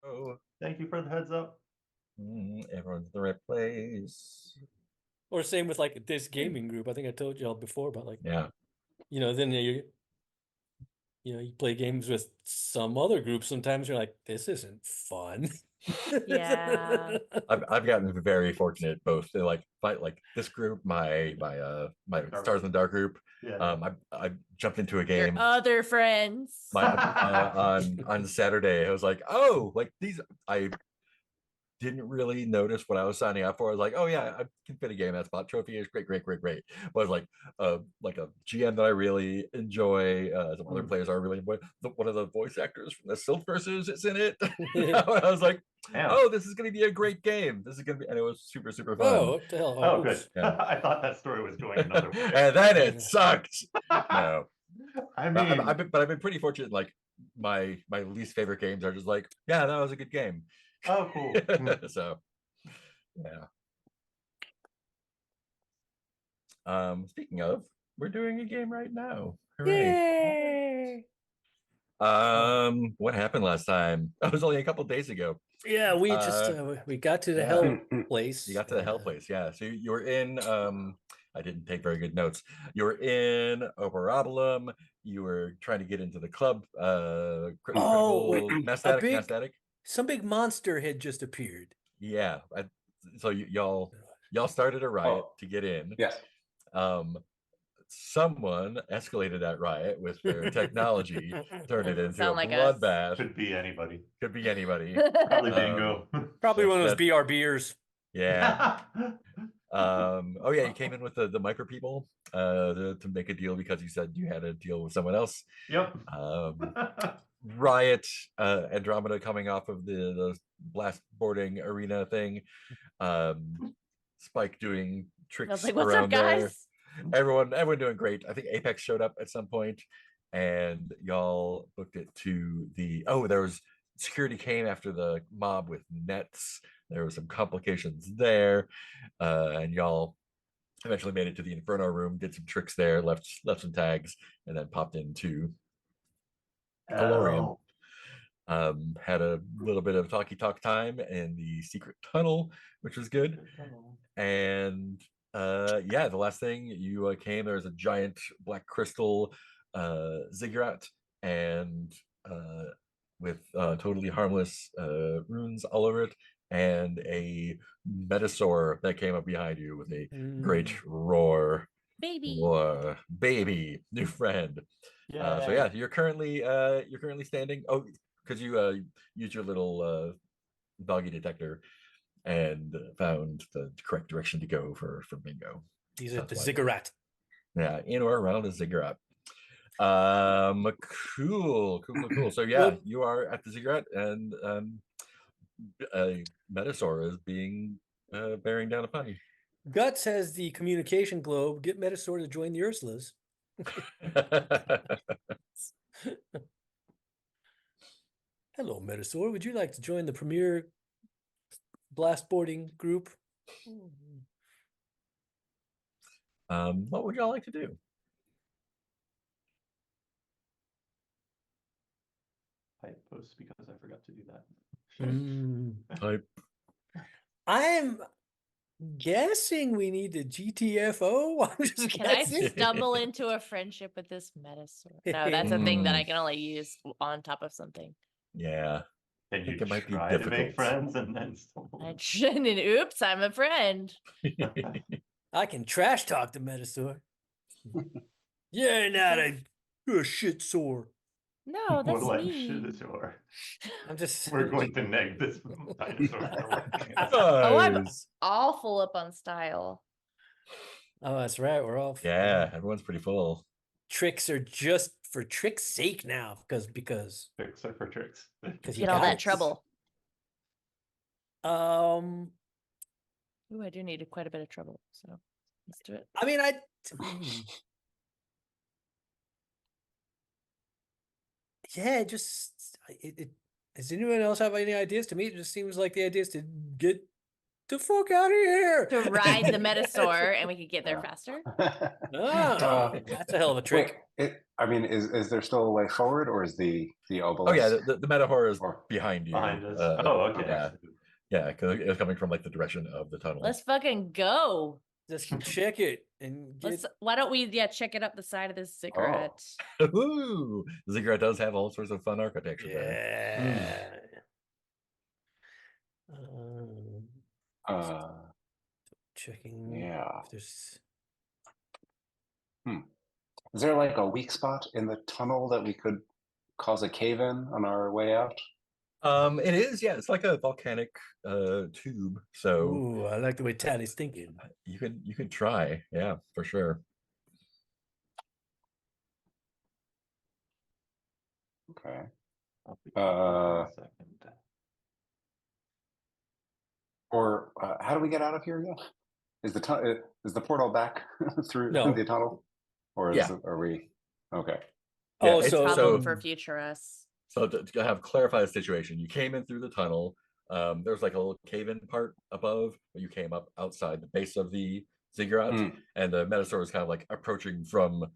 Oh, Thank you for the heads up. everyone's in the right place. Or same with like this gaming group. I think I told y'all before about like, Yeah. then you play games with some other group. Sometimes you're like, this isn't fun. Yeah. I've gotten very fortunate both to like fight like this group, my Stars in the Dark group. Yeah. I jumped into a Your game other friends. on Saturday. I was like, oh, like these I didn't really notice what I was signing up for. I was like, oh yeah, I can fit a game at spot. Trophy is great, great, great, great. But it's like a GM that I really enjoy. Some other players are really enjoy. One of the voice actors from the Silk Versus is in it. I was like, Damn. oh, this is gonna be a great game. This is gonna be, and it was super, super fun. Oh, what the hell? Oh, good. Yeah. I thought that story was going another way. And then it sucked. No, I but mean, I've been pretty fortunate. Like my least favorite games are just like, yeah, that was a good game. oh, cool. So yeah. Speaking of, we're doing a game right now. Hooray. Yay! What happened last time? That was only a couple days ago. Yeah, we just we got to the hell place. You got to the hell place, yeah. So you were in I didn't take very good notes. You were in Operabulum. You were trying to get into the club. Mastatic. Some big monster had just appeared. Yeah. So y'all started a riot to get in. Yes. Someone escalated that riot with their technology, turned it into a like bloodbath. Could be anybody. Could be anybody. Probably bingo. Probably one of those BRBers. Yeah. Oh yeah, you came in with the micro people to make a deal because you said you had a deal with someone else. Yep. Riot, Andromeda coming off of the blast boarding arena thing. Spike doing tricks I was like, what's around up, there. guys? Everyone doing great. I think Apex showed up at some point, and y'all booked it to there was security came after the mob with nets. There was some complications there, and y'all eventually made it to the Inferno room, did some tricks there, left some tags, and then popped into Calorium. Had a little bit of talk time in the secret tunnel, which was good. And the last thing you came, there was a giant black crystal ziggurat, and with totally harmless runes all over it, and a metasaur that came up behind you with a great roar. Baby, new friend. So yeah, you're currently standing. Oh, because you used your little doggy detector and found the correct direction to go for bingo. He's at the ziggurat. Yeah, in or around the ziggurat. Cool. So yeah, you are at the ziggurat, and a metasaur is bearing down upon you. Guts has the communication globe. Get Metasaur to join the Ursulas. Hello, Metasaur. Would you like to join the premier blast boarding group? What would y'all like to do? Type post because I forgot to do that. Type. I'm Guessing we need the GTFO. I'm just Can I guessing. stumble into a friendship with this Metasaur? No, that's a thing that I can only use on top of something. Yeah. Can you it might be try to make difficult. friends and then stumble? And oops, I'm a friend. I can trash talk the Metasaur. You're not a shit sore. No, that's More like me. sure. I'm just. We're going to neg this dinosaur. Oh, I'm all full up on style. Oh, that's right. We're all. Yeah, everyone's pretty full. Tricks are just for tricks' sake now, because Tricks are for tricks. Get all that trouble. Ooh, I do need quite a bit of trouble, so let's do it. I mean, yeah, does anyone else have any ideas? To me, it just seems like the idea is to get the fuck out of here. To ride the Metasaur and we could get there faster. Oh, that's a hell of a trick. Wait, I mean, is there still a way forward, or is the Oh yeah, obelisk? the metaphor is Or- behind you. Behind us. Uh, Oh, okay. Yeah, yeah, because it's coming from like the direction of the tunnel. Let's fucking go. Just check it and get. Why don't we check it up the side of this cigarette? Ooh, the ziggurat does have all sorts of fun architecture there. Yeah. Uh, Checking. yeah. If there's. Is there like a weak spot in the tunnel that we could cause a cave in on our way out? It is, yeah, it's like a volcanic tube, so Ooh, I like the way Tally's thinking. you could try, yeah, for sure. Okay. I'll be in a second. Or how do we get out of here again? Is the portal back through No. the tunnel, or Yeah. are we? Okay. Yeah, Oh, it's- so Problem so- for future us. So to have clarify the situation, you came in through the tunnel. There's like a little cave-in part above, but you came up outside the base of the ziggurat, and the Metasaur is kind of like approaching from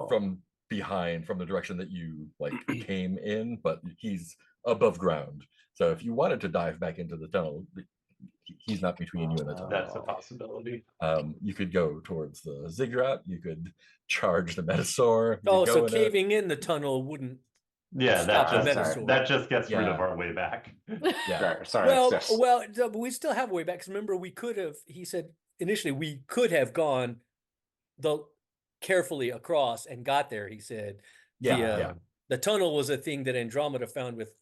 from behind, from the direction that you like came in, but he's above ground. So if you wanted to dive back into the tunnel, he's not between you and the tunnel. That's a possibility. You could go towards the ziggurat. You could charge the Metasaur. you Oh, could so go in a- caving in the tunnel wouldn't. Yeah, Stop the that just gets rid of Yeah. our way back. Yeah, Sorry. Well, yes. well, but we still have a way back. Because remember, we could have. He said initially we could have gone the carefully across and got there. He said, yeah, yeah. The tunnel was a thing that Andromeda found with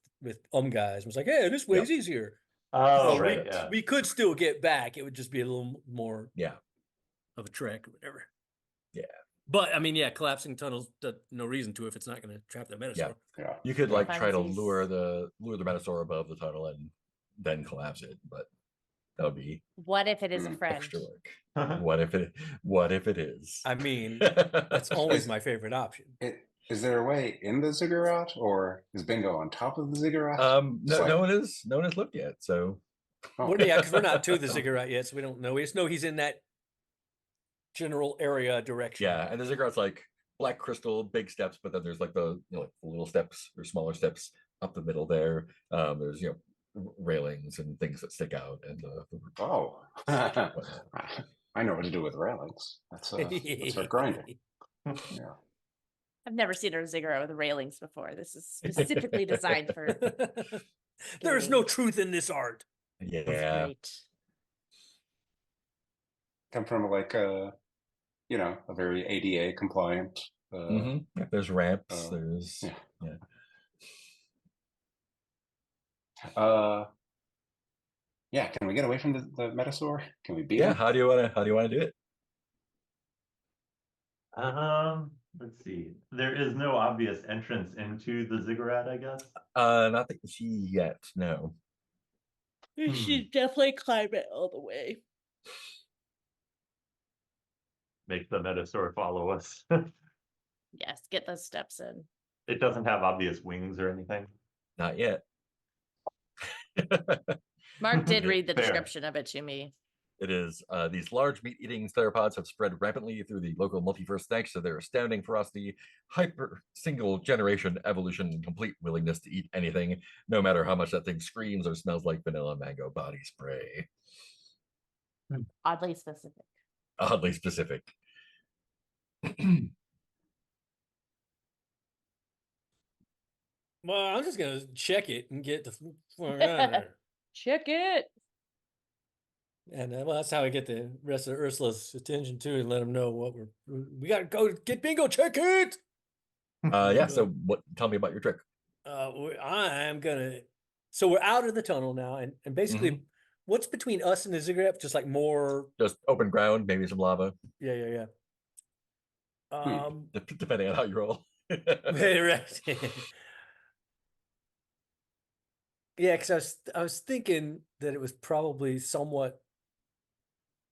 guys. It was like, hey, this way's easier. Oh, So right, yeah. we could still get back. It would just be a little more yeah. of a trek or whatever. Yeah. But I mean, yeah, collapsing tunnels. No reason to if it's not going to trap the Metasaur. Yeah. You could like try to Funsies. lure the Metasaur above the tunnel and then collapse it, but that would be What if it is a friend? extra work. What if it is? I mean, that's always my favorite option. Is there a way in the ziggurat, or is Bingo on top of the ziggurat? Just no one has looked yet, so Oh. Well, yeah, because we're not to the ziggurat yet, so we don't know. We just know he's in that general area direction. yeah, and the ziggurat's like black crystal, big steps, but then there's like the like the little steps or smaller steps up the middle there. There's railings and things that stick out, and Oh. I know what to do with railings. Let's start grinding. Yeah. I've never seen a ziggurat with railings before. This is specifically designed for. There is no truth in this art. yeah, Great. Come from like a very ADA compliant. yeah, there's ramps. uh, There's yeah. Yeah. Can we get away from the Metasaur? Can we beat yeah. him? How do you want to do it? Let's see. There is no obvious entrance into the ziggurat, I guess. Not that you see yet. No. We should definitely climb it all the way. Make the Metasaur follow us. Yes, get those steps in. It doesn't have obvious wings or anything. Not yet. Mark did read the Fair. description of it to me. It is these large meat-eating theropods have spread rapidly through the local multiverse thanks to their astounding ferocity, hyper single-generation evolution, and complete willingness to eat anything, no matter how much that thing screams or smells like vanilla mango body spray. Oddly specific. Oddly specific. Well, I'm just gonna check it and get the fuck out of there. Check it. And well, that's how I get the rest of Ursula's attention too, and let them know what we gotta go get Bingo. Check it. Yeah. So, what? Tell me about your trick. I'm gonna. So we're out of the tunnel now, and basically, what's between us and the ziggurat? Just like more. Just open ground, maybe some lava, Yeah. depending on how you roll. Right. Yeah, because I was thinking that it was probably somewhat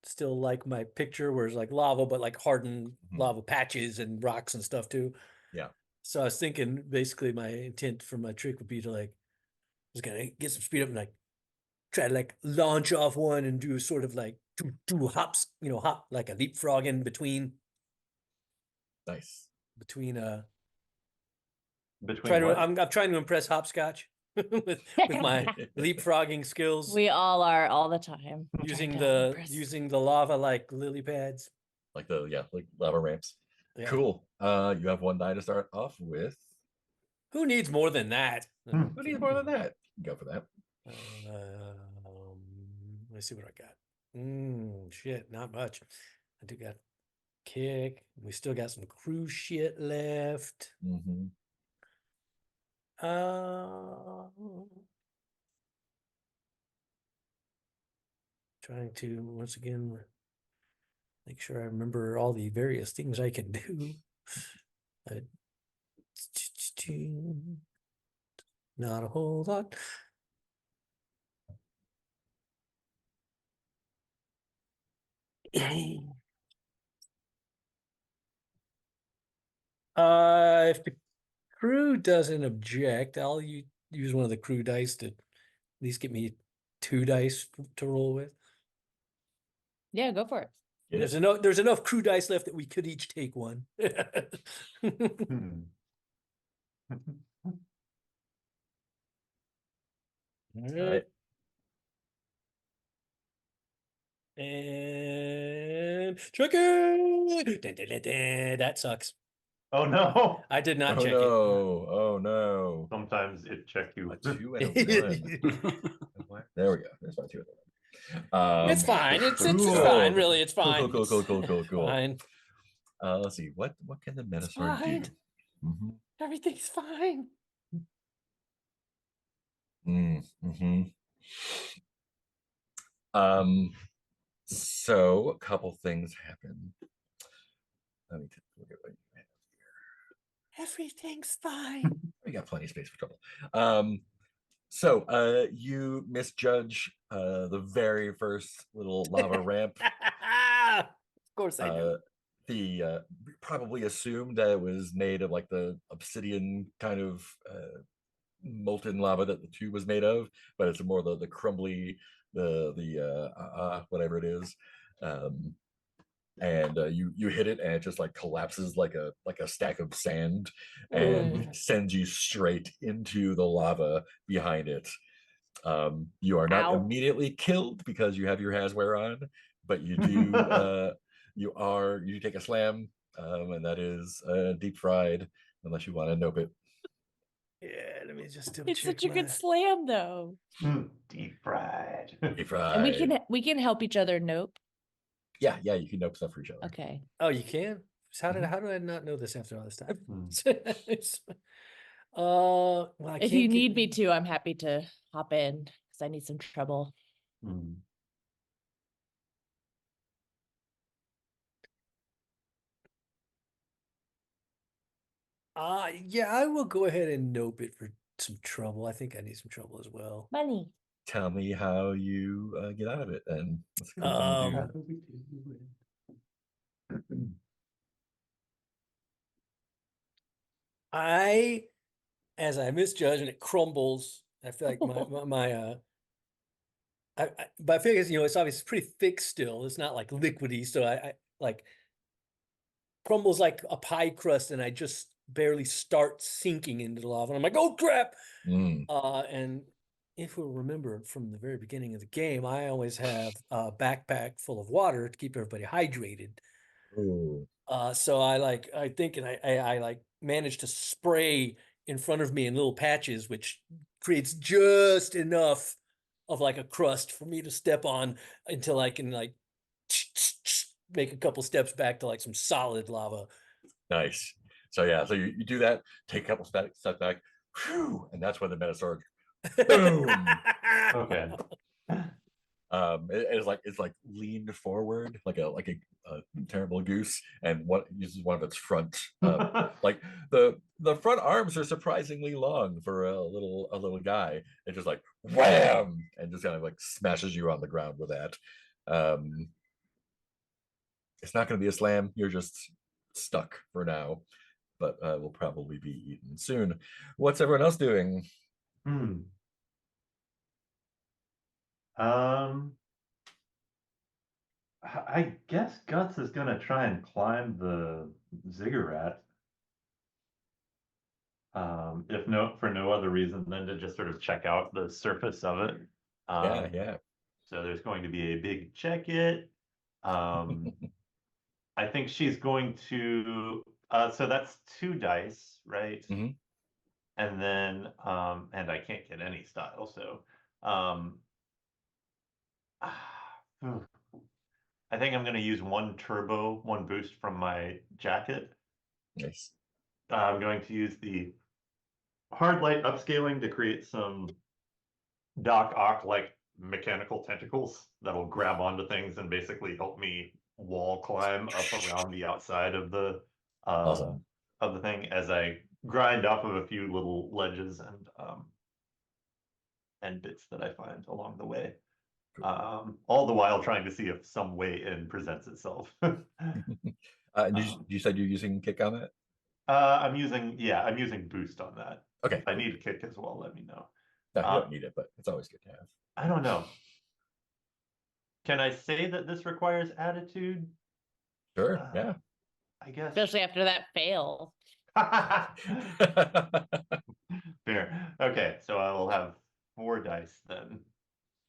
still like my picture, where it's like lava, but like hardened lava patches and rocks and stuff too. Yeah. So I was thinking basically my intent for my trick would be to like, I was gonna get some speed up and like try to like launch off one and do sort of like two hops, hop like a leapfrog in between. Nice. between Between trying to what? I'm trying to impress Hopscotch with my leapfrogging skills. We all are all the time. using trying to the impress. using the lava like lily pads. Like like lava ramps. Yeah. Cool. You have one die to start off with. Who needs more than that? Hmm. Who needs more than that? Go for that. Let's see what I got. Shit, not much. I do got kick. We still got some crew shit left. Mm-hmm. Trying to once again make sure I remember all the various things I can do. Not a whole lot. If the crew doesn't object, I'll use one of the crew dice to at least get me 2 dice to roll with. Yeah, go for it. Get There's it? enough crew dice left that we could each take one. Hmm. All All right. And check it. Dun, dun, dun, dun. That sucks. Oh no! I did not Oh check no! Oh no! Sometimes it check you. A 2 and a 1. it. There we go. There's my 2 and a 1. It's fine. It's cool. fine. Really, it's fine. Cool. Fine. Let's see. What can the It's Menasor do? fine. Mm-hmm. Everything's fine. Mm-hmm. So a couple things happen. Let me take a look at what you have here. Everything's fine. We got plenty of space for trouble. So you misjudge the very first little lava ramp. Of course I do. The probably assumed that it was made of like the obsidian kind of molten lava that the tube was made of, but it's more the crumbly, whatever it is. And you hit it and it just like collapses like a stack of sand and sends you straight into the lava behind it. You are not Ow. immediately killed because you have your Haswear on, but you do you take a slam, and that is deep fried unless you want to nope it. Yeah, let me just double It's check such a good slam, though. Deep fried. Deep fried. And we can help each other nope. Yeah, you can nope stuff for each other. Okay. Oh, you can? So how did I not know this after all this time? Well, I If can't you need get- me to, I'm happy to hop in because I need some trouble. Hmm. Yeah, I will go ahead and nope it for some trouble. I think I need some trouble as well. Money. Tell me how you get out of it, and let's go Um, do. How do we do as I misjudge and it crumbles, I feel like but I feel like it's obviously pretty thick still. It's not like liquidy, so I like crumbles like a pie crust, and I just barely start sinking into the lava. And I'm like, oh crap! Mm. And if we'll remember from the very beginning of the game, I always have a backpack full of water to keep everybody hydrated. Ooh. So I think and I like managed to spray in front of me in little patches, which creates just enough of like a crust for me to step on until I can like make a couple steps back to like some solid lava. Nice. So yeah, so you do that, take a couple steps back, whew, and that's when the Metasaur boom. Okay. It's like leaned forward like a terrible goose, and what uses one of its front like the front arms are surprisingly long for a little guy. It just like wham and just kind of like smashes you on the ground with that. It's not going to be a slam. You're just stuck for now, but will probably be eaten soon. What's everyone else doing? Hmm. I guess Guts is gonna try and climb the ziggurat. if for no other reason than to just sort of check out the surface of it. Yeah. So there's going to be a big check it. I think she's going to, so that's 2 dice, right? Mhm. And then, and I can't get any style, so, I think I'm going to use 1 turbo, 1 boost from my jacket. Nice. I'm going to use the hard light upscaling to create some Doc Ock like mechanical tentacles that'll grab onto things and basically help me wall climb up around the outside of the Awesome. thing as I grind off of a few little ledges and bits that I find along the way. All the while trying to see if some way in presents itself. You said you're using kick on that? I'm using boost on that. Okay. If I need kick as well, let me know. No, you don't need it, but it's always good to have. I don't know. Can I say that this requires attitude? Sure. Yeah. I guess. Especially after that fail. Fair. Okay, so I will have 4 dice then.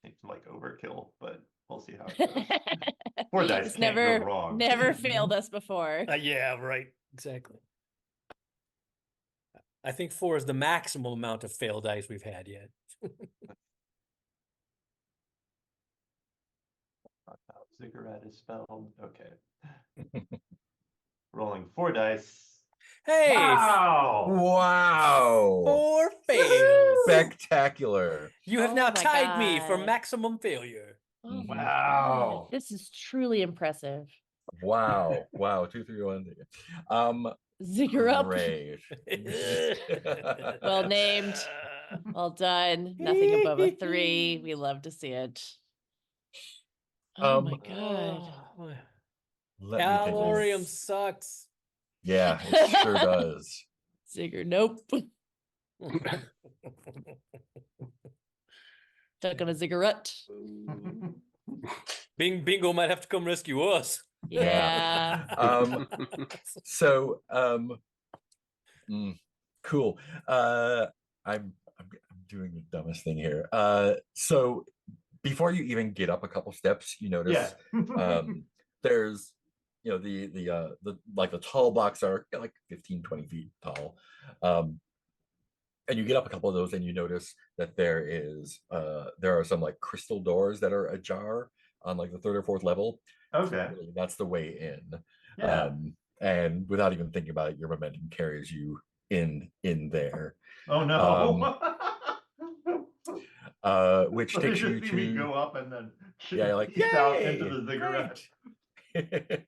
It's like overkill, but we'll see how it goes. 4 dice It's can't never go wrong. never failed us before. Yeah, right. Exactly. I think 4 is the maximum amount of failed dice we've had yet. Not how ziggurat is spelled. Okay. Rolling 4 dice. Hey, Wow! Wow. 4 fails. Spectacular. You have Oh now my tied me for God. maximum failure. Oh my Wow. God. This is truly impressive. Wow. Wow. 2, 3, 1. Zigger up. Great. Well named. Well done. Nothing above a 3. We love to see it. Oh my God. Let me take Calorium this. sucks. Yeah, it sure does. Zigger, nope. Stuck on a ziggurat. Bingo might have to come rescue us. Yeah. So cool. I'm doing the dumbest thing here. So before you even get up a couple steps, you notice there's the like the tall blocks are like 15, 20 feet tall. And you get up a couple of those and you notice that there are some like crystal doors that are ajar on like the 3rd or 4th level. Okay. Really, that's the way in. Yeah. And without even thinking about it, your momentum carries you in there. Oh no. Which So takes they you just see me to go up and then yeah, like peace out into yay, the ziggurat. great.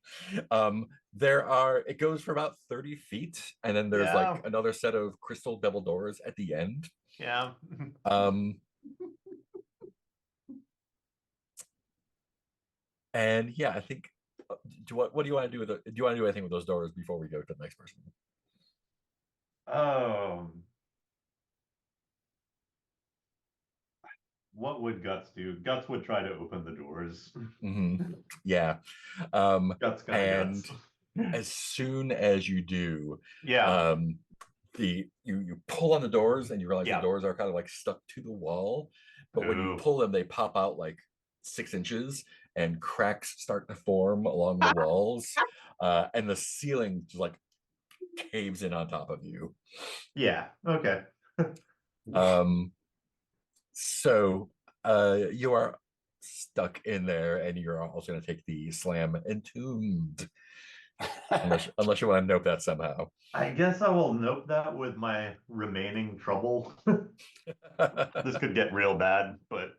It goes for about 30 feet, and then there's Yeah. like another set of crystal double doors at the end. Yeah. And yeah, I think what do you want to do with it? Do you want to do anything with those doors before we go to the next person? What would Guts do? Guts would try to open the doors. Yeah. Guts gonna and guts. as soon as you do, Yeah. You pull on the doors and you realize Yeah. the doors are kind of like stuck to the wall, but when you Ooh. pull them, they pop out like 6 inches and cracks start to form along the walls, and the ceiling just like caves in on top of you. Yeah. Okay. So you are stuck in there, and you're also going to take the slam entombed, unless you want to note that somehow. I guess I will note that with my remaining trouble. This could get real bad, but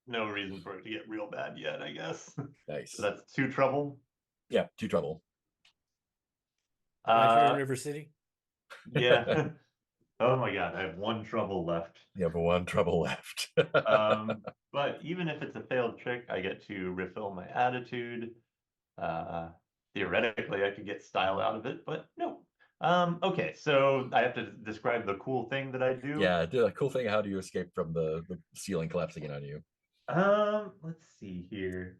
no reason for it to get real bad yet, I guess. Nice. So that's 2 trouble. Yeah, 2 trouble. Right here in River City. Yeah. Oh my God, I have 1 trouble left. You have 1 trouble left. But even if it's a failed trick, I get to refill my attitude. Theoretically, I could get style out of it, but no. Okay, so I have to describe the cool thing that I do. Yeah, the cool thing. How do you escape from the ceiling collapsing in on you? Let's see here.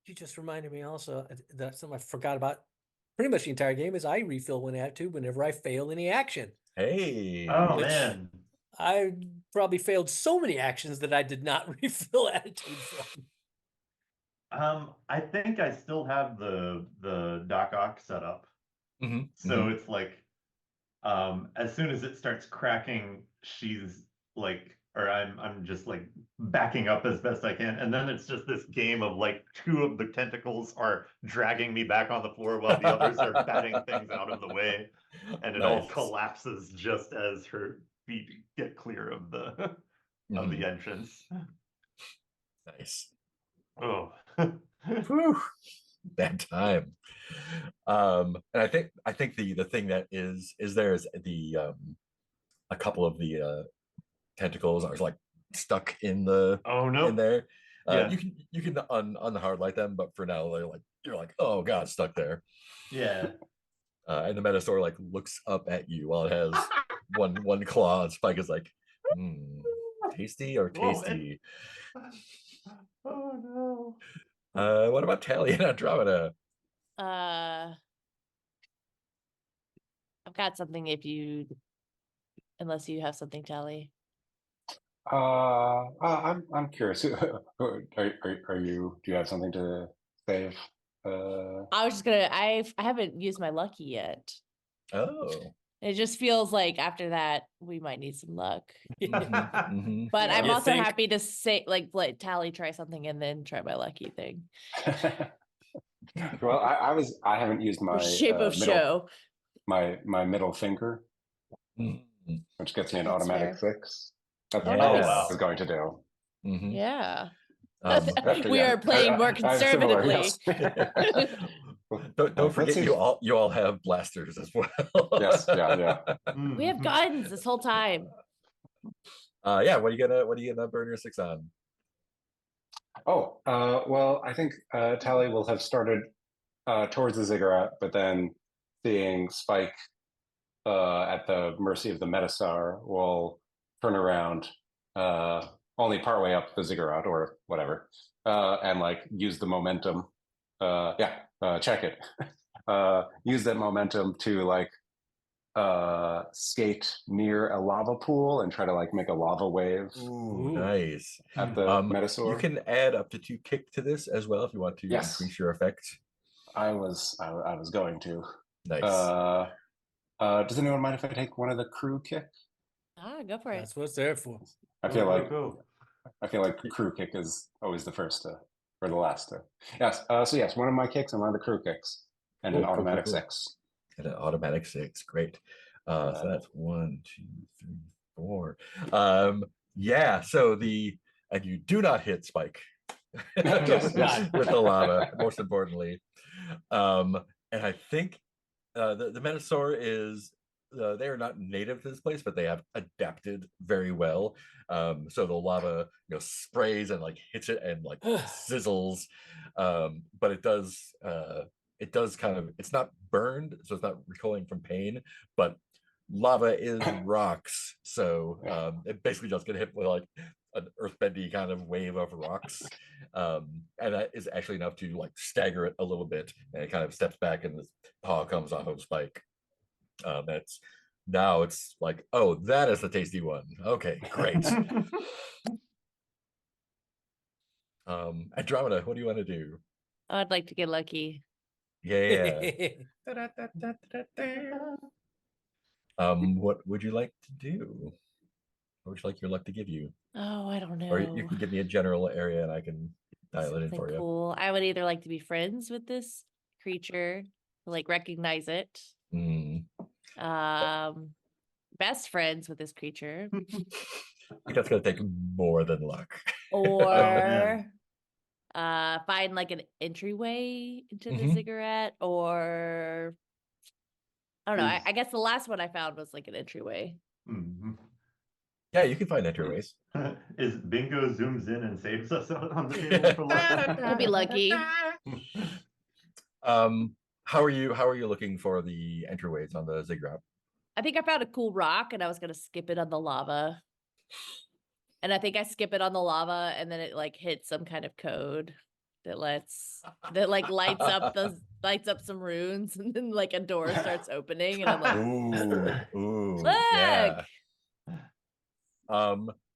You just reminded me also that's something I forgot about pretty much the entire game is I refill when I have to whenever I fail any action. Hey. Oh Which- man. I probably failed so many actions that I did not refill attitude from. I think I still have the Doc Ock set up. Mhm, So mhm. it's like, as soon as it starts cracking, she's like, or I'm just like backing up as best I can, and then it's just this game of like two of the tentacles are dragging me back on the floor while the others are batting things out of the way, and it all Nice. collapses just as her feet get clear of the of Mhm. the entrance. Nice. Oh. Whew. Bad time. And I think the thing that is there is the a couple of the tentacles are like stuck in the Oh no. in there. Yeah. You can unhard light them, but for now they're like you're like, oh god, stuck there. Yeah. And the Metasaur like looks up at you while it has one claw, and Spike is like, tasty or Whoa, tasty. Oh no. What about Tally and Andromeda? I've got something unless you have something, Tally. I'm curious. Are you? Do you have something to save? I was just gonna. I haven't used my lucky yet. Oh. It just feels like after that we might need some luck. Mhm. But I'm You also think? happy to say, like, let Tally try something and then try my lucky thing. Well, I haven't used my Shape of show. my middle finger, Mhm. which gets me an That's automatic fair. 6. That's Oh, what I nice. was going to do. Mhm. Yeah. After, We yeah. are playing more I have similar, conservatively. yes. Don't Let's forget see. you all have blasters as well. Yes, yeah. We have guns this whole time. Yeah, what are you gonna burn your 6 on? Oh, well, I think Tally will have started towards the ziggurat, but then seeing Spike at the mercy of the Metasaur will turn around only partway up the ziggurat or whatever, and like use the momentum. Check it. Use that momentum to like skate near a lava pool and try to like make a lava wave Ooh, nice. at the You Metasaur. can add up to 2 kick to this as well if you want to Yes. increase your effect. I was going to. Nice. Does anyone mind if I take one of the crew kick? Go for it. That's what it's there for. I feel like Go. crew kick is always the first to, or the last to. Yes. So yes, one of my kicks and one of the crew kicks, and an Cool. automatic 6. And an automatic 6. Great. So that's 1, 2, 3, 4. Yeah. So and you do not hit Spike. Yes, yes. With the lava, most importantly. And I think the Metasaur is they are not native to this place, but they have adapted very well. So the lava, sprays and like hits it and like sizzles. But it does kind of, it's not burned, so it's not recoiling from pain, but lava is rocks, so it basically just get hit with like an earthbendy kind of wave of rocks, and that is actually enough to like stagger it a little bit, and it kind of steps back and the paw comes off of Spike. Now it's like, oh, that is the tasty one. Okay, great. Andromeda, what do you want to do? I'd like to get lucky. Yeah. What would you like to do? What would you like your luck to give you? Oh, I don't Or you know. can give me a general area and I can dial it in Something for you. cool. I would either like to be friends with this creature, like recognize it. Mm. Best friends with this creature. I think that's gonna take more than luck. Or find like an entryway into the Mhm. ziggurat, or I don't know. I guess the last one I found was like an entryway. Yeah, you can find entryways. Is Bingo zooms in and saves us on the table for luck? We'll be lucky. How are you looking for the entryways on the ziggurat? I think I found a cool rock and I was gonna skip it on the lava. And I think I skip it on the lava and then it like hits some kind of code. that lights up some runes, and then like a door starts opening, and I'm like, Ooh, look. yeah.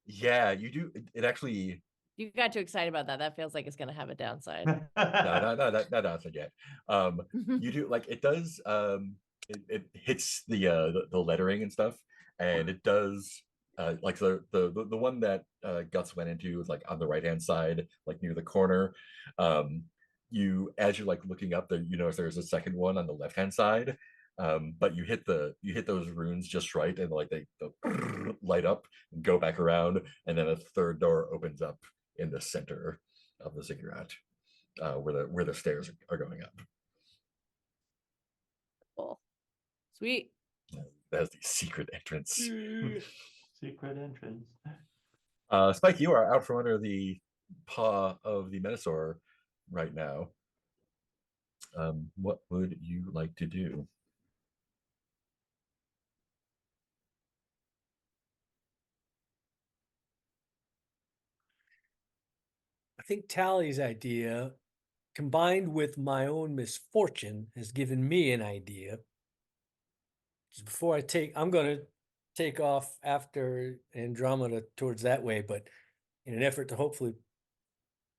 Yeah, you do. It actually. You got too excited about that. That feels like it's gonna have a downside. No, not downside yet. You do like it does. It hits the lettering and stuff, and it does. Like the one that Guts went into is like on the right hand side, like near the corner. You as you're like looking up there, you notice there's a second one on the left hand side. But you hit those runes just right, and like they light up and go back around, and then a third door opens up in the center of the ziggurat, where the stairs are going up. Cool. Sweet. That's the secret entrance. Secret entrance. Spike, you are out from under the paw of the Metasaur right now. What would you like to do? I think Tally's idea, combined with my own misfortune, has given me an idea. Just before I'm going to take off after Andromeda towards that way, but in an effort to hopefully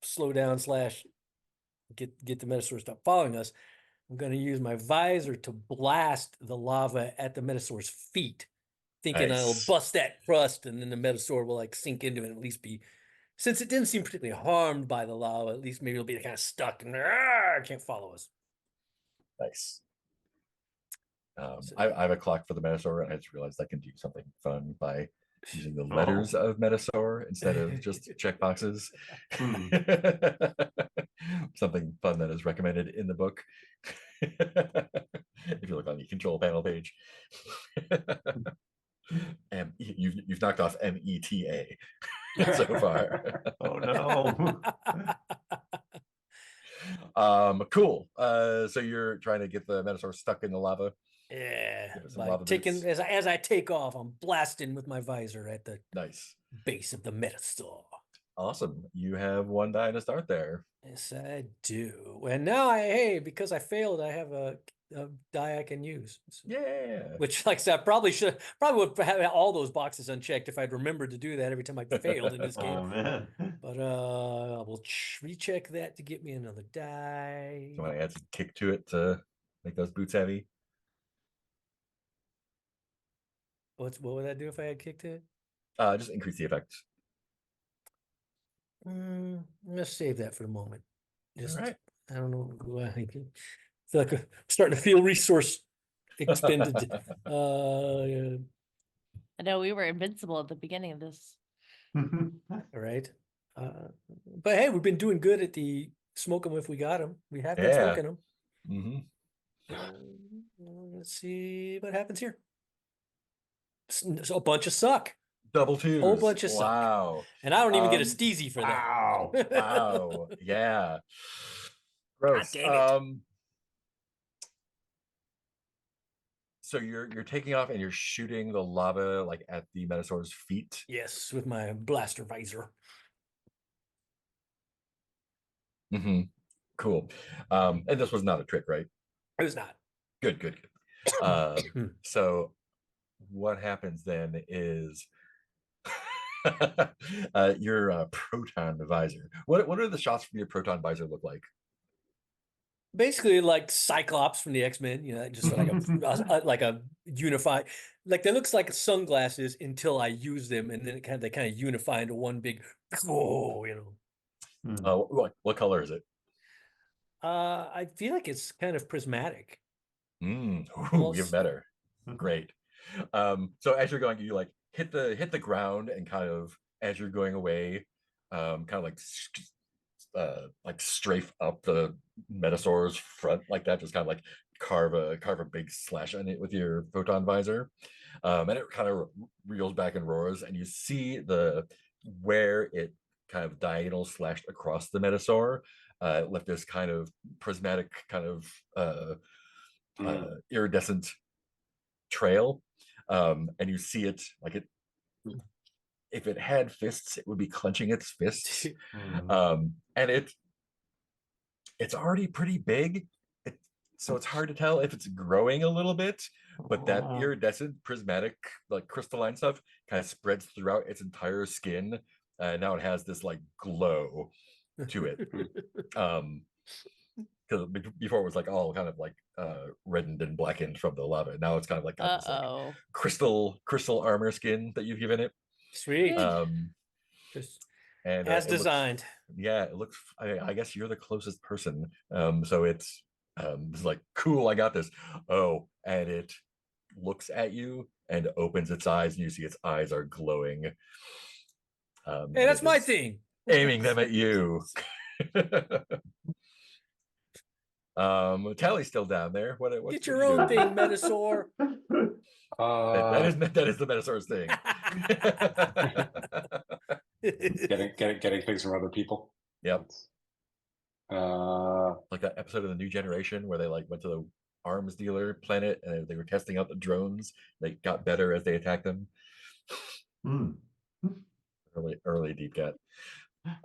slow down / get the Metasaur to stop following us, I'm going to use my visor to blast the lava at the Metasaur's feet, thinking I'll Nice. bust that crust, and then the Metasaur will like sink into it and at least be, since it didn't seem particularly harmed by the lava, at least maybe it'll be kind of stuck and can't follow us. Nice. I have a clock for the Metasaur, and I just realized I can do something fun by using the letters of Metasaur instead of just checkboxes. Something fun that is recommended in the book. If you look on the control panel page. And you've knocked off META so far. Oh no. Cool. So you're trying to get the Metasaur stuck in the lava. Yeah, some like lava taking boots. as I take off, I'm blasting with my visor at the Nice. base of the Metasaur. Awesome. You have one die to start there. Yes, I do. And now because I failed, I have a die I can use. Yeah. Which, like I said, I probably would have all those boxes unchecked if I'd remembered to do that every time I failed in this game. Oh man. But I will recheck that to get me another die. You want to add some kick to it to make those boots heavy? What would that do if I had kicked it? Just increase the effect. I'm gonna save that for the moment. Just, All right. I don't know. I feel like I'm starting to feel resource expended. Yeah. I know we were invincible at the beginning of this. All right. But hey, we've been doing good at the smoke them if we got them. We have been Yeah. smoking them. Mm-hmm. Let's see what happens here. So a bunch of suck. Double twos. Whole bunch of suck. Wow. And I don't even get a steezy for that. Wow. Wow. Yeah. Gross. God dang it. So you're taking off and you're shooting the lava like at the Metasaur's feet. Yes, with my blaster visor. Mm-hmm. Cool. And this was not a trick, right? It was not. Good. So what happens then is your proton visor. What are the shots from your proton visor look like? Basically, like Cyclops from the X-Men, just like a unified, like that looks like sunglasses until I use them, and then they kind of unify into one big, What color is it? I feel like it's kind of prismatic. Ooh, Almost. even better. Great. So as you're going, you like hit the ground, and kind of as you're going away, kind of like strafe up the Metasaur's front like that, just kind of like carve a big slash on it with your photon visor, and it kind of reels back and roars, and you see where it kind of diagonal slashed across the Metasaur, left this kind of prismatic kind of iridescent trail, and you see it like it. If it had fists, it would be clenching its fists, and it's already pretty big. So it's hard to tell if it's growing a little bit, but that iridescent prismatic like crystalline stuff kind of spreads throughout its entire skin. Now it has this like glow to it. Because before it was like all kind of like reddened and blackened from the lava. Now it's kind of like got this like crystal armor skin that you've given it. Sweet. Just And as designed. It looks. I guess you're the closest person. So it's like cool. I got this. Oh, and it looks at you and opens its eyes, and you see its eyes are glowing. Hey, that's my thing. Aiming them at you. Tally's still down there. What Get your own thing, Metasaur. That is the Metasaur's thing. getting things from other people. Yep. Like that episode of The New Generation where they like went to the arms dealer planet and they were testing out the drones. They got better as they attacked them. Early deep cut.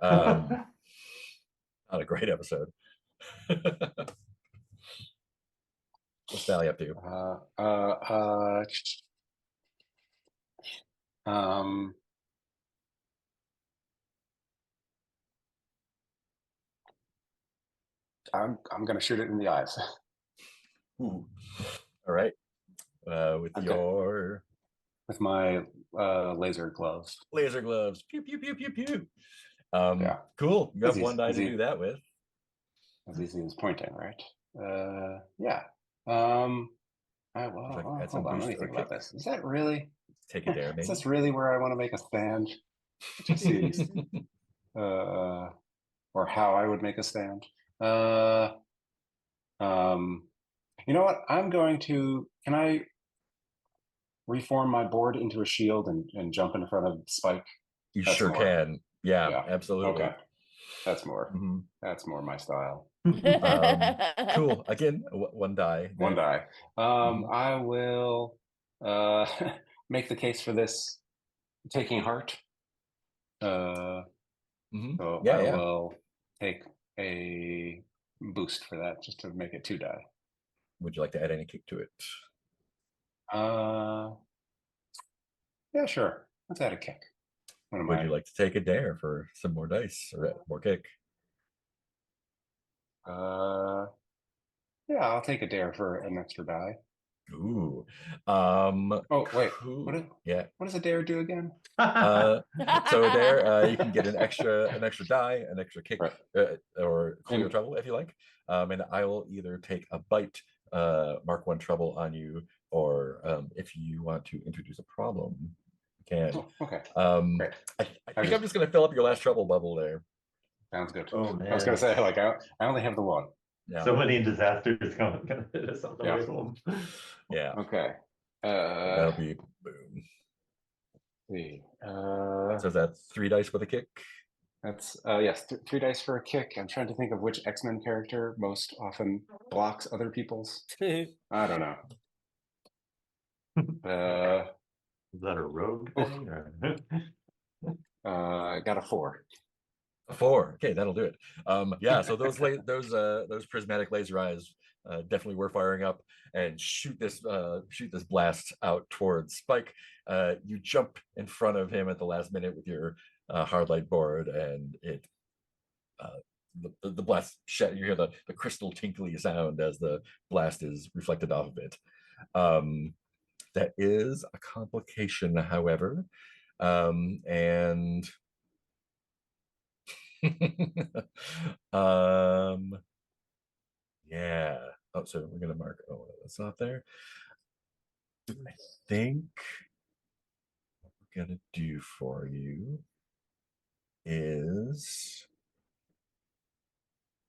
Not a great episode. What's Valley up to? I'm gonna shoot it in the eyes. Ooh. All right. With my laser gloves. Laser gloves. Pew pew pew pew pew. Yeah. Cool. You have one die to do that with. As easy as pointing, right? Yeah. Hold on, let me think about this. Is that really? Take a dare, maybe. Is this really where I want to make a stand? To see, or how I would make a stand. You know what? I'm going to. Can I reform my board into a shield and jump in front of Spike? You sure can. Yeah, absolutely. Okay. That's more. That's more my style. Cool. Again, one die. One die. I will make the case for this taking heart. So I will take a boost for that just to make it 2 die. Would you like to add any kick to it? Yeah, sure. Let's add a kick. Would you like to take a dare for some more dice or more kick? Yeah, I'll take a dare for an extra die. Ooh. Oh wait. Cool. What does a dare do again? So there, you can get an extra die, an extra kick, or clear trouble if you like. And I will either take a bite, mark 1 trouble on you, or if you want to introduce a problem, you can. Okay. Great. I think I'm just going to fill up your last trouble bubble there. Sounds good. Oh man. I was going to say like I only have the one. Yeah. So many disasters going to hit us on the way home. Yeah. Okay. That'll be boom. So is that 3 dice with a kick? That's yes, 3 dice for a kick. I'm trying to think of which X-Men character most often blocks other people's. I don't know. Is that a rogue thing? I got a 4. A 4. Okay, that'll do it. Yeah. So those prismatic laser eyes definitely were firing up and shoot this blast out towards Spike. You jump in front of him at the last minute with your hard light board, and it the blast you hear the crystal tinkly sound as the blast is reflected off of it. That is a complication, however, and yeah. Oh, so we're gonna mark. Oh, that's not there. I think what we're gonna do for you is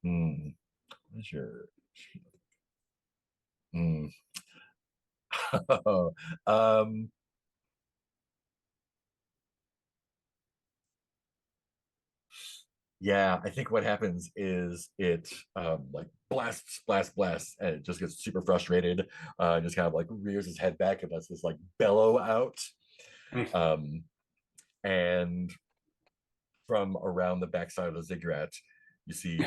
what's your yeah, I think what happens is it like blasts, and it just gets super frustrated, just kind of like rears his head back and lets this like bellow out. And from around the backside of the ziggurat, you see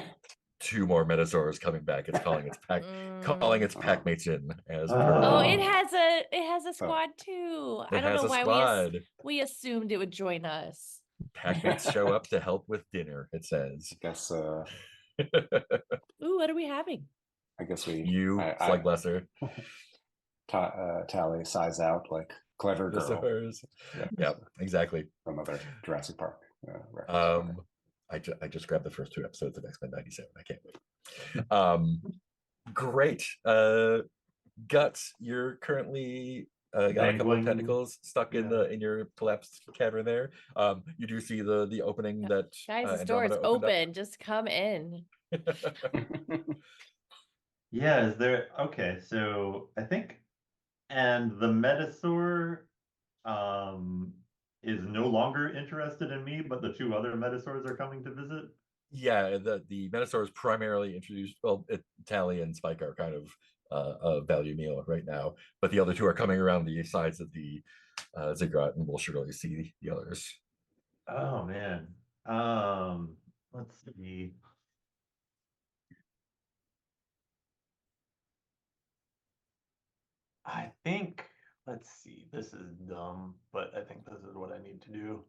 2 more Metasaurs coming back. It's calling its pack mates in as per. Oh, Oh. it has a squad too. I It don't has know a why squad. we assumed it would join us. Pack mates show up to help with dinner, it says. I guess Ooh, what are we having? You, Slugblaster. Tally sighs out like clever girl. Metasaurs. Yep, exactly. From other Jurassic Park reference. I just grabbed the first 2 episodes of X-Men 97. I can't wait. Great. Guts, you're currently got a couple of Dangling. tentacles stuck in your collapsed cavern there. You do see the opening that Guys, the door is Andromeda opened open. Just come in. up. Yeah, is there okay, so I think and the Metasaur is no longer interested in me, but the 2 other Metasaurs are coming to visit. Yeah, the Metasaurs primarily introduced. Well, Tally and Spike are kind of a value meal right now, but the other 2 are coming around the sides of the ziggurat, and we'll surely see the others. Oh man. Let's see. I think, let's see, this is dumb, but I think this is what I need to do.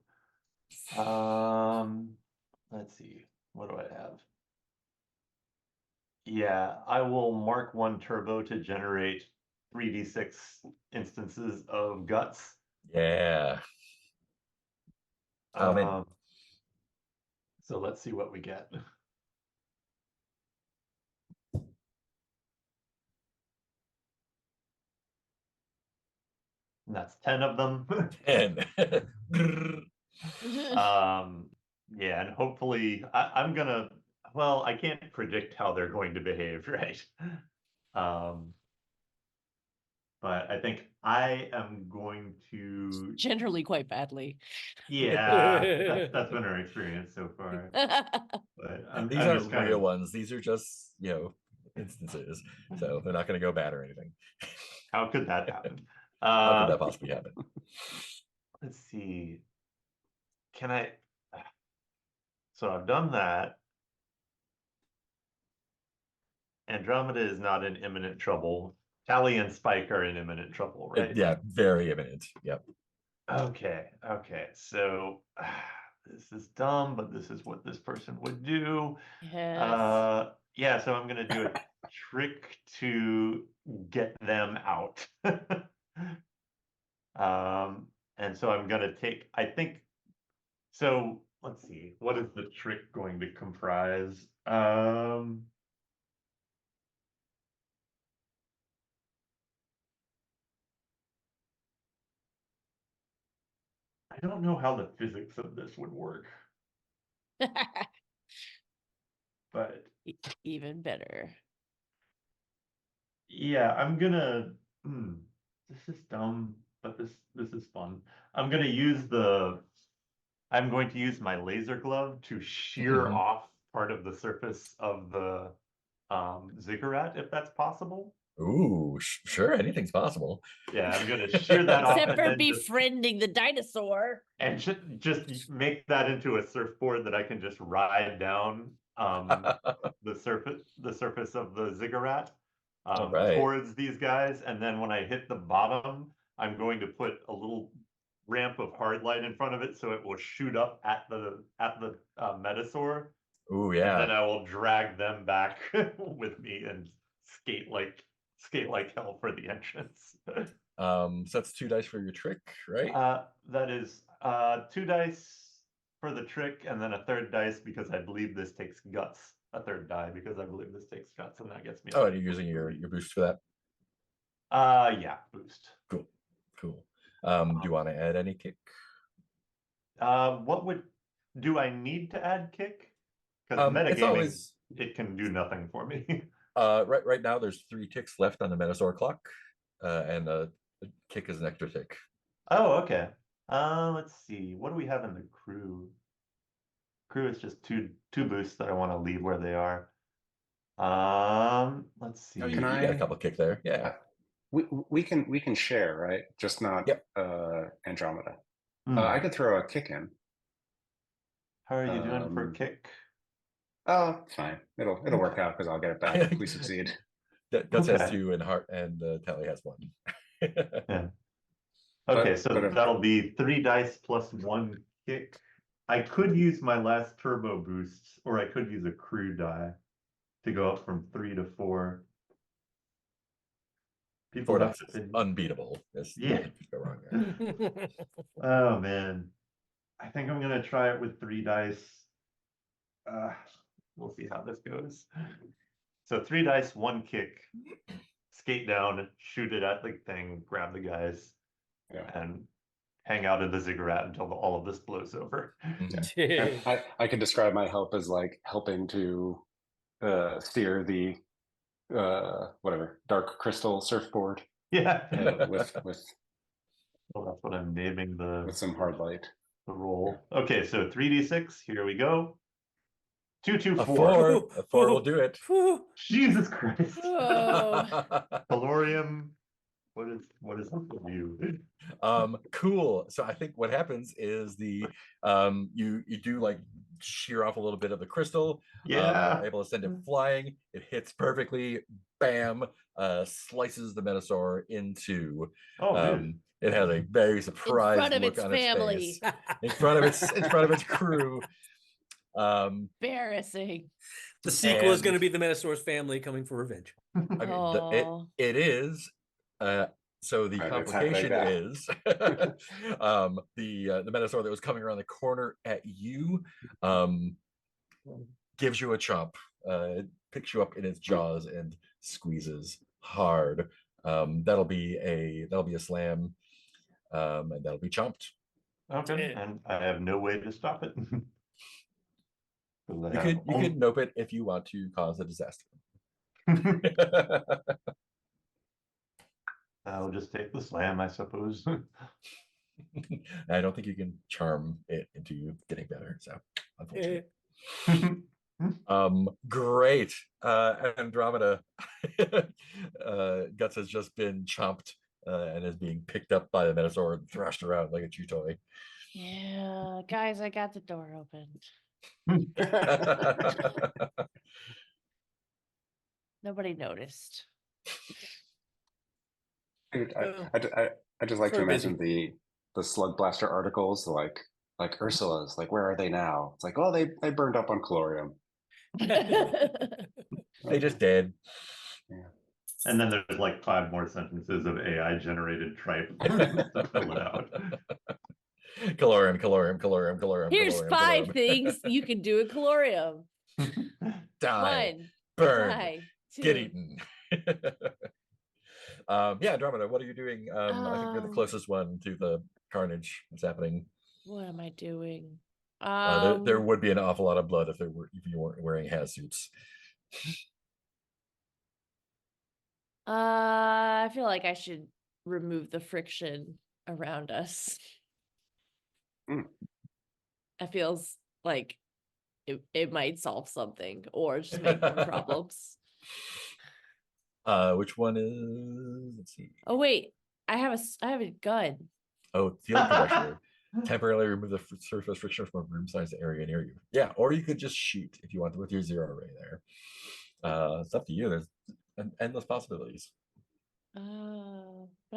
Let's see, what do I have? Yeah, I will mark 1 turbo to generate 3d6 instances of guts. Yeah. In. So let's see what we get. And that's 10 of them. 10. Yeah, and hopefully I'm gonna, well, I can't predict how they're going to behave, right? But I think I am going to, Generally quite badly. yeah, that's been our experience so far. But These I'm aren't just kind real of, ones. These are just, instances. So they're not going to go bad or anything. how could that happen? How could that possibly happen? Let's see. Can I? So I've done that. Andromeda is not in imminent trouble. Tally and Spike are in imminent trouble, right? Yeah, very imminent. Yep. Okay, so this is dumb, but this is what this person would do. Yes. Yeah, so I'm gonna do a trick to get them out. And so I'm gonna take, I think, so let's see, what is the trick going to comprise? I don't know how the physics of this would work, but Even better. yeah, I'm gonna. This is dumb, but this is fun. I'm gonna use the. I'm going to use my laser glove to shear off part of the surface of the ziggurat, if that's possible. Ooh, sure, anything's possible. Yeah, I'm gonna shear that off Except and for then befriending the dinosaur. and just make that into a surfboard that I can just ride down the surface of the ziggurat All right. towards these guys, and then when I hit the bottom, I'm going to put a little ramp of hard light in front of it so it will shoot up at the Metasaur. Ooh, And then yeah. I will drag them back with me and skate like hell for the entrance. So that's 2 dice for your trick, right? That is 2 dice for the trick, and then a 3rd dice because I believe this takes guts. A 3rd die because I believe this takes guts, and that gets me. Oh, and you're using your boost for that? Yeah, boost. Cool. Do you want to add any kick? What do I need to add kick? Because metagaming, it can do nothing for me. Right now there's 3 ticks left on the Metasaur clock, and a kick is an extra tick. Oh, okay. Let's see. What do we have in the crew? Crew is just two boosts that I want to leave where they are. Let's see. Oh, you got a couple kick there. Yeah. We can share, right? Just not Andromeda. I could throw a kick in. How are you doing for kick? Oh, fine. It'll work out because I'll get it back if we succeed. Guts has Okay. 2 and Heart and Tally has 1. Yeah. Okay, But so if- that'll be 3 dice plus 1 kick. I could use my last turbo boost, or I could use a crew die to go up from 3 to 4. People 4 have dice is been, unbeatable. There's Yeah. nothing could go wrong there. oh man. I think I'm gonna try it with 3 dice. We'll see how this goes. So 3 dice, 1 kick, skate down, shoot it at the thing, grab the guys, Yeah. and hang out in the ziggurat until all of this blows over. And I can describe my help as like helping to steer the whatever dark crystal surfboard Yeah. with Well, that's what I'm naming the some hard light. roll. Okay, so 3d6, here we go. 2, 2, A 4. 4. A 4 will do it. Jesus Christ. Oh, Calorium. What is up with you? Cool. So I think what happens is the you do like shear off a little bit of the crystal. Yeah. You're able to send it flying. It hits perfectly. Bam. Slices the Menosaur into. Oh, dude. It has a very in surprised front of look its on family. its face. In front of its crew. Embarrassing. The sequel is And- going to be the Menosaur's family coming for revenge. I mean, Oh, it is. So the Right, it's complication happening is the Menosaur that was coming around the corner at you gives you a chomp. It picks you up in its jaws and squeezes hard. That'll be a slam, and that'll be chomped. Okay, and I have no way to stop it. You could nope it if you want to cause a disaster. I'll just take the slam, I suppose. I don't think you can charm it into you getting better. So, unfortunately. Great. Andromeda. Guts has just been chomped and is being picked up by the Menosaur and thrashed around like a chew toy. yeah, guys, I got the door opened. Nobody noticed. Dude, Well, I just like to very busy. imagine the Slugblaster articles like Ursula's, like where are they now? It's like, oh, they burned up on Calorium. They just did. And then there's like 5 more sentences of AI generated tripe to fill it out. Calorium, calorium, calorium, calorium. Here's calorium, 5 calorium. things you can do in Calorium. Die, 1, burn, die. 2, get eaten. Yeah, Andromeda, what are you doing? I think you're the closest one to the carnage that's happening. what am I doing? There would be an awful lot of blood if you weren't wearing hazsuits. I feel like I should remove the friction around us. Mm. It feels like it might solve something or just make more problems. Which one is? Let's see. Oh wait, I have a gun. Oh, field conductor. Temporarily remove the surface friction from a room-sized area near you. Yeah, or you could just shoot if you want with your zero ray there. It's up to you. There's endless possibilities. But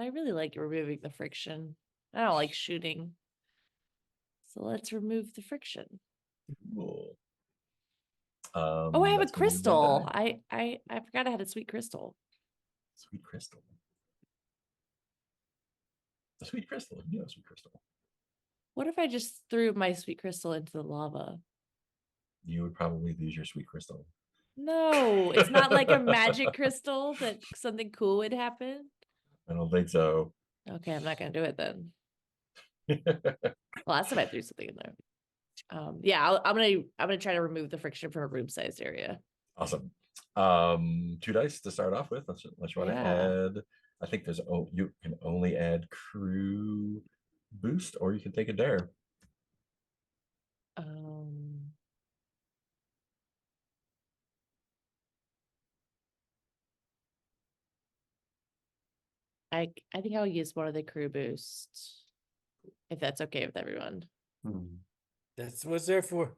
I really like removing the friction. I don't like shooting. So let's remove the friction. Cool. Oh, I have a that's gonna be one crystal. die. I forgot I had a sweet crystal. Sweet crystal. A sweet crystal. You know, a sweet crystal. What if I just threw my sweet crystal into the lava? You would probably lose your sweet crystal. No, it's not like a magic crystal that something cool would happen. I don't think so. Okay, I'm not gonna do it then. Well, last time I threw something in there. Yeah, I'm gonna try to remove the friction from a room-sized area. Awesome. 2 dice to start off with. Unless you want to Yeah. add. I think you can only add crew boost, or you can take a dare. I think I'll use one of the crew boosts, if that's okay with everyone. That's what's there for.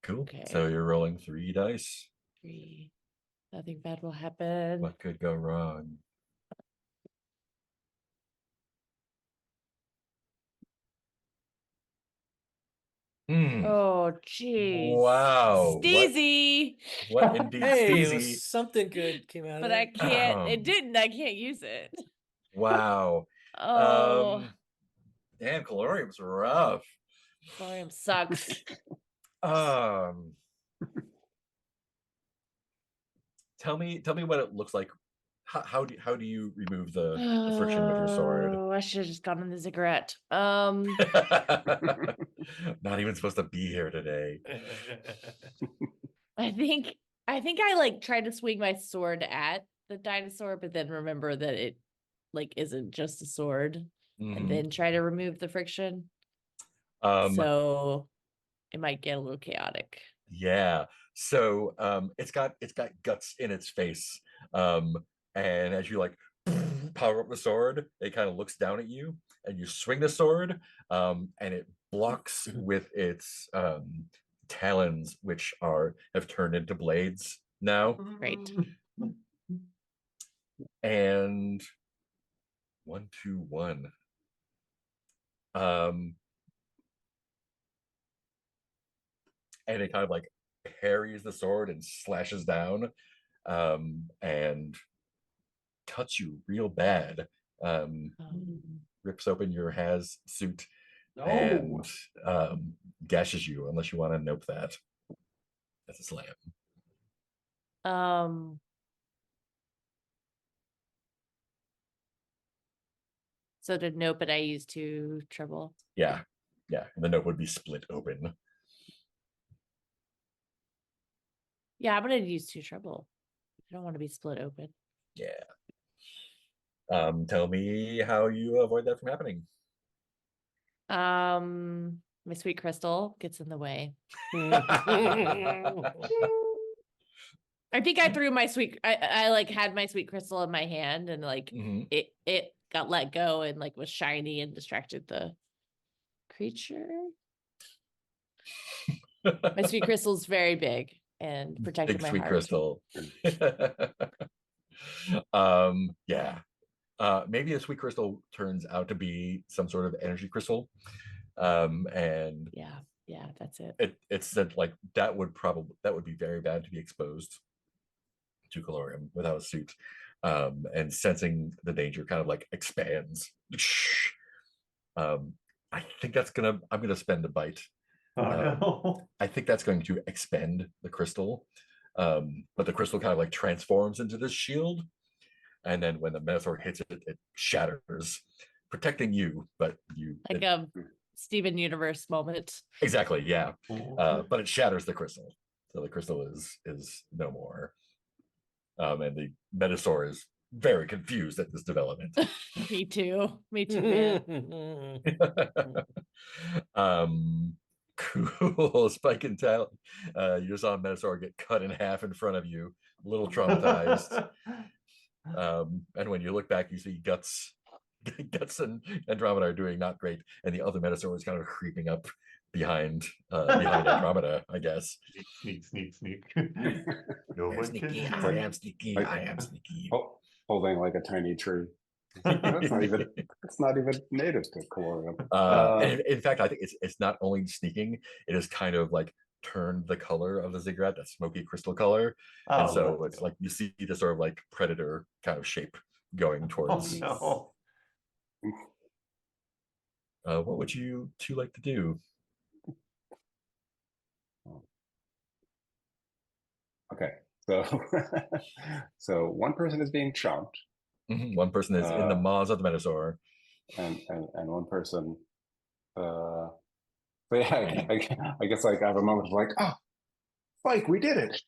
Cool. So Okay. you're rolling 3 dice. 3. Nothing bad will happen. What could go wrong? Oh, jeez. Wow. Steezy. What indeed, Hey, it was Steezy? something good came out of But that. I can't. It Um, didn't. I can't use it. Wow. Oh, Damn, Calorium's rough. Florium sucks. Um, tell me what it looks like. How do you remove the friction with your sword? Oh, I should have just gotten the cigarette. Not even supposed to be here today. I think I like tried to swing my sword at the dinosaur, but then remember that it like isn't just a sword, and Mhm. then try to remove the friction. So it might get a little chaotic. Yeah. So it's got guts in its face. And as you like power up the sword, it kind of looks down at you, and you swing the sword, and it blocks with its talons, which have turned into blades now. Great. And 1, 2, 1. And it kind of like parries the sword and slashes down, and cuts you real bad. Rips open your has suit and gashes you, unless you want to nope that. That's a slam. So to nope it, I use 2 trouble. Yeah. And the nope would be split open. Yeah, I'm gonna use 2 trouble. I don't want to be split open. Yeah. Tell me how you avoid that from happening. My sweet crystal gets in the way. I think I threw my sweet. I like had my sweet crystal in my hand, and like it got let go and like was shiny and distracted the creature. My sweet crystal's very big and protected Big my sweet heart. crystal. Yeah. Maybe a sweet crystal turns out to be some sort of energy crystal. And yeah, that's it. It's said like that would be very bad to be exposed to calorium without a suit. And sensing the danger kind of like expands. I think I'm gonna spend a bite. No. I think that's going to expend the crystal. But the crystal kind of like transforms into this shield. And then when the Minotaur hits it, it shatters, protecting you, but like a Steven Universe moment. Exactly, yeah. But it shatters the crystal. So the crystal is no more. And the Minotaur is very confused at this development. Me too, man. Cool. Spike and Tally. You just saw Minotaur get cut in half in front of you, a little traumatized. And when you look back, you see Guts and Andromeda are doing not great, and the other Minotaur is kind of creeping up behind Andromeda, I guess. Sneak. No one Sneaky. can I am sneaky. I am sneaky. Holding like a tiny tree. It's not even native to Calorium. In fact, I think it's not only sneaking; it is kind of like turned the color of the ziggurat, that smoky crystal color, and so it's like you see the sort of like predator kind of shape going towards. Oh, no. What would you two like to do? Okay, so one person is being chomped. One person is in the maws of the Minotaur, and one person. But yeah, I guess like I have a moment of like, oh, Spike, we did it.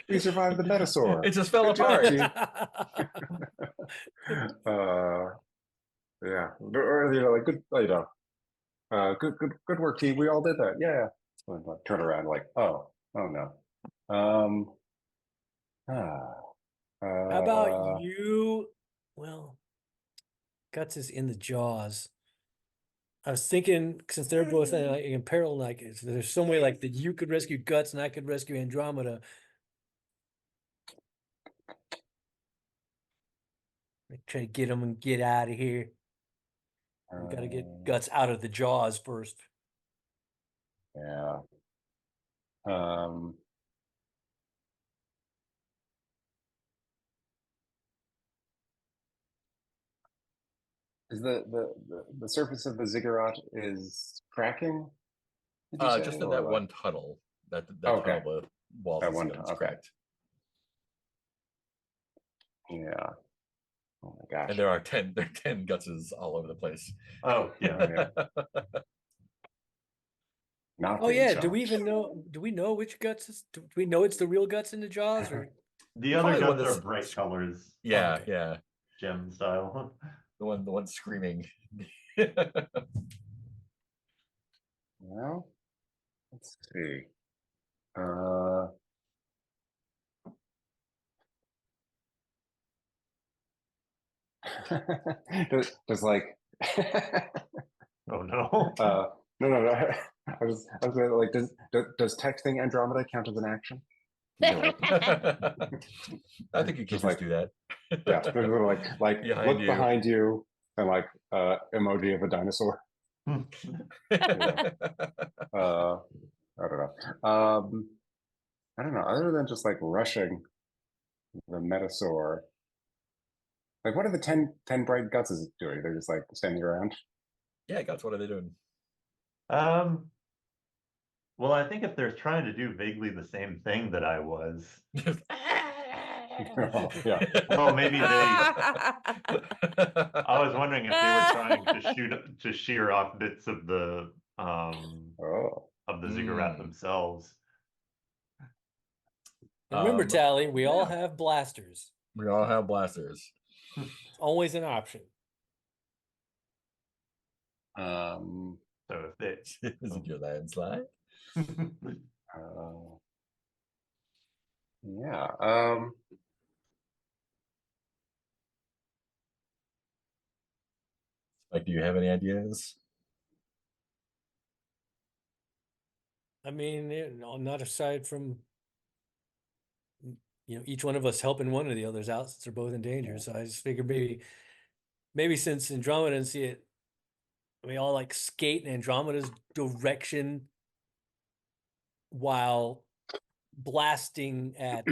We survived the Metasaur. It just fell apart. Yeah, or, like good, good work, team. We all did that. Yeah. So I turn around like, oh no. How about you? Well, Guts is in the jaws. I was thinking, since they're both in peril, like there's some way like that you could rescue Guts and I could rescue Andromeda. Try to get them and get out of here. We got to get Guts out of the jaws first. Yeah. Is the surface of the ziggurat is cracking? Did you say, Just in or that what? one tunnel. That Okay. tunnel, the walls That and one ceilings okay. cracked. Yeah. Oh my gosh. And there are 10 Gutses all over the place. Oh, yeah. Not Oh being yeah, shown. do we even know? Do we know which Guts is? Do we know it's the real Guts in the jaws, or The other Probably the one guts are that's- bright colors, Yeah, okay. yeah. gem style. The one screaming. Well, let's see. Uh, does like Oh no. no. I was gonna, like, does texting Andromeda count as an action? I think you could just like- do that. Yeah, there's a little, like Behind look you. behind you and like emoji of a dinosaur. I don't know. I don't know. Other than just like rushing the Metasaur, like what are the 10 bright guts is doing? They're just like standing around. Yeah, Guts, what are they doing? Well, I think if they're trying to do vaguely the same thing that I was, Yeah. well, maybe they. I was wondering if they were trying to shear off bits of the Oh. ziggurat themselves. remember, Tally? We all yeah. have blasters. We all have blasters. It's always an option. So if they, Is it your landslide? Yeah. Like, do you have any ideas? I mean, not aside from each one of us helping one of the others out since they're both in danger. So I just figured maybe since Andromeda didn't see it, we all like skate in Andromeda's direction while blasting at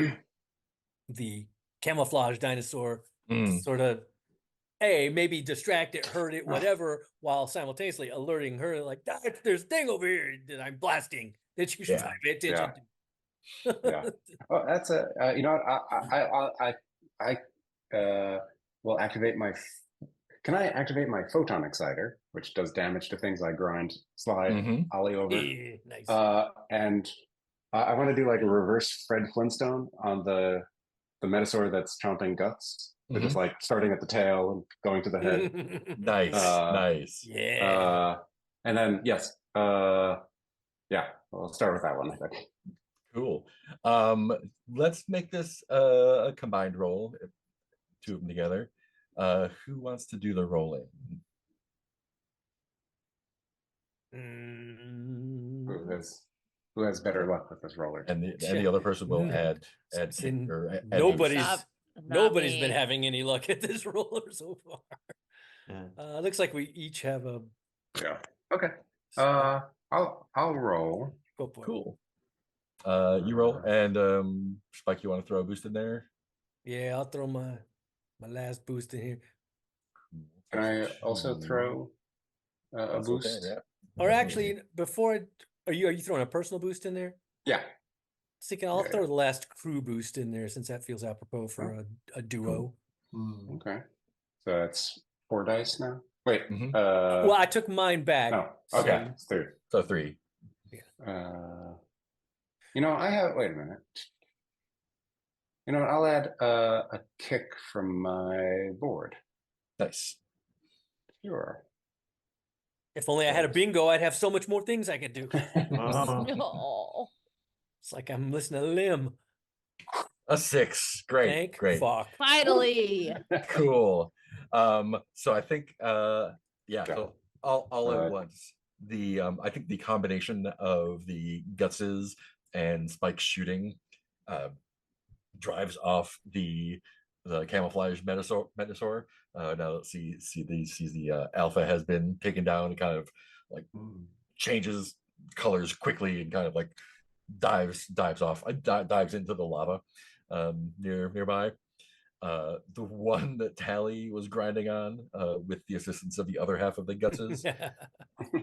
the camouflage dinosaur to sort of maybe distract it, hurt it, whatever, while simultaneously alerting her like there's a thing over here that I'm blasting that you should try to pay attention to. Yeah. Well, that's a you know what, I will activate my. Can I activate my photon exciter, which does damage to things I grind, slide, ollie over? Yeah, nice. And I want to do like a reverse Fred Flintstone on the Metasaur that's chomping guts. They're just like starting at the tail and going to the head. Nice, nice. Yeah. And then yes, yeah, we'll start with that one, I think. Cool. Let's make this a combined roll, two of them together. Who wants to do the rolling? Who has better luck with this roller? And the other person will add nobody's Not been me. having any luck at this roller so far. Yeah. Looks like we each have a. Yeah. Okay. I'll roll. Go for it. Cool. You roll, and Spike, you want to throw a boost in there? Yeah, I'll throw my last boost in here. Can I also throw a Also boost? can, yeah. Or actually, before are you throwing a personal boost in there? Yeah. Thinking I'll Yeah, throw the last crew boost in there since that feels apropos for a duo. Hmm. Okay. So that's 4 dice now. Wait. Well, I took mine back. Oh, okay. It's 3. So 3. I have. Wait a minute. I'll add a kick from my board. Nice. Sure. If only I had a bingo, I'd have so much more things I could do. Oh. It's like I'm listening to Lim. A 6. Great. Thank Great. fuck. Finally. Cool. So I think so all at Uh, once. The I think the combination of the Gutses and Spike's shooting uh, drives off the camouflage Metasaur. Now let's see the alpha has been taken down, kind of like changes colors quickly and kind of like dives off, dives into the lava nearby. The one that Tally was grinding on with the assistance of the other half of the Gutses.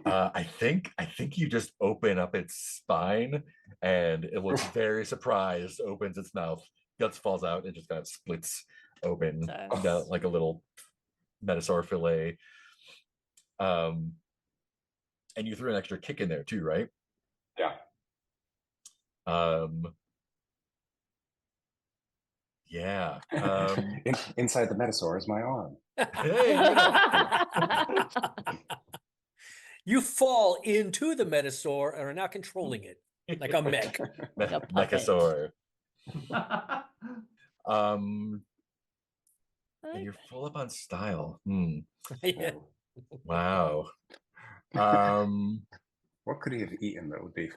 I think you just open up its spine and it looks very surprised, opens its mouth, guts falls out, and just kind of splits open like a little Metasaur fillet. And you threw an extra kick in there too, right? Yeah. Yeah. Inside the Metasaur is my arm. Hey, look at that. You fall into the Metasaur and are now controlling it like a mech. Like a puppet. Mechasaur. I And like you're that. full up on style. Yeah. Wow. What could he have eaten that would be?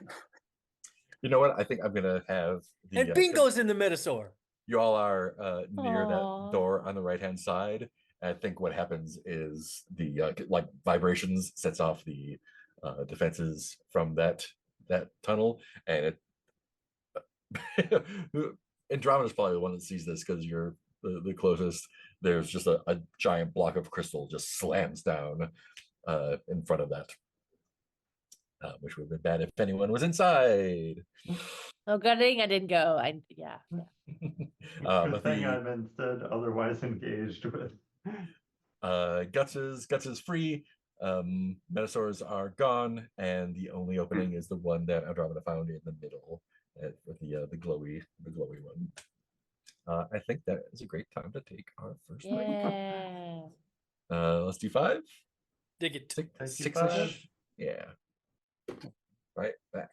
You know what? I think I'm gonna have the And Bingo's in the Metasaur. you all are near that Aw. door on the right hand side. And I think what happens is the like vibrations sets off the defenses from that tunnel, and it Andromeda's probably the one that sees this because you're the closest. There's just a giant block of crystal just slams down in front of that, which would have been bad if anyone was inside. Oh, good thing I didn't go. Yeah. Good thing I'm instead otherwise engaged with. Guts is free. Metasaurs are gone, and the only opening is the one that Andromeda found in the middle, with the glowy one. I think that is a great time to take our first break. Yeah. Let's do 5. Dig it. Six-ish. Yeah. Right back.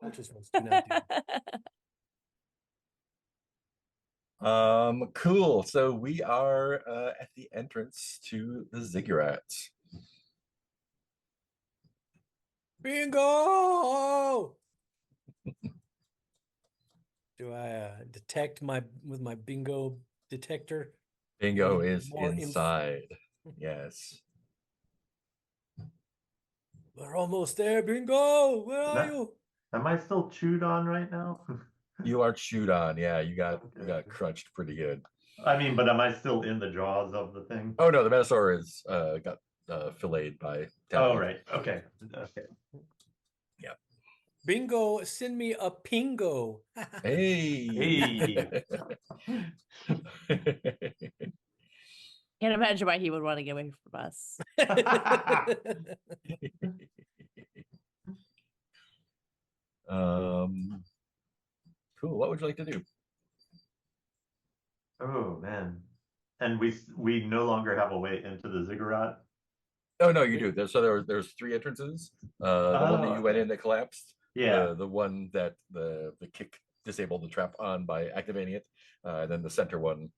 Ultras ones do not do. Cool. So we are at the entrance to the ziggurat. Bingo! Do I detect with my bingo detector? Bingo Any is more inside. Yes. We're almost there, Bingo. Where are you? Am I still chewed on right now? You are chewed on. Yeah, you got Okay. crunched pretty good. I mean, but am I still in the jaws of the thing? Oh no, the Metasaur is got filleted by Oh, Tally. right. Okay. Okay. Yeah. Bingo, send me a pingo. Hey. Can't imagine why he would want to get away from us. Cool. What would you like to do? Oh man. And we no longer have a way into the ziggurat. Oh no, you do. There's three entrances. The one that you went okay. in that collapsed. Yeah. The one that the kick disabled the trap on by activating it. Then the center one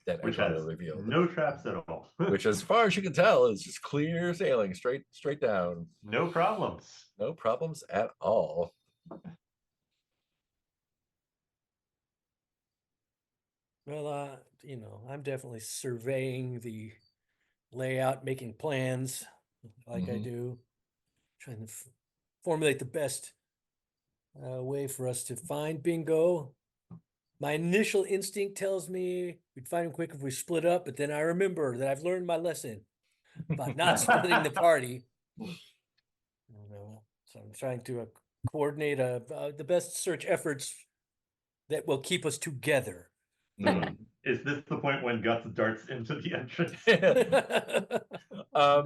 that Which Andromeda has revealed. no traps at all. Which, as far as you can tell, is just clear sailing straight down. No problems. No problems at all. Well, I'm definitely surveying the layout, making plans like I do, trying to formulate the best way for us to find Bingo. My initial instinct tells me we'd find him quick if we split up, but then I remember that I've learned my lesson about not splitting the party. So I'm trying to coordinate the best search efforts that will keep us together. Is this the point when Guts darts into the entrance?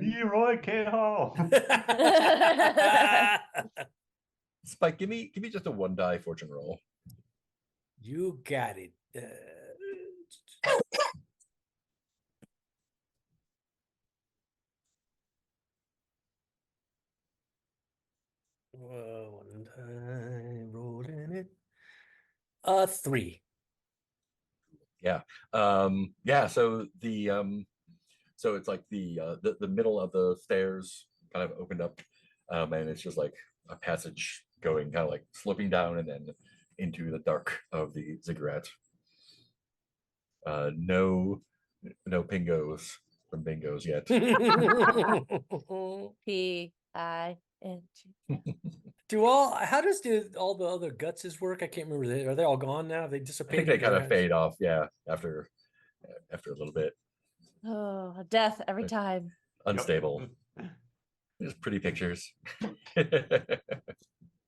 Leroy K-Hall. Spike, give me just a 1-die fortune roll. You got it. One time rolling it. 3. Yeah. So so it's like the middle of the stairs kind of opened up, and it's just like a passage going kind of like sloping down and then into the dark of the ziggurat. No pingos from bingos yet. P-I-N-G. How does all the other Gutses work? I can't remember. Are they all gone now? Have they I dissipated? think they kind of or fade off, yeah, after a little bit. Oh, death every time. Unstable. There's pretty pictures.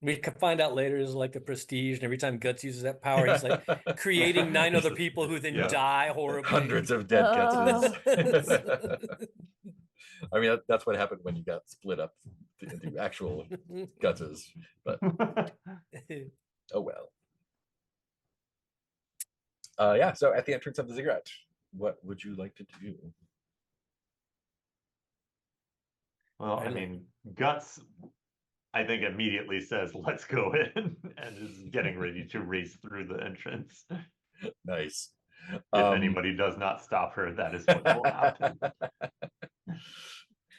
We can find out later is like the prestige, and every time Guts uses that power, he's like creating 9 other people who then die horribly. Hundreds of dead Gutses. Oh. I mean, that's what happened when you got split up into actual Gutses. But oh well. Yeah. So at the entrance of the ziggurat, what would you like to do? Well, I mean, Guts, I think, immediately says, "Let's go in," and is getting ready to race through the entrance. Nice. If anybody does not stop her, that is what will happen.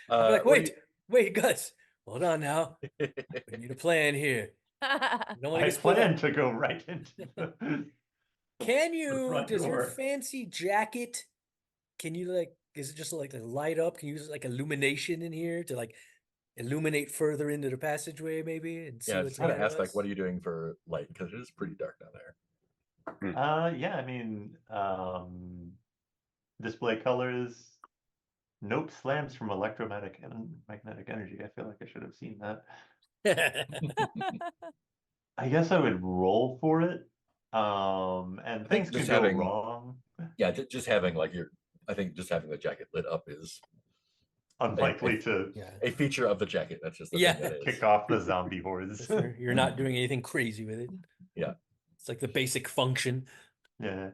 Like, wait, Guts, hold on now. We need a plan here. I plan to go right into. Can you? front Does your door. fancy jacket? Can you is it just like a light up? Can you use like illumination in here to like illuminate further into the passageway, maybe, and see Yeah, what's just kind ahead of of ask like, us? what are you doing for light? Because it is pretty dark down there. Yeah, I mean, display colors. Nope, slams from electromagnetic and magnetic energy. I feel like I should have seen that. I guess I would roll for it. And things just could go having- wrong. Yeah, just having like I think just having the jacket lit up is Unlikely to a feature of the jacket. That's just the Yeah. thing that is. kick off the zombie hordes. You're not doing anything crazy with it. Yeah. It's like the basic function. Yeah.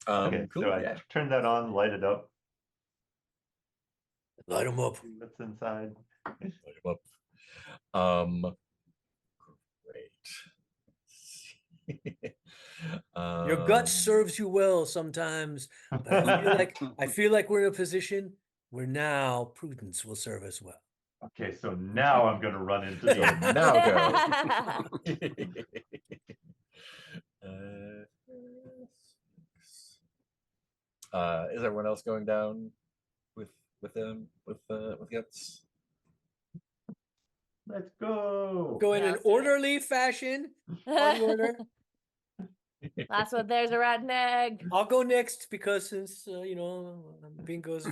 Okay, Okay, so I turn that on, light it up. Light them up. See what's inside. Light 'em up. Your gut Um, serves you well sometimes, but I feel like we're in a position where now prudence will serve us well. Okay, so now I'm gonna run into So the now go. Is everyone else going down with with guts? let's go. Go in Yeah, an let's do it. orderly fashion. Party order. Last one, there's a rotten egg. I'll go next because since you know bingo's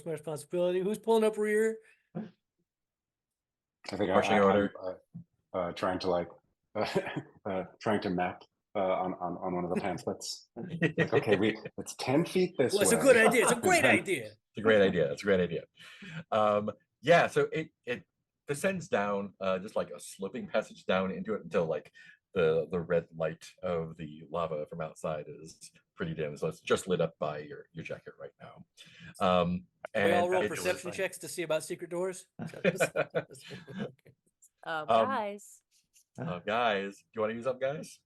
my responsibility. Who's pulling up rear? I think Marching order. I'm trying to like trying to map on one of the pamphlets. Like, okay, it's 10 feet this Well, it's way. a good idea. It's a great And then- idea. It's a great idea. It's a great idea. Yeah, so it descends down just like a sloping passage down into it until like the red light of the lava from outside is pretty dim. So it's just lit up by your jacket right now. We all And roll it- perception checks to see about secret doors. Guys, guys, do you want to use up, guys?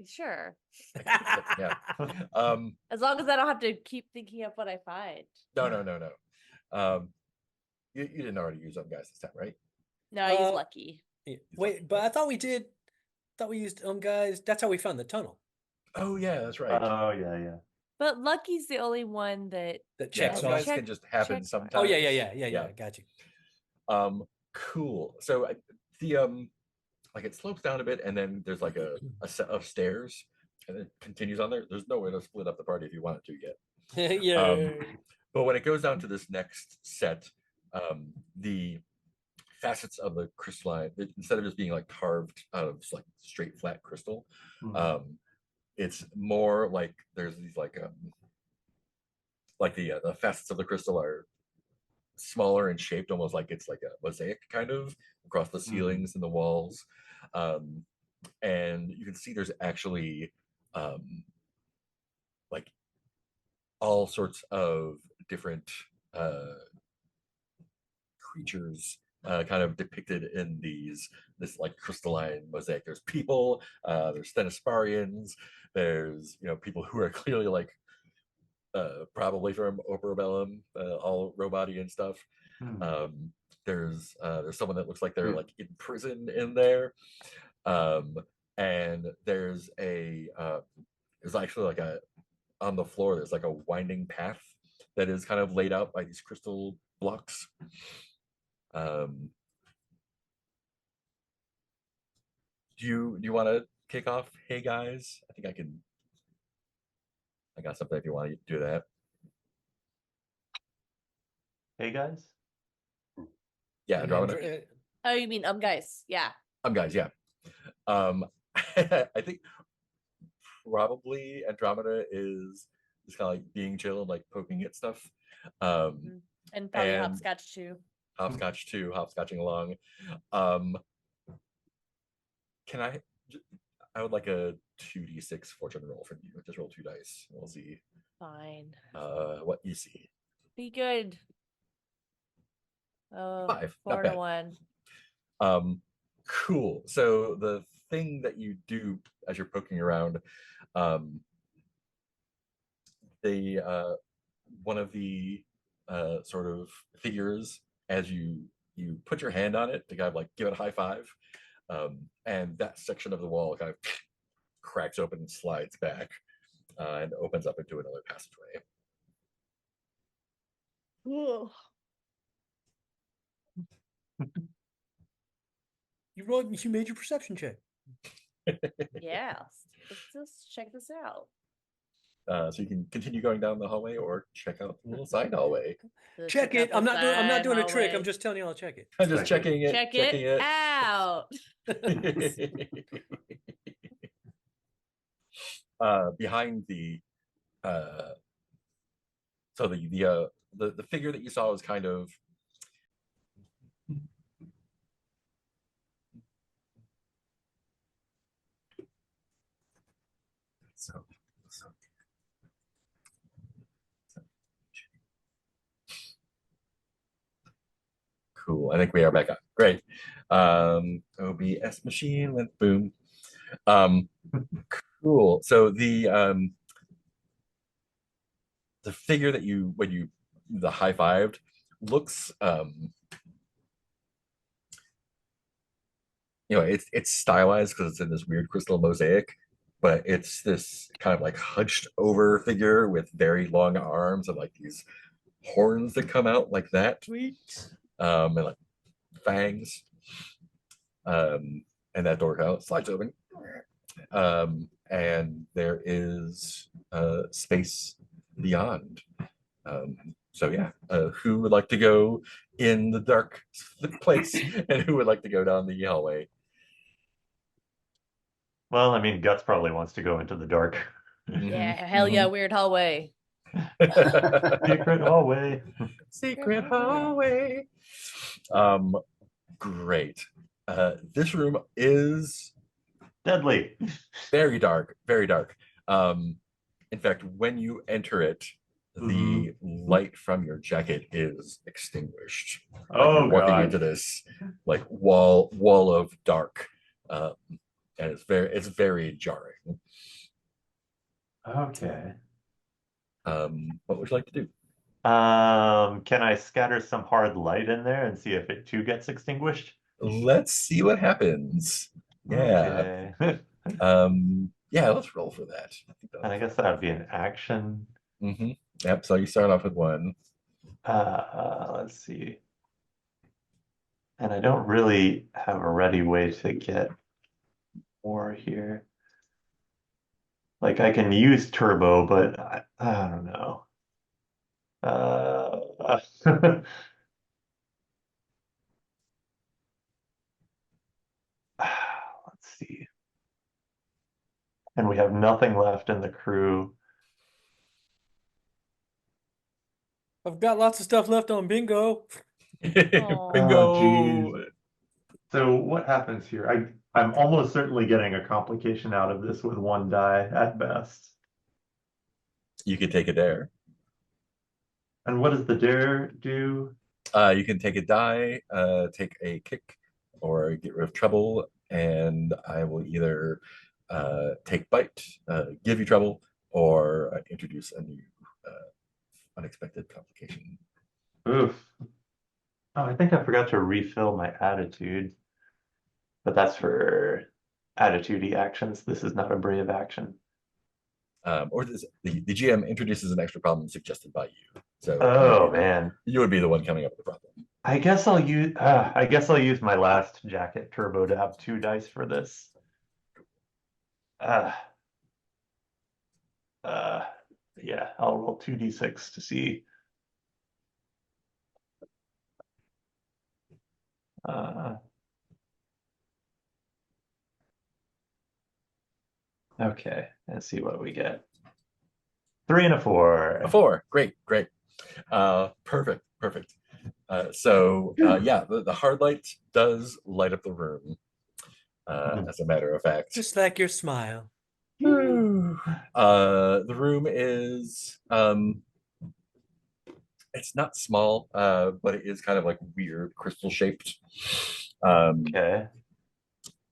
sure. Yeah. As long as I don't have to keep thinking of what I find. No. You didn't already use up, guys, this time, right? No, I use lucky. Yeah. Wait, but I thought we did. Thought we used guys. That's how we found the tunnel. Oh yeah, that's right. Oh yeah. But lucky's the only one that That Yeah, checks you off. guys can just happen check mark. sometimes. Oh yeah. Yeah. Got you. Cool. So the like it slopes down a bit, and then there's like a set of stairs, and it continues on there. There's no way to split up the party if you wanted to yet. Yeah. But when it goes down to this next set, the facets of the crystalline, instead of just being like carved out of like straight flat crystal, it's more like there's these like the facets of the crystal are smaller and shaped almost like it's like a mosaic kind of across the ceilings and the walls, and you can see there's actually like all sorts of different creatures kind of depicted in this like crystalline mosaic. There's people, there's Thanasparians, there's people who are clearly like probably from Oberbellum, all robot-y and stuff. There's someone that looks like they're like in prison in there, and there's actually like on the floor there's like a winding path that is kind of laid out by these crystal blocks. Do you want to kick off? Hey guys, I think I got something if you want to do that. Hey guys. Yeah, Andromeda. Oh, you mean guys? Yeah. Guys, yeah. I think probably Andromeda is kind of like being chill and like poking at stuff. And probably hopscotch too. Hopscotch too, hopscotching along. Can I would like a 2d6 fortune roll from you. Just roll 2 dice. We'll see. Fine. What you see. Be good. Oh, 5. 4 Not to bad. 1. Cool. So the thing that you do as you're poking around, one of the sort of figures, as you put your hand on it to kind of like give it a high five, and that section of the wall kind of cracks open and slides back, and opens up into another passageway. You made your perception check. Yeah. Let's just check this out. So you can continue going down the hallway or check out the little side hallway. Let's Check out it. the I'm not doing a trick. I'm hallway. just telling you I'll check it. I'm just checking it. Check checking it out. Behind the so the figure that you saw was kind of so Cool. I think we are back up. Great. OBS machine went boom. Cool. So the figure that you when you the high fived looks it's stylized because it's in this weird crystal mosaic, but it's this kind of like hunched over figure with very long arms and like these horns that come out like that. Sweet. And like fangs. And that door kind of slides open. And there is space beyond. So yeah, who would like to go in the dark place, and who would like to go down the hallway? Well, I mean, Guts probably wants to go into the dark. Yeah, hell yeah, weird hallway. Secret hallway. Secret hallway. Great. This room is Deadly. very dark, very dark. In fact, when you enter it, the light from your jacket is extinguished. Like you're walking into this like wall of dark, and it's very jarring. Okay. What would you like to do? Can I scatter some hard light in there and see if it too gets extinguished? Let's see what happens. Yeah. Okay. Yeah, let's roll for that. And I guess that would be an action. Yep, so you start off with one. Let's see. And I don't really have a ready way to get more here. Like I can use turbo, but I don't know. Let's see. And we have nothing left in the crew. I've got lots of stuff left on bingo. Bingo. Geez. So what happens here? I'm almost certainly getting a complication out of this with one die at best. You can take a dare. And what does the dare do? You can take a die, take a kick, or get rid of trouble, and I will either take bite, give you trouble, or introduce a new unexpected complication. Oof. Oh, I think I forgot to refill my attitude. But that's for attitude-y actions. This is not a brave action. Or the GM introduces an extra problem suggested by you. So oh man, you would be the one coming up with the problem. I guess I'll use my last jacket turbo to have 2 dice for this. Yeah, I'll roll 2d6 to see. Okay, let's see what we get. 3 and a 4. A 4. Great. Perfect. Yeah, the hard light does light up the room. As a matter of fact. Just like your smile. The room is it's not small, but it is kind of like weird crystal shaped. Okay.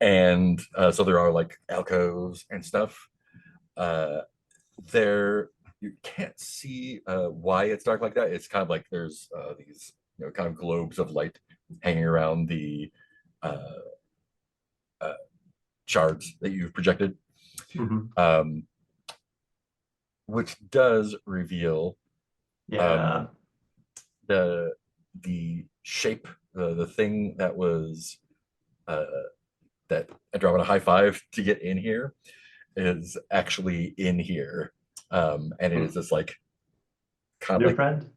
And so there are like alcoves and stuff. There you can't see why it's dark like that. It's kind of like there's these kind of globes of light hanging around the shards that you've projected. Which does reveal the shape, the thing that was that Andromeda high five to get in here is actually in here, and it is this like kind of like friend?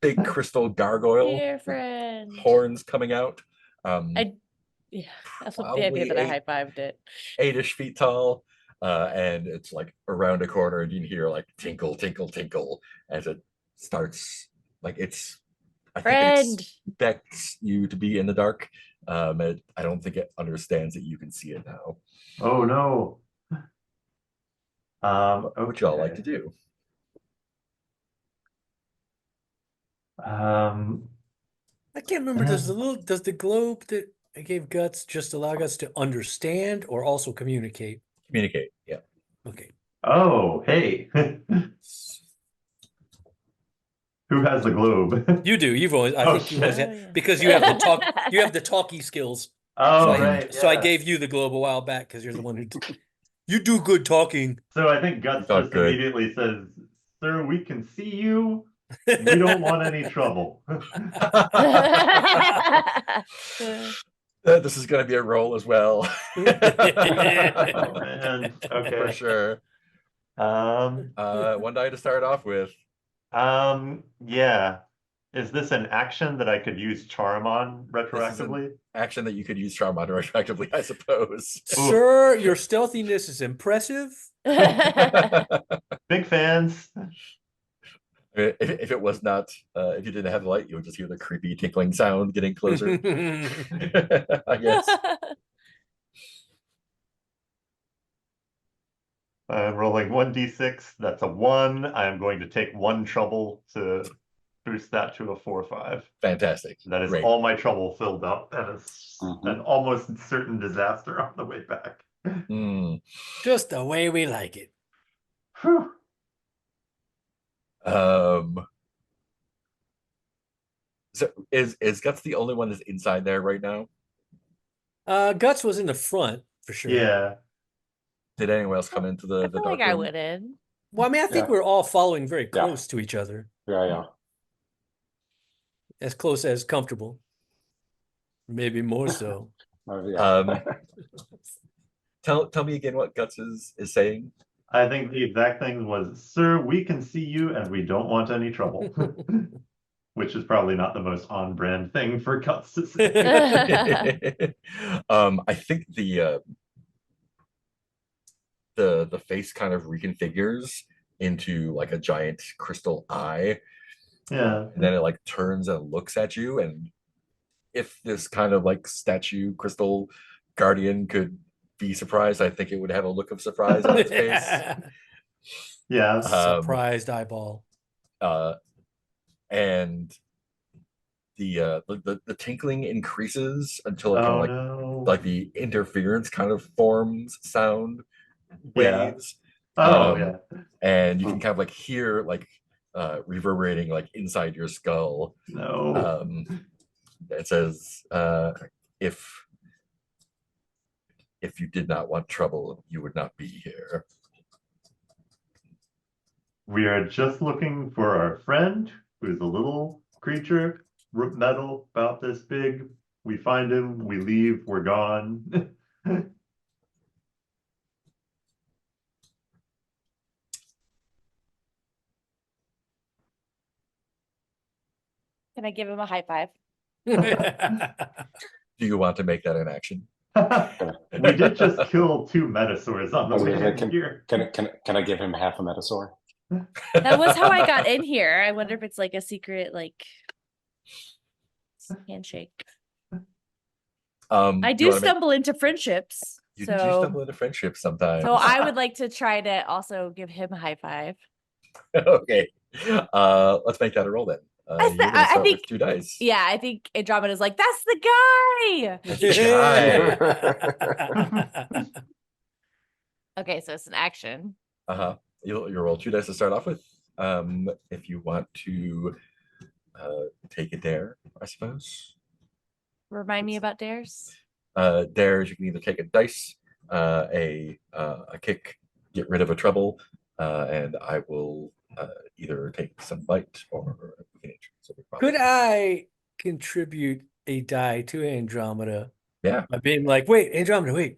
big crystal gargoyle, Dear friend. horns coming out. Yeah, that's what the idea that I high fived it. 8-ish feet tall, and it's like around a corner, and you can hear like tinkle, tinkle, tinkle as it starts. Like I think it expects you to be in the dark. I don't think it understands that you can see it now. Oh no. What would y'all like to do? I can't remember. Does the globe that I gave Guts just allow Guts to understand or also communicate? Communicate. Yeah. Okay. Oh, hey. Who has the globe? You do. You've always. I Oh, think you always shit. Oh, have yeah. because you have the talk. You have the talkie skills. Oh, So right. so I yeah. gave you the globe a while back because you're the one who. You do good talking. So I think Guts You talk just good. immediately says, "Sir, we can see you. We don't want any trouble." This is going to be a roll as well. Oh man. For Okay. sure. Um. One die to start off with. Yeah. Is this an action that I could use Charm on This is an retroactively? action that you could use Charm on retroactively, I suppose. Sir, your stealthiness is impressive. Big fans. If it was not, if you didn't have the light, you would just hear the creepy tinkling sound getting closer. I guess. I'm rolling 1d6. That's a 1. I am going to take 1 trouble to boost that to a 4/5. Fantastic. That is Great. all my trouble filled up, and it's Mhm. an almost certain disaster on the way back. Mm. Just the way we like it. Whew. So is Guts the only one that's inside there right now? Guts was in the front for sure. Yeah. Did anyone else come into I the feel dark like I room? went in. Well, I mean, I think Yeah. we're all following very close to each other, Yeah. as close as comfortable. Maybe more so. Yeah. Tell me again what Guts is saying. I think the exact thing was, "Sir, we can see you and we don't want any trouble." Which is probably not the most on-brand thing for Guts to say. I think the face kind of reconfigures into like a giant crystal eye. Yeah. And then it like turns and looks at you. And if this kind of like statue crystal guardian could be surprised, I think it would have a look of surprise on its face. Yeah. Surprised eyeball. And the tinkling increases until it kind Oh of no. like the interference kind of forms sound Yeah. waves. Oh yeah. And you can kind of like hear like reverberating like inside your skull. No. It says if you did not want trouble, you would not be here. We are just looking for our friend who's a little creature, metal about this big. We find him, we leave, we're gone. Can I give him a high five? Do you want to make that an action? We did just kill 2 metasaurs on the I was way gonna in say, here. Can I give him half a metasaur? That was how I got in here. I wonder if it's like a secret, like handshake. I do stumble into friendships. You do stumble into friendships sometimes. So I would like to try to also give him a high five. Okay. Let's make that a roll then. I You're gonna I start think with 2 dice. Yeah, I think Andromeda's like, that's the guy. Okay, so it's an action. You'll roll 2 dice to start off with. If you want to take a dare, I suppose. Remind me about dares. Dares, you can either take a dice, a kick, get rid of a trouble, and I will either take some bite or so Could I contribute a die to Andromeda? Yeah. By being like, wait, Andromeda, wait.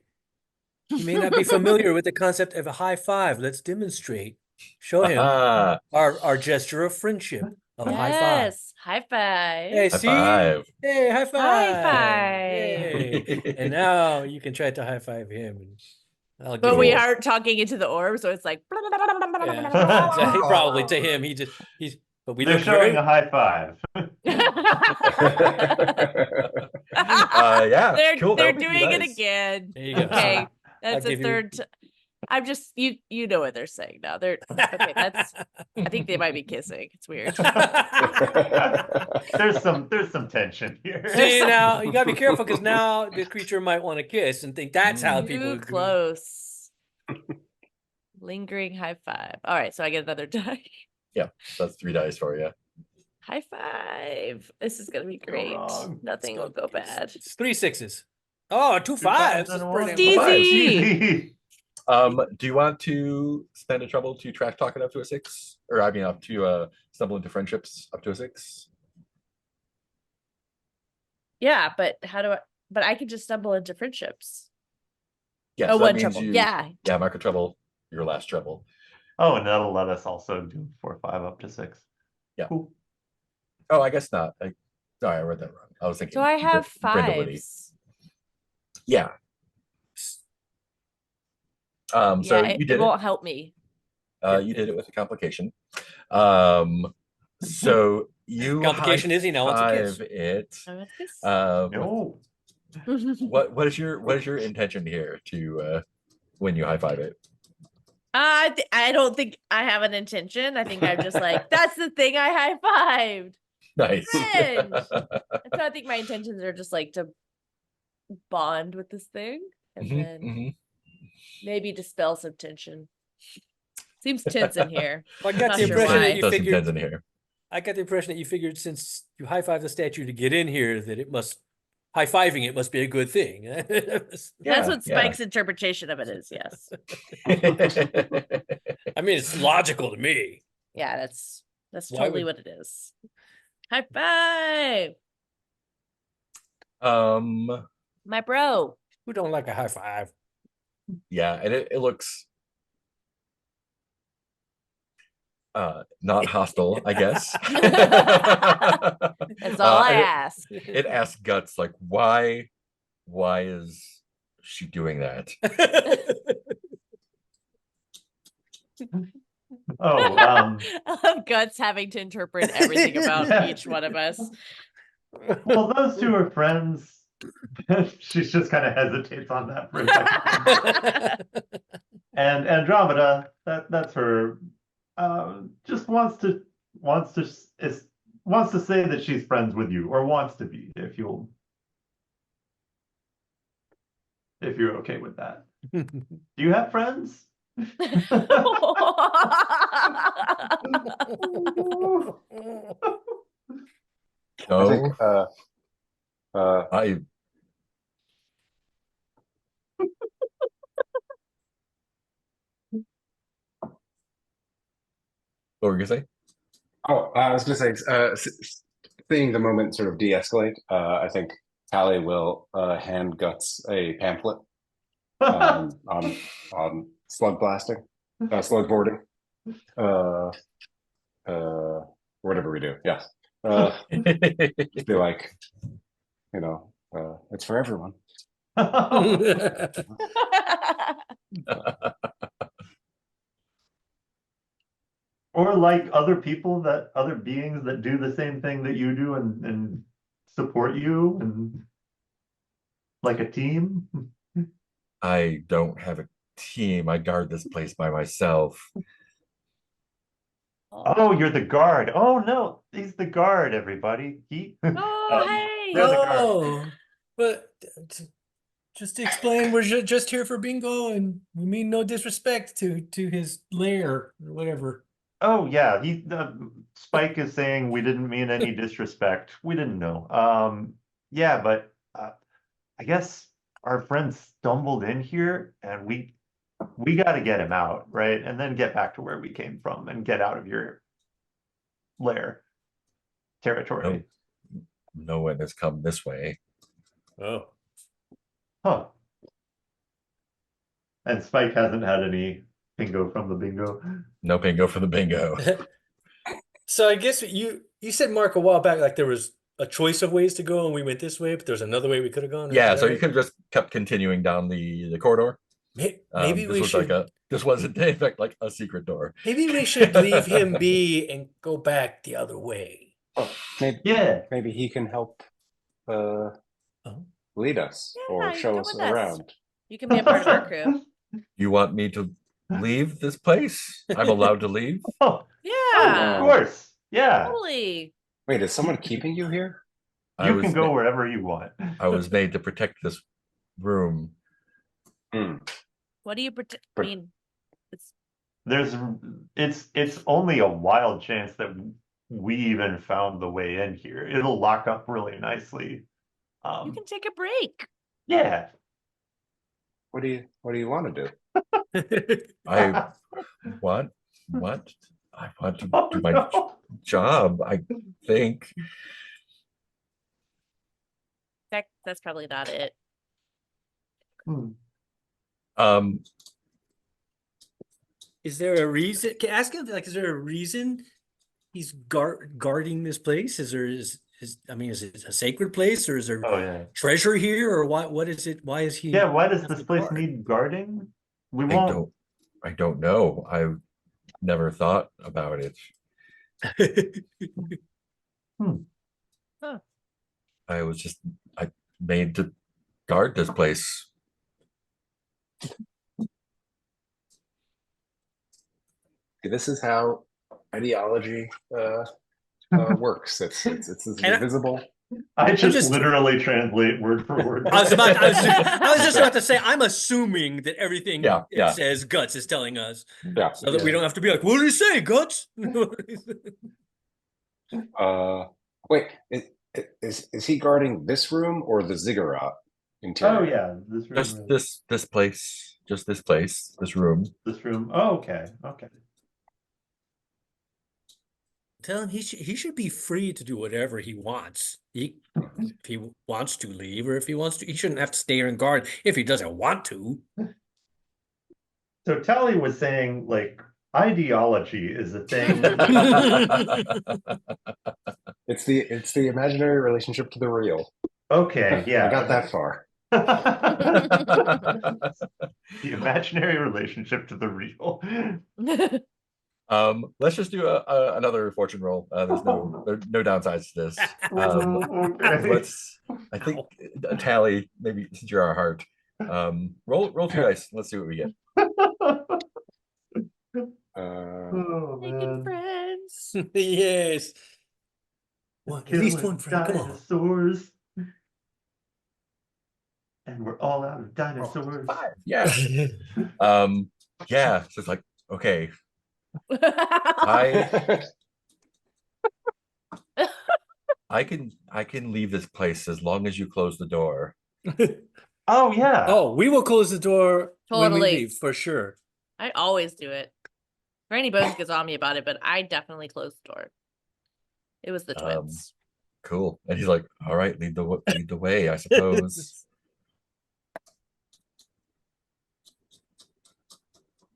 You may not be familiar with the concept of a high five. Let's demonstrate. Show him our gesture of friendship of a high five. Yes, high five. Hey, High see? five. Hey, high five. High five. Yay. And now you can try to high five him. And I'll But give we him- aren't talking into the orb, so it's like. Yeah. Exactly. Probably to him. He's. But we They're look showing very. a high five. Yeah. They're cool. they're That would be doing it nice. again. There you go. Okay, that's I'll a give you- third. I'm just you know what they're saying now. They're okay. I think they might be kissing. It's weird. There's some tension here. See, now you gotta be careful because now the creature might want to kiss and think that's how people Too close. Lingering high five. All right, so I get another die. Yeah, that's 3 dice for you. High five. This is gonna be great. wrong. Nothing will go bad. It's 3 6s. Oh, 2 5s. That's pretty Steezy. impressive. Easy. Do you want to spend a trouble to trash talk it up to a 6? Or I mean up to stumble into friendships up to a 6? Yeah, but how do I? But I could just stumble into friendships. Yeah, Oh, so that one means trouble. you, Yeah. yeah, mark a trouble, your last trouble. Oh, and that'll let us also do 4 5 up to 6. Yeah. Cool. Oh, I guess not. Sorry, I read that wrong. I was thinking. So I have Brindlewoody. 5s. Yeah. So Yeah, you it did won't help me. You did it with a complication. So you Complication is he now wants a kiss. high-five it. I want this. No. What is your intention here to when you high five it? I don't think I have an intention. I think I'm just like, that's the thing I high-fived. Nice. Cringe. And so I think my intentions are just like to bond with this thing and Mhm, then mhm. maybe dispel some tension. Seems tense in here. I got Not the sure impression why. that you Does some figured. tens in here. I got the impression that you figured since you high five the statue to get in here that it must high fiving it must be a good thing. That's Yeah, what Spike's interpretation of it is. Yes. I mean, it's logical to me. Yeah, that's Why totally would- what it is. High five, my bro. Who don't like a high five? Yeah, and it looks not hostile, I guess. That's all I and ask. it asks Guts like, why is she doing that? Oh, I love Guts having to interpret everything about Yeah. each one of us. well, those two are friends. She just kind of hesitates on that for a second. And Andromeda, that's her. Just wants to say that she's friends with you, or wants to be, if you're okay with that. Do you have friends? No, I think I what were you gonna say? I was going to say, seeing the moment sort of de-escalate, I think Tally will hand Guts a pamphlet on slug blasting, slug boarding, whatever we do. Yes, just be like, it's for everyone. Or like other beings that do the same thing that you do and support you, and like a team. I don't have a team. I guard this place by myself. Oh, you're the guard. Oh no, he's the guard, everybody. Oh, hey. They're the guard. Oh, but just to explain, we're just here for bingo, and we mean no disrespect to his lair or whatever. Oh yeah, Spike is saying we didn't mean any disrespect. We didn't know. Yeah, but I guess our friend stumbled in here, and we got to get him out, right? And then get back to where we came from and get out of your lair territory. No one has come this way. Oh, Huh. And Spike hasn't had any bingo from the bingo. No bingo for the bingo. so I guess you said, Mark, a while back, like there was a choice of ways to go, and we went this way, but there's another way we could have gone. Yeah, Is so that you right? could have just kept continuing down the corridor. Maybe This we was should. this wasn't in fact like a secret door. Maybe we should leave him be and go back the other way. Oh, maybe he can help lead us or Yeah, show come us with us. around. You can be a part of our crew. You want me to leave this place? I'm allowed to leave? Oh, Yeah, of course. Yeah. totally. Wait, is someone keeping you here? I You was can go ma- wherever you want. I was made to protect this room. Hmm. What do you pretend? I But- mean, it's It's only a wild chance that we even found the way in here. It'll lock up really nicely. you can take a break. Yeah. What do you want to do? I what? What? I want to Oh, do my no. job, I think. That's probably not it. Hmm. Um, Is there a reason? Ask him, like, is there a reason he's guarding this place? I mean, is it a sacred place, or is there Oh yeah. treasure here, or what is it? Why is he? Yeah, why does have this to place guard? need guarding? We I won't. don't know. I never thought about it. I made to guard this place. This is how ideology works. It's And I- invisible. I just just- literally translate word for word. I was just about to say, I'm assuming that everything Yeah, yeah. it says Guts is telling us, Yeah. so that we Yeah. don't have to be like, what did he say, Guts? Wait, is he guarding this room or the ziggurat interior? Oh yeah, this room. Just this place. Just this place. This room. This room. Oh, okay. Okay. Tell him he should be free to do whatever he wants. If he wants to leave, or if he wants to, he shouldn't have to stay here and guard if he doesn't want to. So Tally was saying like ideology is a thing. It's the imaginary relationship to the real. Okay, yeah. I got that far. The imaginary relationship to the real. Let's just do another fortune roll. There's no downsides to this. Okay. I think a tally, maybe since you're our heart. Roll 2 dice. Let's see what we get. Oh, Making man. friends. Yes. One, at least one friend. Come on. Dinosaurs. And we're all out of dinosaurs. 5. Yeah. Yeah. So it's like, okay, I can leave this place as long as you close the door. Oh yeah. Oh, we will close the door when we Totally. leave, for sure. I always do it. Granny Bones gets on me about it, but I definitely close the door. It was the twins. Cool. And he's like, all right, lead the way, I suppose.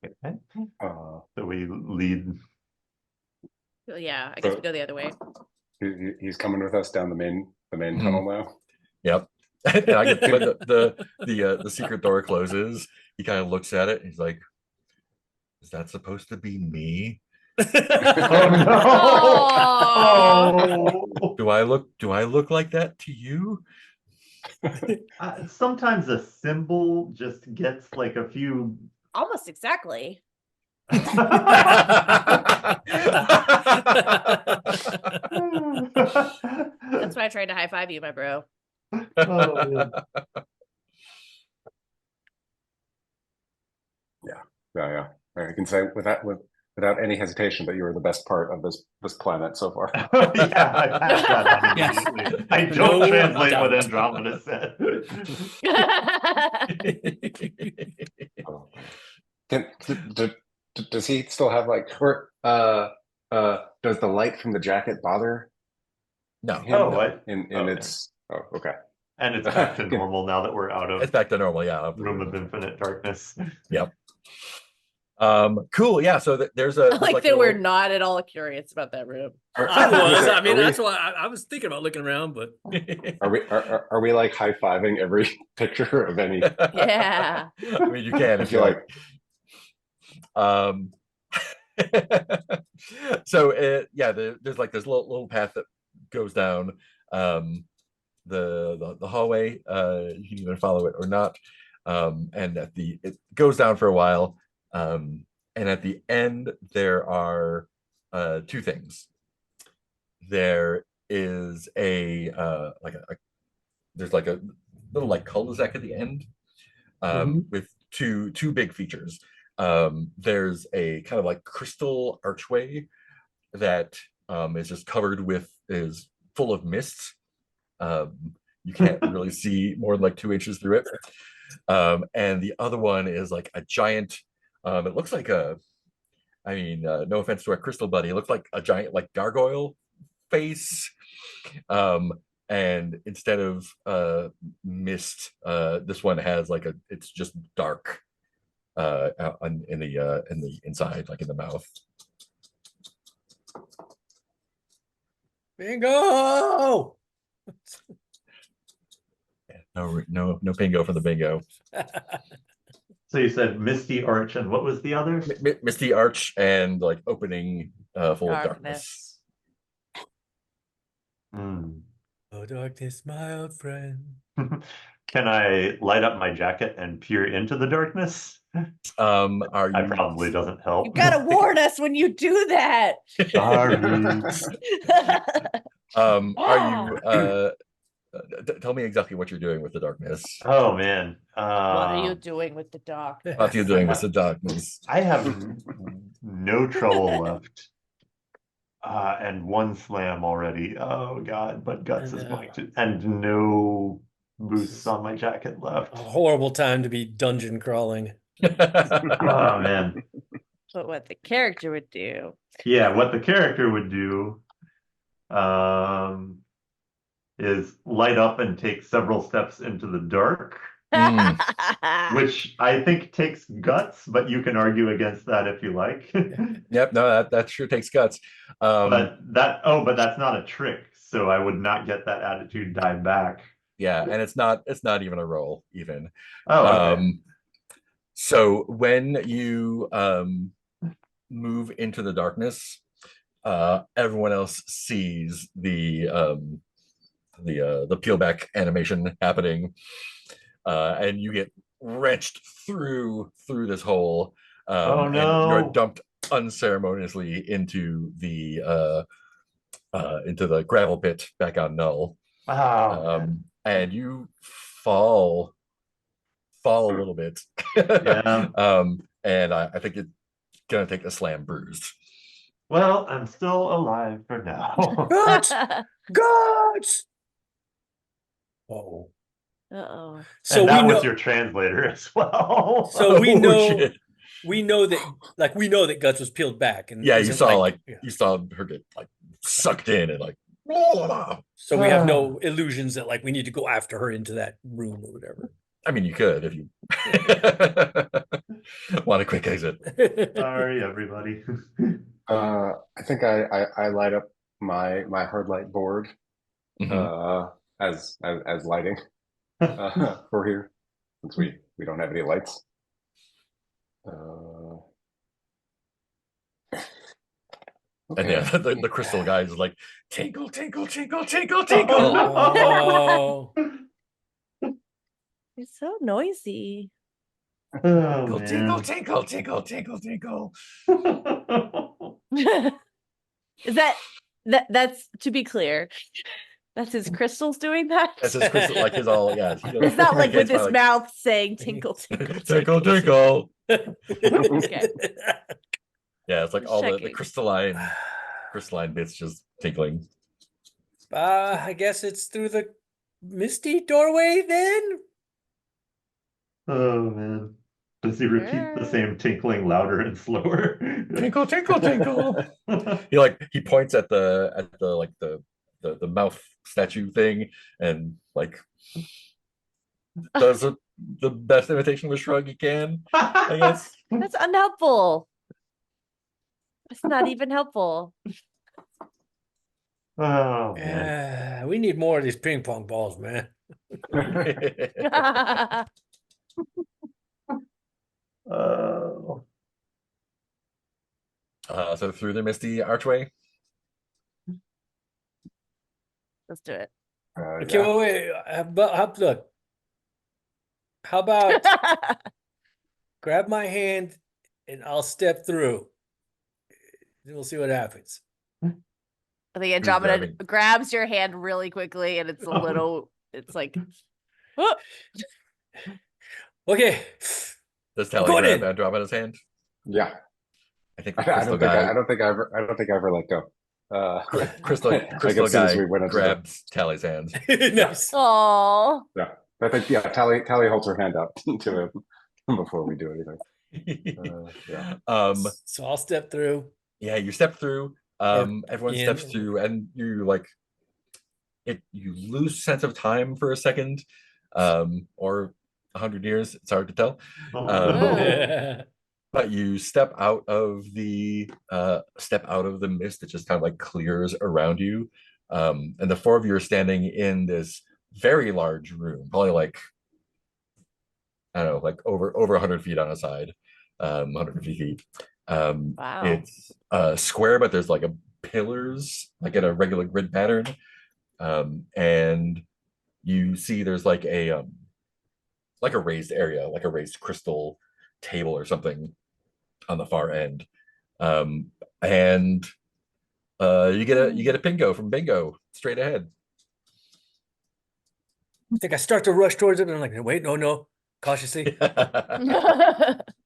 Okay. Uh, So we lead. So, yeah, I guess we go the other way. he's coming with us down the main tunnel now. Yep. And I get when the secret door closes, he kind of looks at it and he's like, is that supposed to be me? Oh no! Do I look like that to you? Sometimes a symbol just gets like a few. Almost exactly. That's That's why I tried to high five you, my bro. Yeah. I can say without any hesitation that you are the best part of this planet so far. Yeah, I passed that on Yes. immediately. I don't No translate what doubt. Andromeda said. Oh. Does he still have or does the light from the jacket bother No, him? Oh, what? In Okay. its okay. And it's back to normal now that we're out it's of back to normal. Yeah. Room of Infinite Darkness. Yep. Cool. Yeah. So there's a like like that a we're little- not at all curious about that room. I was. I mean, Are we- that's why I was thinking about looking around, but Are we like high fiving every picture of any? Yeah. I mean, you can I if feel you like. So there's like this little path that goes down the hallway. You can either follow it or not. And it goes down for a while, and at the end there are two things. There is there's like a little like cul-de-sac at the end, with two big features. There's a kind of like crystal archway that is just covered is full of mist. You can't really see more than like 2 inches through it. And the other one is like a giant. It looks like no offense to our crystal buddy, it looks like a giant like gargoyle face. And instead of mist, this one has it's just dark in the inside, like in the mouth. Bingo! No bingo for the bingo. So you said Misty Arch, and what was the other? Misty Arch and like opening full of darkness. Oh, darkness, my old friend. Can I light up my jacket and peer into the darkness? That probably doesn't help. You gotta warn us when you do that. Sorry. Are you tell me exactly what you're doing with the darkness. Oh man. What are you doing with the dog? What are you doing with the darkness? I have no trouble left. And one slam already. Oh god, but guts is going to, and no boosts on my jacket left. A horrible time to be dungeon crawling. Oh man. But what the character would do. Yeah, what the character would do is light up and take several steps into the dark, which I think takes guts, but you can argue against that if you like. Yep, no, that sure takes guts. But that's not a trick, so I would not get that attitude die back. Yeah, and it's not even a roll even. Oh, okay. So when you move into the darkness, everyone else sees the peel back animation happening, and you get wrenched through this hole. Oh no! And you're dumped unceremoniously into the gravel pit back on Null. Wow. And you fall a little bit. Yeah. And I think it's gonna take a slam bruised. Well, I'm still alive for now. Guts! Guts! Uh-oh. Uh-oh. So that was your translator as well. So we know shit. we know that Guts was peeled back, and yeah, you saw you saw her get like sucked in and like. So we have no illusions that like we need to go after her into that room or whatever. I mean, you could if you want a quick exit. Sorry, everybody. I think I light up my hard light board as lighting for here, since we don't have any lights. Okay. And yeah, the crystal guy is like tinkle, tinkle, tinkle, tinkle, tinkle. Oh. It's so noisy. Oh, tinkle, tinkle, tinkle, tinkle, tinkle. Is that's to be clear? That's his crystals doing that? That's his crystal, like his all, yeah. It's not like with his mouth saying tinkle, tinkle, tinkle, tinkle. Okay. Yeah, it's like all the crystalline bits just tinkling. I guess it's through the misty doorway then? Oh man. Does he repeat the same tinkling louder and slower? Tinkle, tinkle, tinkle. He points at the mouth statue thing and like does the best imitation of a shrug he can, I guess. That's unhelpful. It's not even helpful. Oh man. We need more of these ping pong balls, man. Oh. So through the misty archway. Let's do it. Okay, wait. But look. How about grab my hand and I'll step through. Then we'll see what happens. I think Andromeda grabbing? grabs your hand really quickly, and it's a little. It's like, oh, Okay. Does Tally Go grab in. Andromeda's hand? Yeah. I think the I crystal don't think guy, I don't think I ever let go. crystal Like as soon as guy we went into the grabs Tally's hand. Nice. oh, yeah. I think Tally holds her hand up to him before we do anything. Yeah. So I'll step through. Yeah, you step through. Or Everyone in. steps through, and you like it. You lose sense of time for a second, or 100 years. It's hard to tell. Oh, Um, no. but you step out of the mist. It just kind of like clears around you, and the four of you are standing in this very large room, probably like I don't know, like over 100 feet on a side, 150 feet. wow. It's square, but there's like a pillars, like in a regular grid pattern, and you see there's like a raised area, like a raised crystal table or something on the far end, and you get a pingo from Bingo straight ahead. I think I start to rush towards it, and I'm like, wait, no. Cautiously.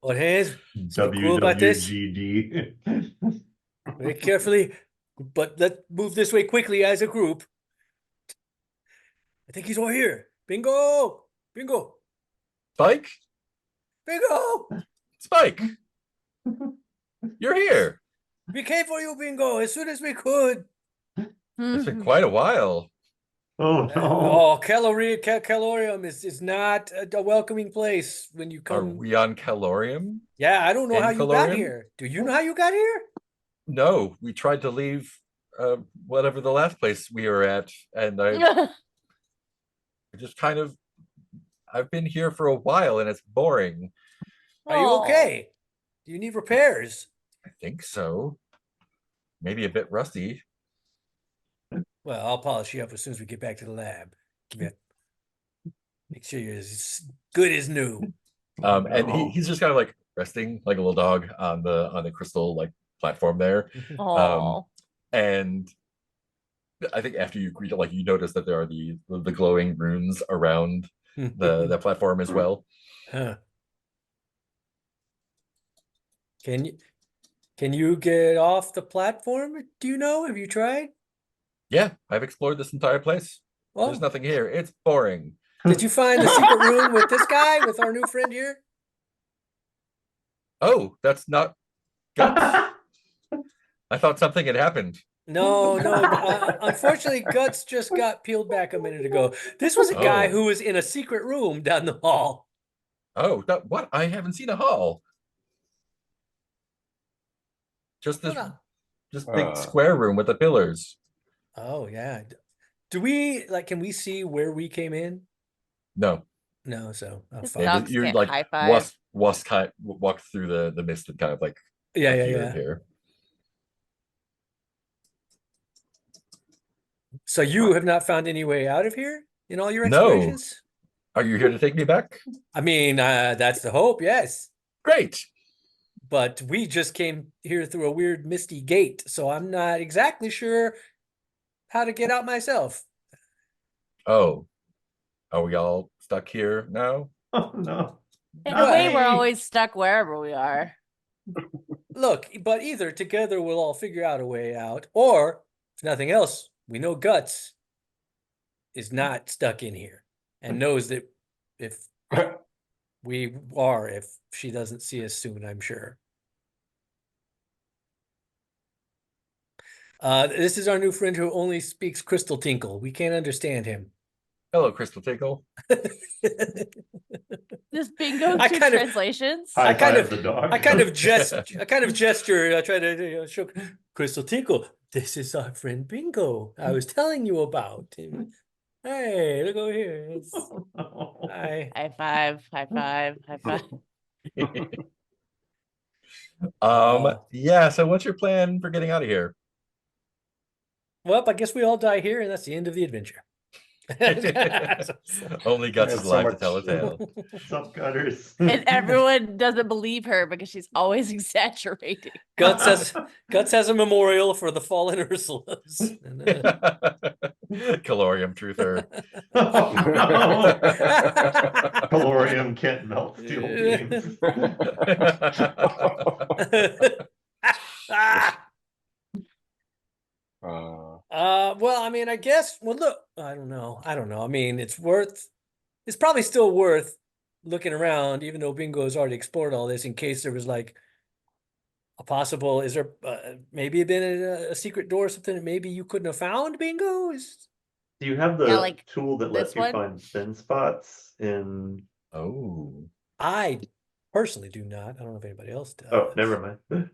Hold hands. So cool about this. WWGD. Very carefully. But let's move this way quickly as a group. I think he's over here. Bingo! Bingo! Spike, Bingo! Spike, you're here. We came for you, Bingo, as soon as we could. It's been quite a while. Oh no. Oh, Calorium is not a welcoming place when you Are come. we on Calorium? Yeah, I don't know in how you got Calorium? here. Do you know how you got here? No, we tried to leave whatever the last place we were at, and I just kind of I've been here for a while and it's boring. Are you Aw. okay? Do you need repairs? I think so. Maybe a bit rusty. Well, I'll polish you up as soon as we get back to the lab. Yeah. Make sure you're as good as new. And no. he's just kind of like resting like a little dog on the crystal like platform there. Oh, And I think after you greet it, like you notice that there are the glowing runes around the platform as well. Huh. Can you get off the platform? Do you know? Have you tried? Yeah, I've explored this entire place. Well, There's nothing here. It's boring. did you find the secret room with this guy, with our new friend here? Oh, that's not Guts. I thought something had happened. No. Unfortunately, Guts just got peeled back a minute ago. This was a guy Oh. who was in a secret room down the hall. Oh, what? I haven't seen a hall. Just this, Hold on. just big square room with the pillars. Oh yeah. Do we can we see where we came in? No, No, so His fine. dogs you're can't like high five. walked through the mist and kind of like Yeah. appeared here. So you have not found any way out of here in all your No. explorations? Are you here to take me back? I mean, that's the hope, yes. Great. But we just came here through a weird misty gate, so I'm not exactly sure how to get out myself. Oh, are we all stuck here now? Oh no. In Not a way, we're me. always stuck wherever we are. Look, but either together we'll all figure out a way out, or if nothing else, we know Guts is not stuck in here and knows that if we are, if she doesn't see us soon, I'm sure. This is our new friend who only speaks Crystal Tinkle. We can't understand him. Hello, Crystal Tinkle. This bingo I to kind of- translations. High I kind five of- the dog. I kind of gesture. I try to show Crystal Tinkle. This is our friend Bingo. I was telling you about him. Hey, look over here. Oh, no. Hi. High five, high five, high five. Yeah, so what's your plan for getting out of here? Well, I guess we all die here, and that's the end of the adventure. Only Guts Yeah, is so alive to much- tell a tale. Sup, gutters? And everyone doesn't believe her because she's always exaggerating. Guts has a memorial for the fallen Ursulas. And, Calorium truther. Oh, no. Calorium can't melt steel beams. well, I mean, I guess. Well, look, I don't know. I mean, it's probably still worth looking around, even though Bingo has already explored all this, in case there was like a possible. Is there maybe been a secret door or something that maybe you couldn't have found? Bingo is. Do you have the Yeah, like tool that this lets you one? find thin spots in? Oh. I personally do not. I don't know if anybody else does. Oh, never mind.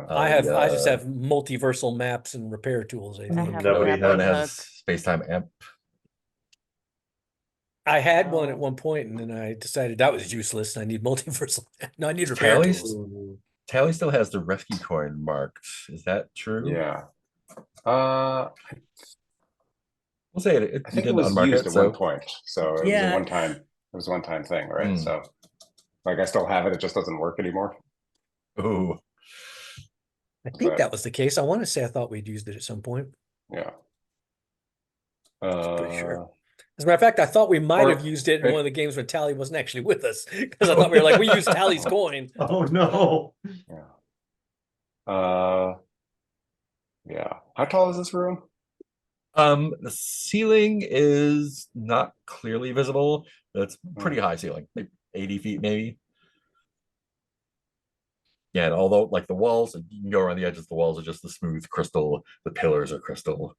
I just yeah. have multiversal maps and repair tools. I I think have Nobody a No one grappling has hook. space-time amp. I had one at Oh. one point, and then I decided that was useless. And I need multiversal. No, I need repair Tally's- tools. Tally still has the rescue coin marked. Is that true? Yeah. We'll say it. I You think it didn't was unmark used it, at so one point, so it Yeah. was a one-time thing, right? Hmm. So, like, I still have it. It just doesn't work anymore. ooh. I think But- that was the case. I want to say I thought we'd used it at some point. Yeah. Pretty sure. As a matter of fact, I thought we might Or- have used it in one of the games when Tally wasn't actually with us, because I thought we were like, we used Tally's coin. Oh no. Yeah. Yeah. How tall is this room? The ceiling is not clearly visible. It's pretty high ceiling, like 80 feet maybe. Yeah, and although like the walls, you can go around the edges of the walls are just the smooth crystal. The pillars are crystal.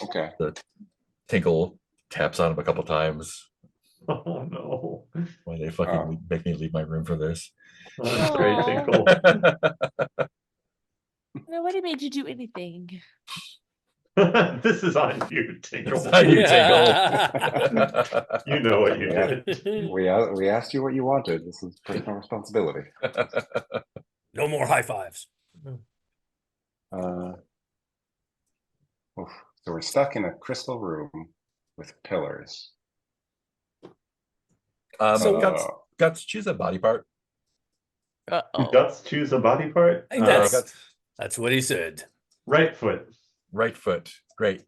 Okay. Tinkle taps on them a couple times. Oh no. Why they fucking make me leave my room for this? That's great, Aw. Tinkle. Nobody made you do anything. This is on you, Tinkle. It's on you, You know what you Yeah. did. We asked you what you wanted. This is personal responsibility. No more high fives. Oof. So we're stuck in a crystal room with pillars. So- Guts, choose a body part. Uh-oh. Guts choose a body part. I think that's- Guts, That's what he said. Right foot. right foot. Great.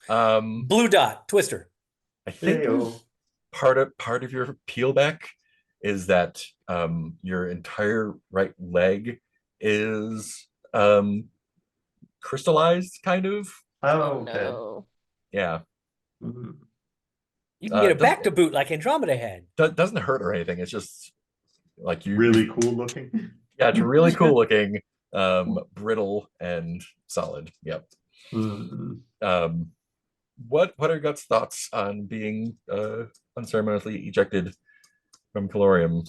Blue dot, twister. I think Heyo. part of your peel back is that your entire right leg is crystallized, kind of. Oh, Oh okay. no. Yeah. Mhm. You can get it doesn't- back to boot like Andromeda had. Doesn't hurt or anything. It's just like you Really cool looking. Yeah, it's really cool looking, brittle and solid. Yep. Mhm. What are Guts' thoughts on being unceremoniously ejected from Calorium?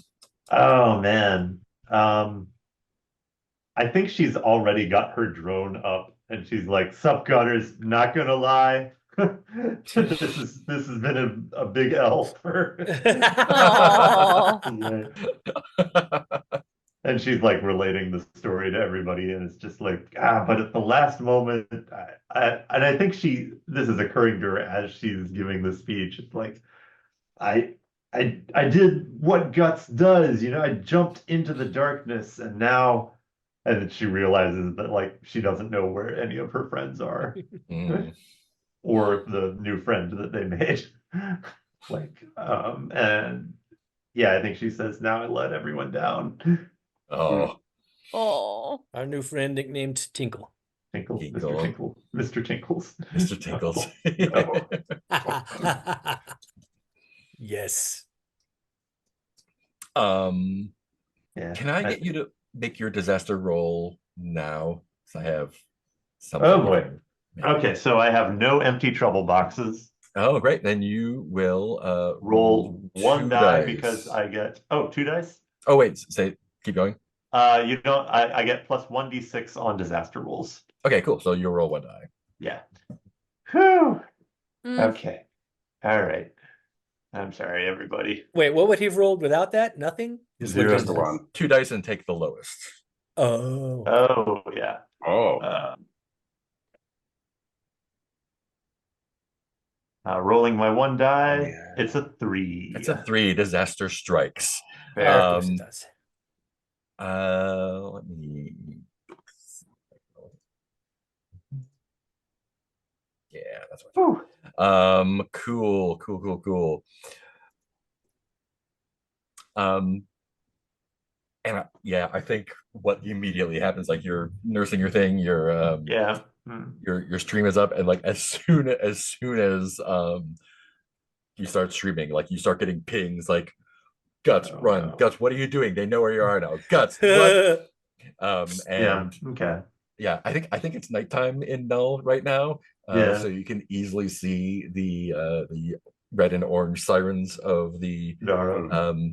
Oh man. I think she's already got her drone up and she's like, "Sup, gutters, not gonna lie. This has been a big L for Aw. Yeah. And she's like relating the story to everybody, and it's just like, but at the last moment, I think this is occurring to her as she's giving the speech. It's like, I did what Guts does, I jumped into the darkness, and then she realizes that like she doesn't know where any of her friends are, Mm. or the new friend that they made. And yeah, I think she says, now I let everyone down. Oh, Oh. Our new friend nicknamed Tinkle. Tinkle, Tinkle. Mr. Tinkle, Mr. Tinkles. Mr. Tinkles. Yes. Yeah. Can I get you to make your disaster roll now? So I have something. Oh boy. Okay, so I have no empty trouble boxes. Oh, great. Then you will Roll one 2 die dice. because I get 2 dice. Oh wait, keep going. I get plus 1d6 on disaster rolls. Okay, cool. So you'll roll 1 die. Yeah. Whew. Mm. Okay. All right. I'm sorry, everybody. Wait, what would he have rolled without that? Nothing? Zero. Just the one. 2 dice and take the lowest. Oh. Oh yeah. Oh. Rolling my one die, Yeah. it's a 3. It's a 3. Disaster strikes. Fair. Of course it does. Let me. Yeah, that's what. Whew. Cool. Yeah, I think what immediately happens, like you're nursing your thing, Yeah. your stream is up, and like as soon as you start streaming, like you start getting pings, like Guts, Oh, run, no. Guts, what are you doing? They know where you are now. Guts, run. Yeah. And Okay. yeah, I think it's nighttime in Null right now. Yeah. So you can easily see the red and orange sirens of the Dara.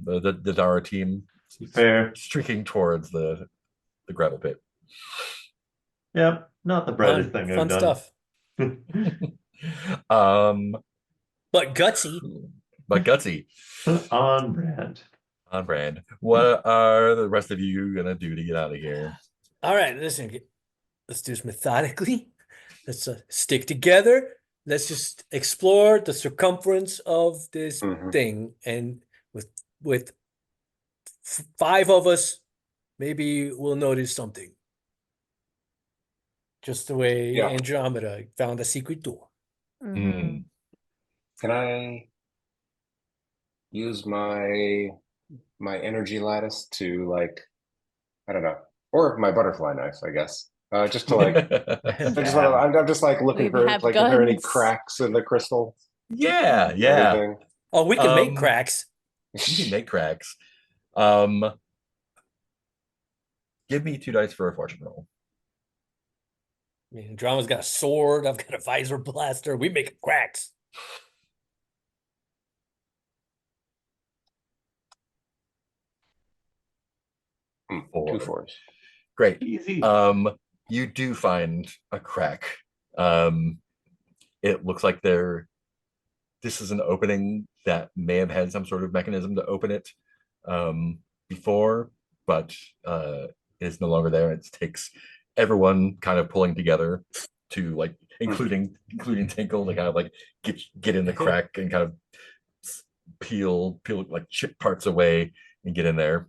the Dara team Fair. streaking towards the gravel pit. Yep. Not the brightest thing Fun I've done. stuff. um But gutsy. but gutsy. On brand. On brand. What are the rest of you gonna do to get out of here? All right, listen, let's do this methodically. Let's stick together. Let's just explore the circumference of this thing, and with 5 of us, maybe we'll notice something. Just the way Andromeda found a secret door. Mhm. Can I use my energy lattice to, like, I don't know, or my butterfly knife, I guess, just to like. I'm just like looking We for have like if there are any guns. cracks in the crystal. Yeah. Or anything. Oh, we can make cracks. You can make cracks. Give me 2 dice for a fortune roll. I mean, Drama's got a sword. I've got a visor blaster. We make cracks. Four. 2 4s. Great. Easy. You do find a crack. It looks like this is an opening that may have had some sort of mechanism to open it before, but is no longer there. It takes everyone kind of pulling together to, like, including Tinkle, to kind of like get in the crack and kind of peel like chip parts away and get in there.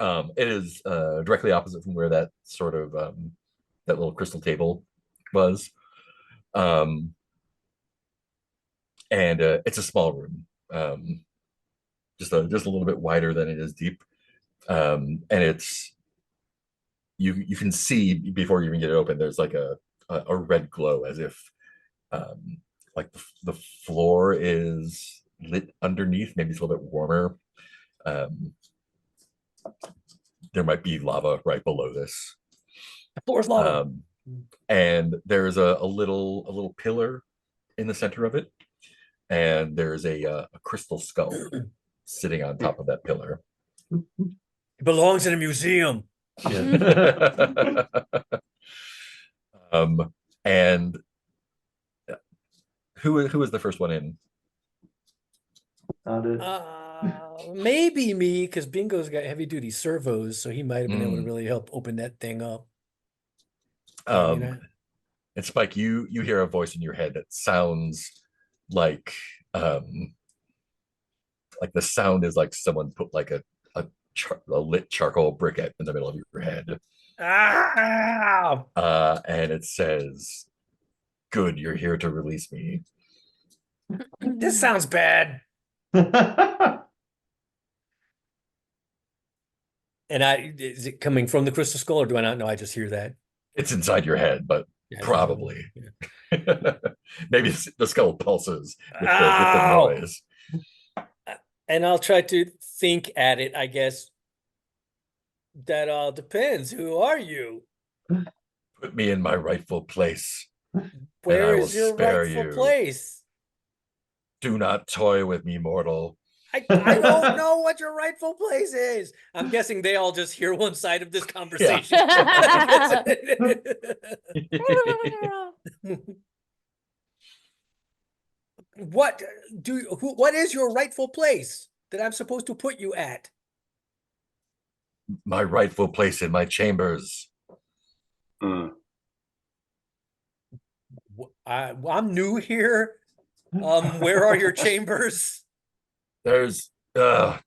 It is directly opposite from where that sort of that little crystal table was. And it's a small room, just a little bit wider than it is deep, and it's you can see before you even get it open. There's like a red glow, as if like the floor is lit underneath. Maybe it's a little bit warmer. There might be lava right below this. The floor's lava. And there's a little pillar in the center of it, and there's a crystal skull sitting on top of that pillar. It belongs in a museum. And who was the first one in? Maybe me, because Bingo's got heavy duty servos, so he might have been able to really help open that thing up. And Spike, you hear a voice in your head that sounds like the sound is like someone put like a lit charcoal briquette in the middle of your head. And it says, "Good, you're here to release me." This sounds bad. And is it coming from the crystal skull, or do I not know? I just hear that. It's inside your head, but probably. Yeah. Maybe the skull pulses with the noise. And I'll try to think at it, I guess. That all depends. Who are you? Put me in my rightful place. Where is your rightful place? Do not toy with me, mortal. I don't know what your rightful place is. I'm guessing they all just hear one side of this conversation. What is your rightful place that I'm supposed to put you at? My rightful place in my chambers. I'm new here. Where are your chambers? There's are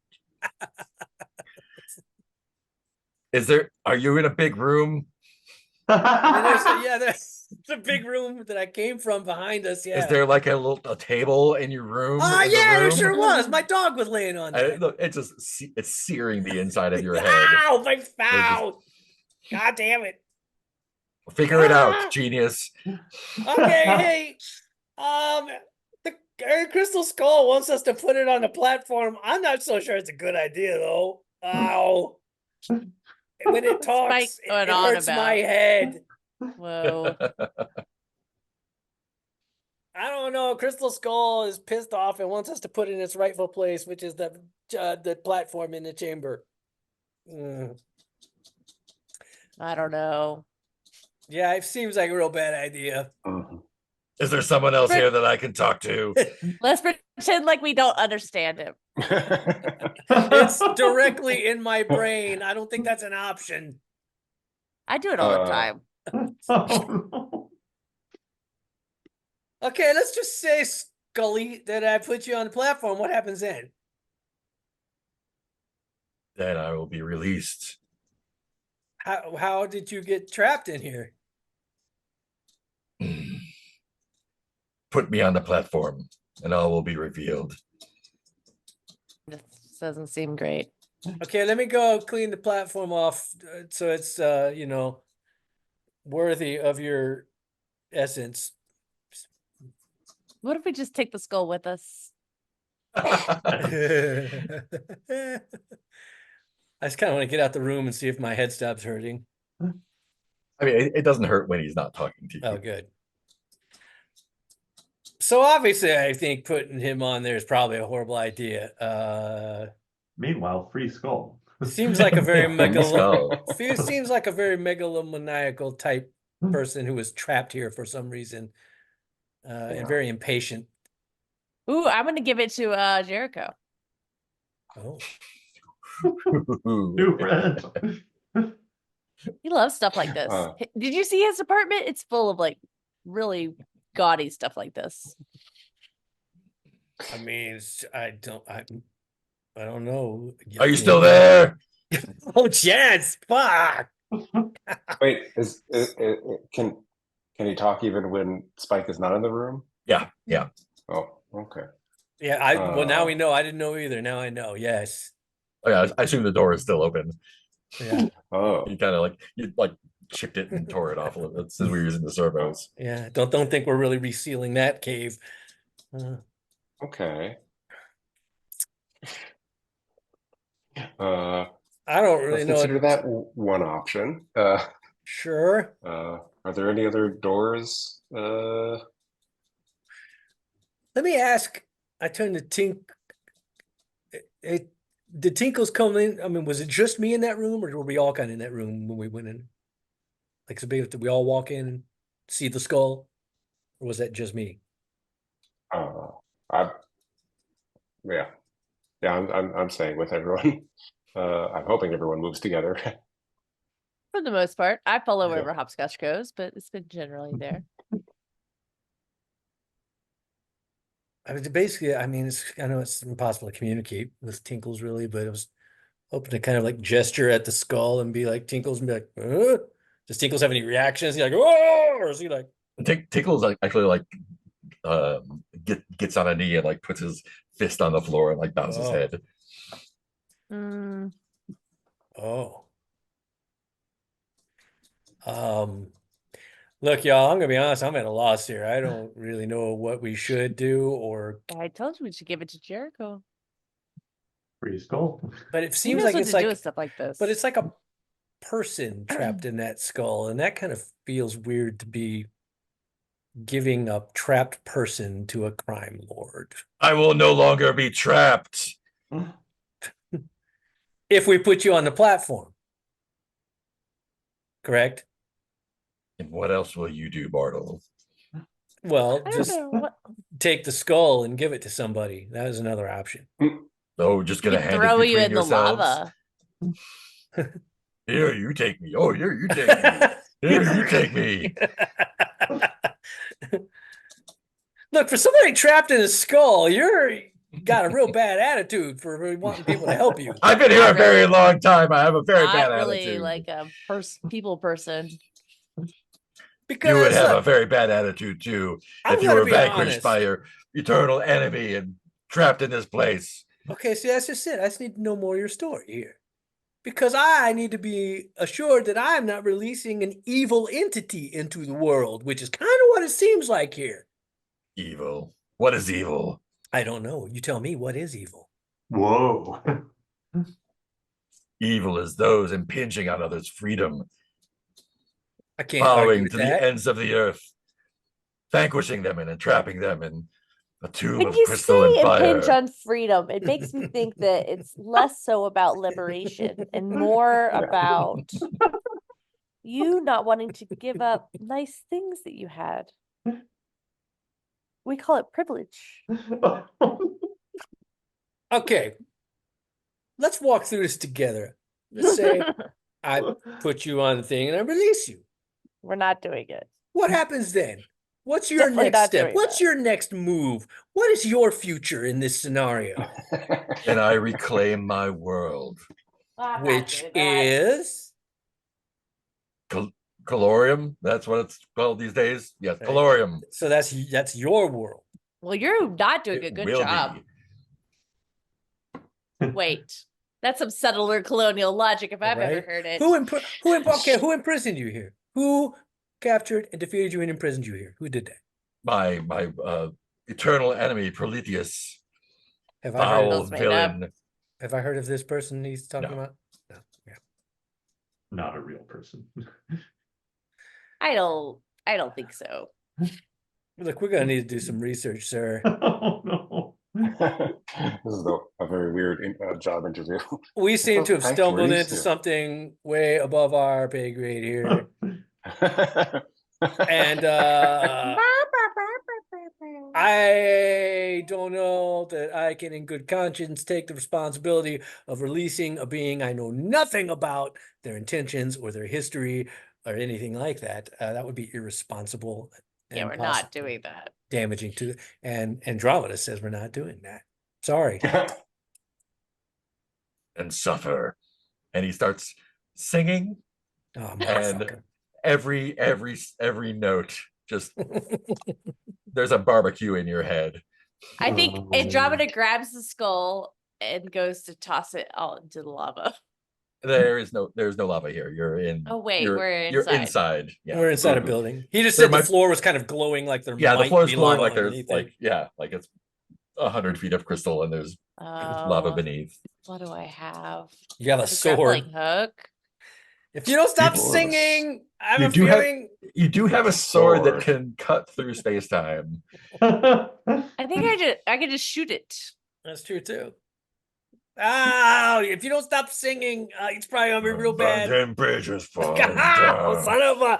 you in a big room? I mean, there's the big room that I came from behind us. Yeah. Is there like a table in your room? Oh, in the yeah, there room? sure was. My dog was laying on that. Look, it's searing the inside of your head. Ow, my just- foul. God damn it. Figure it Ah! out, genius. Okay, hey, the Crystal Skull wants us to put it on the platform. I'm not so sure it's a good idea, though. Ow. When it talks, Spike it going on hurts my about. head. Whoa. I don't know. Crystal Skull is pissed off and wants us to put it in its rightful place, which is the platform in the chamber. I don't know. Yeah, it seems like a real bad idea. Is there someone else here that I can talk to? Let's pretend like we don't understand him. It's directly in my brain. I don't think that's an option. I do it all the time. Okay, let's just say, Scully, that I put you on the platform. What happens then? Then I will be released. How did you get trapped in here? Put me on the platform, and all will be revealed. This doesn't seem great. Okay, let me go clean the platform off so it's worthy of your essence. What if we just take the skull with us? I just kind of want to get out the room and see if my head stops hurting. I mean, it doesn't hurt when he's not talking to you. Oh, good. So obviously, I think putting him on there is probably a horrible idea. Meanwhile, free skull. Seems like a very Skull. seems like a very megalomaniacal type person who was trapped here for some reason, and very impatient. Ooh, I'm gonna give it to Jericho. Oh, New friend. He loves stuff like this. Did you see his apartment? It's full of like really gaudy stuff like this. I mean, I don't know. Are you still there? Oh, Chance! Fuck! Wait, can he talk even when Spike is not in the room? Yeah. Oh, okay. Yeah, well, now we know. I didn't know either. Now I know. Yes. Oh, yeah, I assume the door is still open. Yeah. Oh, You kind of chipped it and tore it off a little bit since we were using the servos. Yeah. Don't think we're really resealing that cave. okay. I don't really Let's know. consider that one option. Sure. Are there any other doors? Let me ask. I turned to Tink. Did Tinkles come in? I mean, was it just me in that room, or were we all kind of in that room when we went in? Like, so did we all walk in and see the skull, or was that just me? Yeah. I'm staying with everyone. I'm hoping everyone moves together. For the most part, I follow Yeah. wherever hopscotch goes, but it's been generally there. I mean, basically, I mean, I know it's impossible to communicate with Tinkles really, but I was hoping to kind of like gesture at the skull and be like Tinkles and be like, does Tinkles have any reactions? Is he like, oh, or is he like? Tinkle's actually gets on a knee and puts his fist on the floor and bows his head. Oh. Look, y'all, I'm gonna be honest, I'm at a loss here. I don't really know what we should do, or I told you we should give it to Jericho. Free skull. but it He seems knows like what it's to do like, with stuff like this. but it's like a person trapped in that skull, and that kind of feels weird to be giving a trapped person to a crime lord. I will no longer be trapped. If we put you on the platform, correct? And what else will you do, Bartle? Well, I don't just know what take the skull and give it to somebody. That is another option. Oh, just gonna could hand throw it you between in the yourselves? lava. Here, you take me. Oh, here, you take me. Here, you take me. Look, for somebody trapped in a skull, you're got a real bad attitude for really wanting people to help you. I've been here Not a very really. long time. I have a very Not bad really attitude. like a people person. You would Because have a look, very bad attitude too I'm if you gonna were be vanquished honest. by your eternal enemy and trapped in this place. Okay, see, that's just it. I just need to know more of your story here. Because I need to be assured that I'm not releasing an evil entity into the world, which is kind of what it seems like here. Evil. What is evil? I don't know. You tell me, what is evil? Whoa. Evil is those impinging on others' freedom, I can't argue following with to that. the ends of the earth, vanquishing them and entrapping them in a tomb When of you crystal say and impinge fire. on freedom, it makes me think that it's less so about liberation and more about you not wanting to give up nice things that you had. We call it privilege. Okay, let's walk through this together. Let's say I put you on the thing and I release you. We're not doing it. What happens then? What's your Definitely next not step? doing What's that. your next move? What is your future in this scenario? And I reclaim my world. Which is Calorium, that's what it's called these days. Yes, Right. Calorium. so that's your world. Well, you're not doing a It good will job. be. Wait, that's some settler colonial logic if I've ever Right? heard it. Who imprisoned you here? Who captured and defeated you and imprisoned you here? Who did that? My eternal enemy, Prometheus. Have I heard? Foul Those made up. villain. Have I heard of this person he's talking No. about? No. Yeah. Not a real person. I don't think so. Look, we're gonna need to do some research, sir. Oh no. This is a very weird job interview. We seem to have stumbled Factories, into yeah. something way above our pay grade here. And I don't know that I can in good conscience take the responsibility of releasing a being I know nothing about, their intentions or their history or anything like that. That would be irresponsible. Yeah, and we're not possibly doing that. damaging to and Andromeda says we're not doing that. Sorry. And suffer. And he starts singing, Oh, and motherfucker. every note just there's a barbecue in your head. I think Andromeda grabs the skull and goes to toss it out into the lava. There's no lava here. You're in. Oh wait, you're we're inside. inside. Yeah. We're inside a building. He just There said the might- floor was kind of glowing like there Yeah, the might floor is be glowing lava like there's underneath it. like like it's 100 feet of crystal and there's lava Oh, beneath. what do I have? You got I a have sword. grappling hook. If you don't stop People- singing, I have You a do have- feeling. You do have a sword that Sword. can cut through space time. I think I could just shoot it. That's true too. Oh, if you don't stop singing, it's probably gonna be real bad. Bridges fall Oh, down. son of a!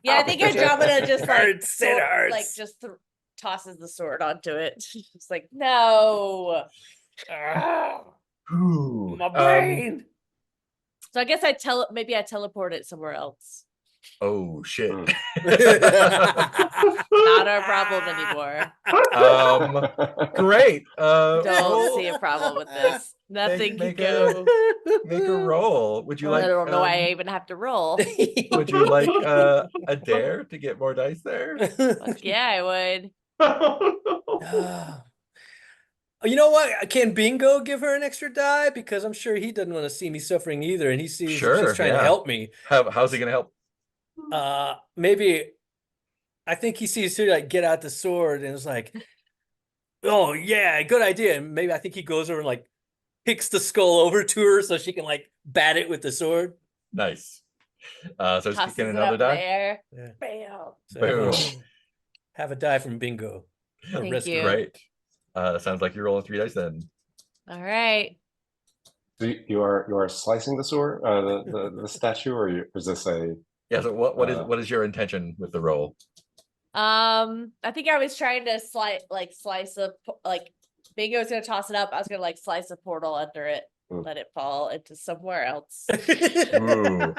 Yeah, I think Andromeda just It like hurts, it hurts. like just tosses the sword onto it. It's like no. Ah, Ooh, my brain. So I guess maybe I teleport it somewhere else. Oh shit. Mm. Not our problem anymore. Great. Don't roll- see a problem with this. Nothing make can a- go. Make a roll. Would you like? I don't know why I even have to roll. Would you like a dare to get more dice there? Fuck yeah, I would. Ah. You know what? Can Bingo give her an extra die? Because I'm sure he doesn't want to see me suffering either, and he sees Sure, she's trying to yeah. help me. How's he gonna help? Maybe I think he sees her like get out the sword and is like, "Oh yeah, good idea." And maybe I think he goes over and like kicks the skull over to her so she can like bat it with the sword. Nice. So just Tosses kicking it another up in the die. air. Yeah. Bam. So Boom. have a die from Bingo. The Thank rest of you. it. Great. Sounds like you're rolling 3 dice then. All right. So you are slicing the sword, the statue, or is this a? Yeah. So what is your intention with the roll? I think I was trying to slice a like Bingo's gonna toss it up. I was gonna like slice a portal under it, Mm. let it fall into somewhere else. Ooh.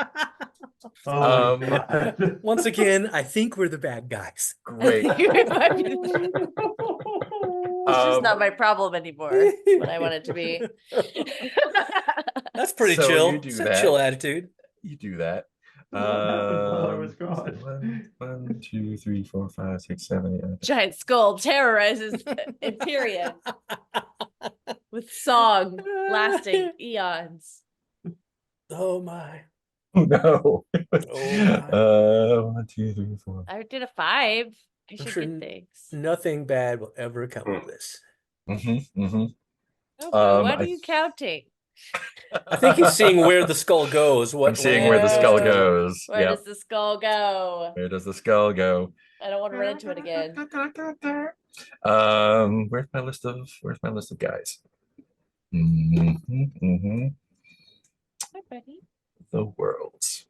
Oh Um, my God. Once again, I think we're the bad guys. Great. It's just not my problem anymore. What I want it to be. That's pretty So chill. you do It's a that. chill attitude. You do that. What happened while I was So gone? 1, 2, 3, 4, 5, 6, 7, 8. Giant skull terrorizes Empyrean with song lasting eons. Oh my. Oh no. Oh my. 1, 2, 3, 4. I did a 5. I should sure get things. Nothing bad will ever come of this. Mm-hmm, mm-hmm. Oh, but what I- are you counting? I think he's seeing where the skull goes. I'm seeing where the skull goes. Where Yeah. does the skull go? Where does the skull go? I don't want to run into it again. Where's my list of guys? Mm-hmm, mm-hmm. Hi, buddy. The worlds.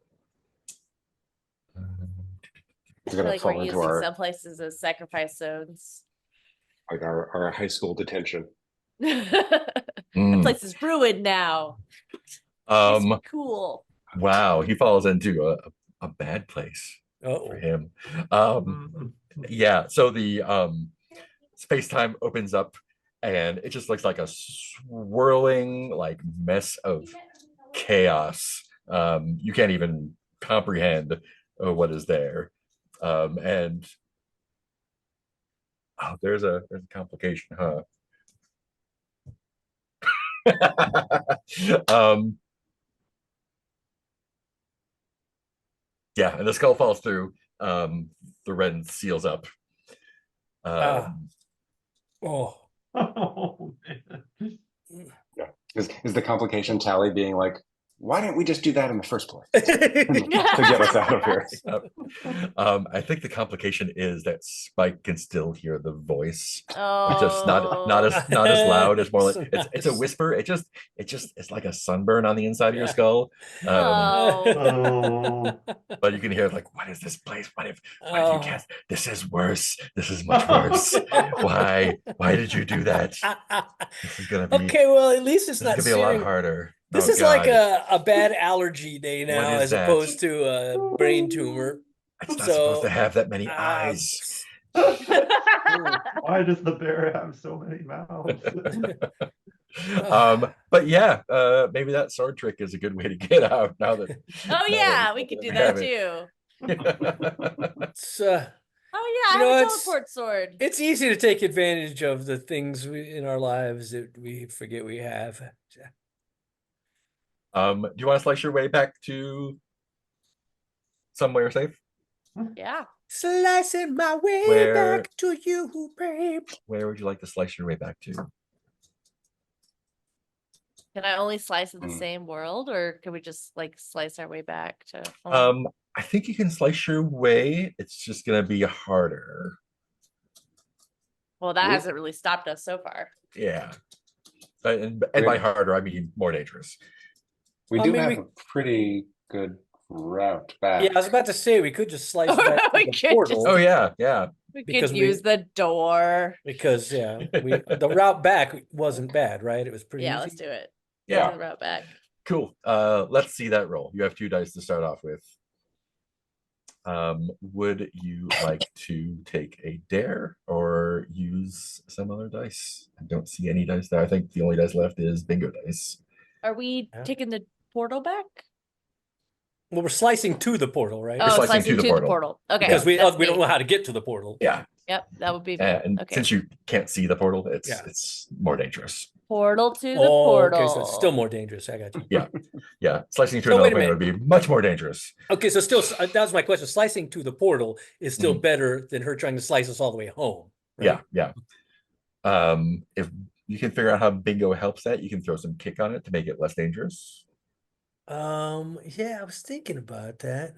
He's I feel gonna like we're fall into using our some places as sacrifice zones. like our high school detention. The Mm. place is ruined now. Um, It's cool. wow, he falls into a bad place Oh, for him. Mhm. Yeah, so the space-time opens up and it just looks like a swirling like mess of chaos. You can't even comprehend what is there. And oh, there's a complication, huh? Yeah, and the skull falls through. The red seals up. oh. Oh, man. Is the complication Tally being like, why didn't we just do that in the first place to get us out of here? I think the complication is that Spike can still hear the voice. Oh, Just not as loud. It's more like it's a whisper. It's like a sunburn on the inside of your Yeah. skull. No. Oh. But you can hear like, what is this place? What if you Oh. can't? This is worse. This is much worse. Why did you do that? This is gonna be Okay, well, at least it's this is not gonna be a lot searing. harder. This Oh, is like God. a bad allergy day What now, is as that? opposed to a brain tumor. It's not supposed to So, have that many eyes. Why does the bear have so many mouths? But yeah, maybe that sword trick is a good way to get out now that Oh yeah, we could do that have it. too. it's, Oh yeah, You know, I have a it's- teleport sword. it's easy to take advantage of the things in our lives that we forget we have. Do you want to slice your way back to somewhere safe? Yeah. Slicing my way Where- back to you, babe. Where would you like to slice your way back to? Can I only slice in the Mm. same world, or can we just like slice our way back to home? I think you can slice your way. It's just gonna be harder. Well, that Ooh. hasn't really stopped us so far. Yeah. And by harder, I mean more dangerous. We I do mean, have we- a pretty good route back. Yeah, I was about to say we could just slice back to We the could portal. Oh yeah, yeah. We Because could we- use the door. Because the route back wasn't bad, right? It was pretty Yeah, easy. let's do it. Yeah. Do the route back. Cool. Let's see that roll. You have 2 dice to start off with. Would you like to take a dare or use some other dice? I don't see any dice there. I think the only dice left is bingo dice. Are we Yeah. taking the portal back? Well, we're slicing to the portal, right? Oh, slicing slicing to the to the portal. portal. Okay. Because we that's don't me. know how to get to the portal. Yeah. Yep, that would be me. And Okay. since you can't see the portal, it's Yeah. it's more dangerous. Portal to the Oh, portal. okay, so it's still more dangerous. I got you. Yeah. Slicing to So an wait a opening would be much more dangerous. Okay, so still, that was my question. Slicing to the portal is still Mm-hmm. better than her trying to slice us all the way home. Yeah, yeah. If you can figure out how bingo helps that, you can throw some kick on it to make it less dangerous. Yeah, I was thinking about that.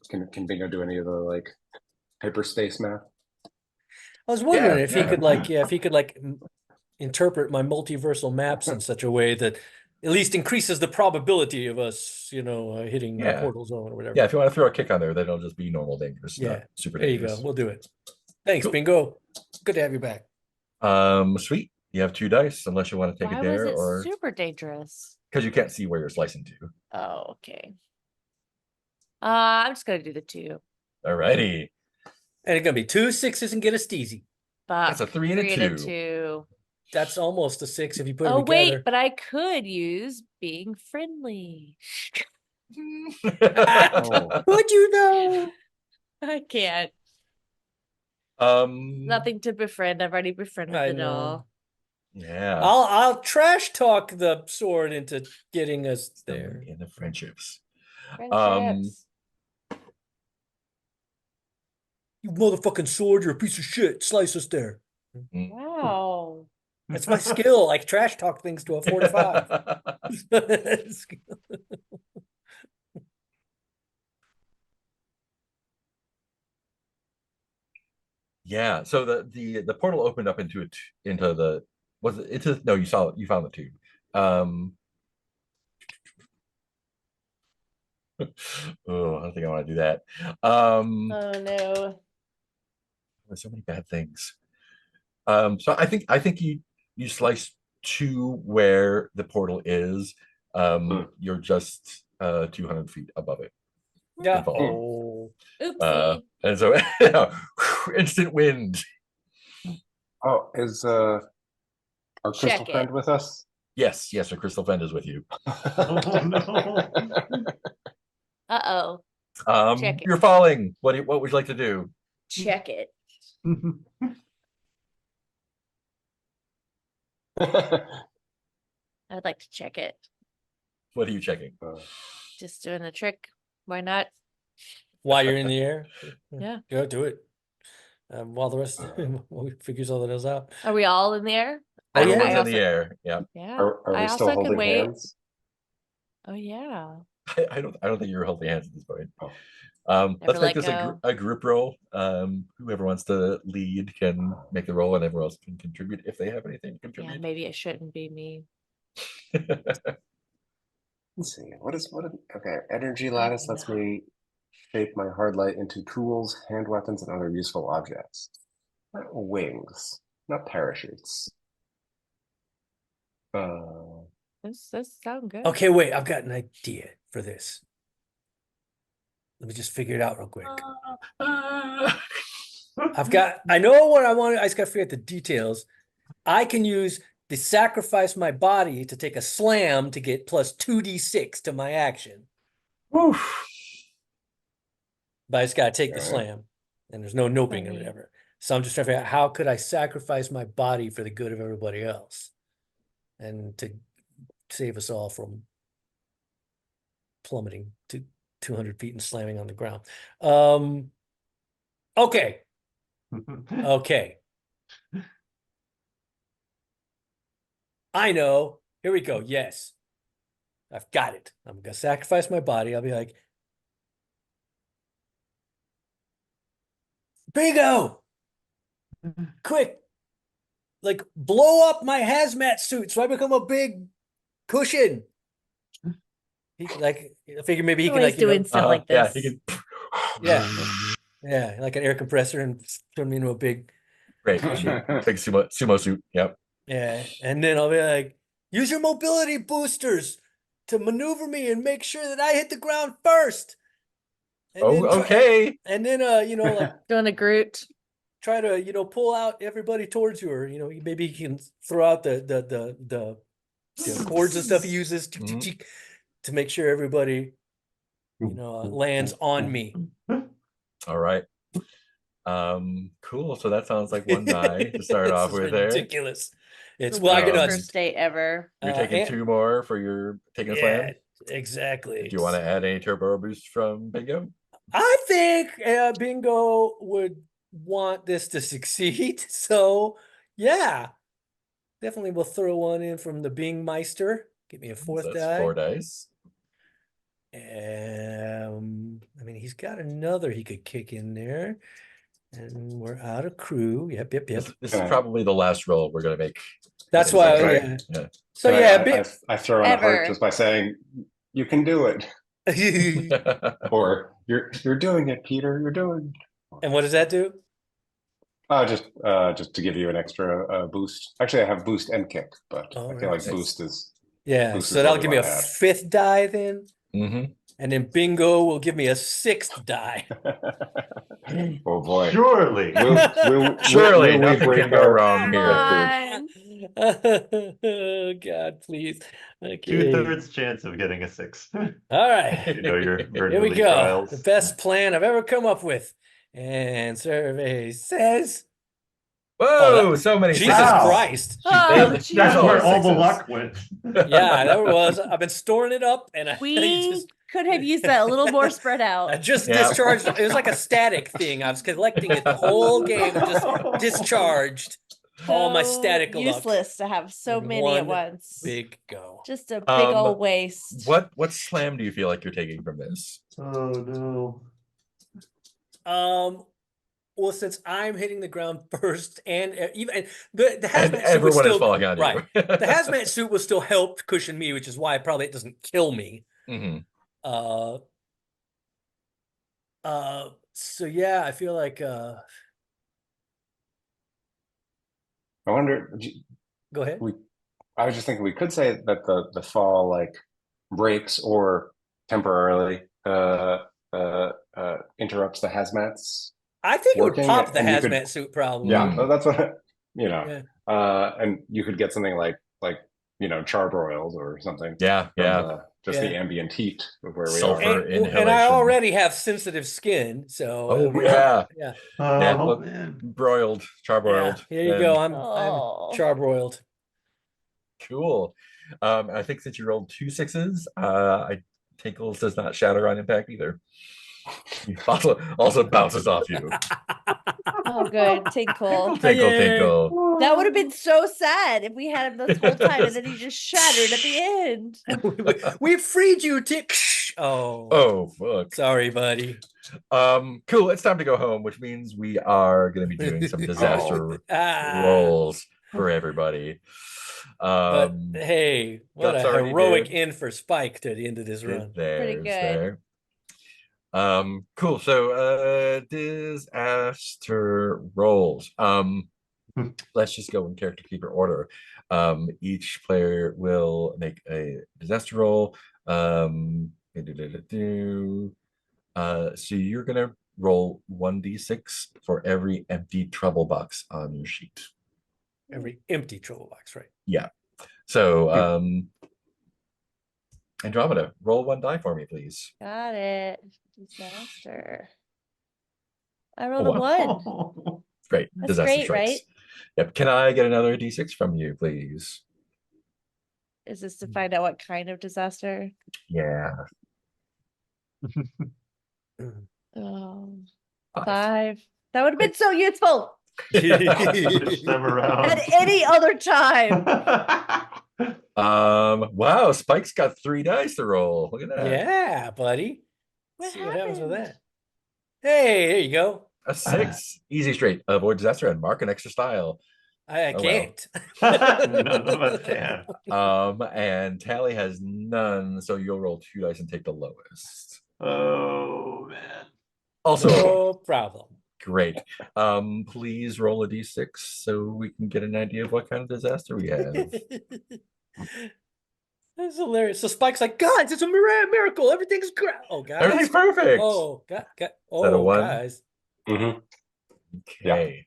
Can Bingo do any of the like hyperspace math? I was wondering Yeah, if he yeah. could if he could interpret my multiversal maps in such a way that at least increases the probability of us, hitting the Yeah. portal zone or whatever. Yeah, if you want to throw a kick on there, then it'll just be normal dangerous, Yeah, not super there you dangerous. go. We'll do it. Thanks, Cool. Bingo. Good to have you back. Sweet. You have 2 dice, unless you want to take Why a was dare, it or super dangerous? because you can't see where you're slicing to. Oh, okay. I'm just gonna do the 2. Alrighty, And it's gonna be 2 6s and get a steezy. that's a Fuck. 3 and a 3 and 2. 2. That's almost a 6 if you put Oh them together. wait, but I could use being friendly. Oh. Would you know? I can't. um, Nothing to befriend. I've already befriended I it know. all. yeah. I'll trash talk the sword into getting us there. In the friendships. Friendships. You motherfucking sword, you're a piece of shit. Slice us there. Wow. That's my skill. I trash talk things to a 4 to 5. Yeah, so the portal opened up into into the was it into no, you found the tube. Oh, I don't think I want to do that. Oh no. There's so many bad things. So I think you slice to where the portal is. You're just 200 feet above it. Yeah. Involved. Oh. Oopsie. And so instant wind. Oh, is our crystal Check friend it. with us? Yes, a crystal friend is with you. Oh no. Uh-oh. Check it. You're falling. What would you like to do? Check it. I'd like to check it. What are you checking? Just doing a trick. Why not? While you're in the air? Yeah. Go do it. While the rest figures all that else out. Are we all in the air? Oh, yeah. Everyone's I in the also- air. Yeah. Yeah. Are I we still also can holding wait. hands? Oh yeah. I don't think you're holding hands at this point. Oh. Let's Never make let this go. a group roll. Whoever wants to lead can make the roll, and everyone else can contribute if they have anything to Yeah, contribute. maybe it shouldn't be me. Let's see. Okay, energy lattice lets me shape my hard light into tools, hand weapons, and other useful objects. Not wings, not parachutes. This sound good. Okay, wait. I've got an idea for this. Let me just figure it out real quick. I know what I want. I just got to figure out the details. I can use the sacrifice my body to take a slam to get plus 2d6 to my action. Oof. But I just got to take the Alright. slam, and there's no noping or Funny. whatever. So I'm just trying to figure out how could I sacrifice my body for the good of everybody else, and to save us all from plummeting to 200 feet and slamming on the ground. Okay. Okay. I know. Here we go. Yes. I've got it. I'm going to sacrifice my body. I'll be like, Bingo! Quick. Like, blow up my hazmat suit so I become a big cushion. I figure maybe he can, Always like, you know, doing stuff like Yeah, this. he can. yeah, yeah, like an air compressor and turn me into a big, Great. Big sumo suit. Yep. yeah. And then I'll be like, use your mobility boosters to maneuver me and make sure that I hit the ground first. And then Okay. And then, you know, like, Doing a Groot. try to, you know, pull out everybody towards you, or, you know, maybe he can throw out the cords and stuff he uses Mhm. to make sure everybody, you know, lands on me. All right. Cool. So that sounds like one die to start This off is with there. ridiculous. It's The well, I weirdest can first date ever. You're taking and- 2 more for your taking a yeah, slam. exactly. Do you want to add any turbo boost from Bingo? I think Bingo would want this to succeed. So yeah, definitely we'll throw one in from the Bing Meister. Give me a So fourth that's die. 4 dice. I mean, he's got another he could kick in there. And we're out of crew. Yep. This is Okay. probably the last roll we're gonna make. That's in why, this yeah. yeah. So Can yeah, I throw in a heart Ever. just by saying, "You can do it," or "You're doing it, Peter. You're doing it." and what does that do? Just to give you an extra boost. Actually, I have boost and kick, but All I feel right. like boost is Yeah, Boost so is that'll what give we me a wanna add. 5th die then, Mm-hmm. and then bingo will give me a 6th die. oh boy. Surely. Surely, we nothing break can go our wrong Come here. on. Oh God, please. Okay. 2/3 chance of getting a 6. All right. You know your Here we Bernoulli go. trials. The best plan I've ever come up with. And survey says, Whoa, so many Jesus sixes. Christ. Oh, There's That's all where all the sixes. luck went. Yeah, that was. I've been storing it up, and I we just could have used that a little more spread out. I just Yeah. discharged. It was like a static thing. I was collecting it the whole game and just discharged all my So static luck. useless to have so in many at one once. Big go. Just a big old waste. What slam do you feel like you're taking from this? Oh Well, since I'm hitting the ground first, and even the And hazmat suit would everyone still is falling on right. you. The hazmat suit will still help cushion me, which is why probably it doesn't kill me. Mm-hmm. So yeah, I feel like I wonder. go ahead. I was just thinking we could say that the fall like breaks or temporarily interrupts the hazmats. I think it would working, pop the and you could- hazmat suit probably. Yeah, that's what Yeah. And you could get something like charbroils or something. Yeah, from yeah. the ambient heat of where we Sulfur are. And I inhalation. already have sensitive skin, so Oh yeah, yeah. yeah. Oh, Well, man. broiled, charbroiled. Yeah, here you and- go. I'm Oh. charbroiled. Cool. I think since you rolled 2 6s, Tinkles does not shatter on impact either. He also bounces off you. Oh, good. Tinkle. Tinkle, Yay. tinkle. That would have been so sad if we had him this whole time and then he just shattered at the end. We freed you, Tick. Oh, Oh fuck. sorry, buddy. Cool. It's time to go home, which means we are going to be doing some disaster rolls for everybody. But hey, what Guts a already heroic did. end for Spike to the end of this run. There's good. there. Cool. So disaster rolls. Let's just go in character keeper order. Each player will make a disaster roll. So you're gonna roll 1d6 for every empty trouble box on your sheet. Every empty trouble box, right? Yeah. So Andromeda, roll 1 die for me, please. Got it. Disaster. I rolled a 1. Great. That's Disaster great, strikes. right? Yep. Can I get another d6 from you, please? Is this to find out what kind of disaster? Yeah. Oh, 5. 5. That would have been so useful Switch them around. at any other time. Wow, Spike's got 3 dice to roll. Look at that. Yeah, buddy. What See what happens with happened? that. Hey, there you go. A 6. Easy straight. Avoid disaster and mark an extra style. I Oh, well. can't. None of us can. And Tally has none, so you'll roll 2 dice and take the lowest. Oh man. Also, No problem. great. Please roll a d6 so we can get an idea of what kind of disaster we have. That's hilarious. So Spike's like, guys, it's a miracle. Everything's great. Oh, guys. Everything's perfect. Oh, God. that a Oh, 1? guys. Mhm. Okay.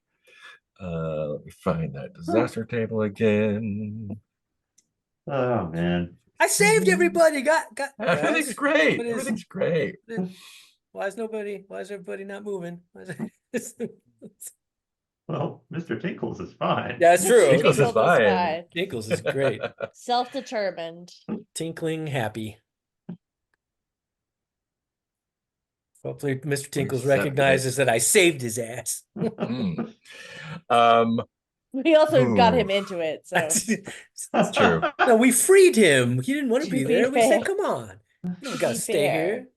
Let me find that disaster table again. Oh man. I saved everybody. Got Everything's guys. great. What is- Everything's great. Why is everybody not moving? Well, Mr. Tinkles is fine. Yeah, it's true. Tinkles is fine. Tinkles is great. Self-determined. Tinkling happy. Hopefully Mr. Tinkles Receptive. recognizes that I saved his ass. Mm. We also got Ooh. him into it, so That's true. No, we freed him. He didn't want to To be be there. We said, fair. come on. You don't gotta be stay fair. here.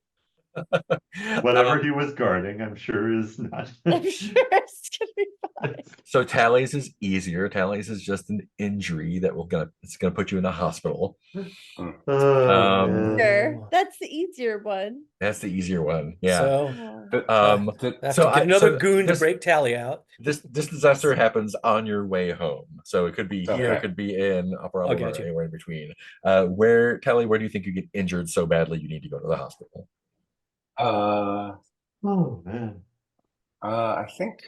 Whatever Um, he was guarding, I'm sure is not. I'm sure it's gonna be fine. so Tally's is easier. Tally's is just an injury that it's gonna put you in the hospital. Oh, Um, Sure, Oh. that's the easier one. That's the easier one. Yeah. So Oh. I have to get another goon to break Tally out. This disaster happens on your way home, so it could be here, it Okay. could be in Upper Elbow, or gotcha. anywhere in between. Tally, where do you think you get injured so badly you need to go to the hospital? oh man. I think,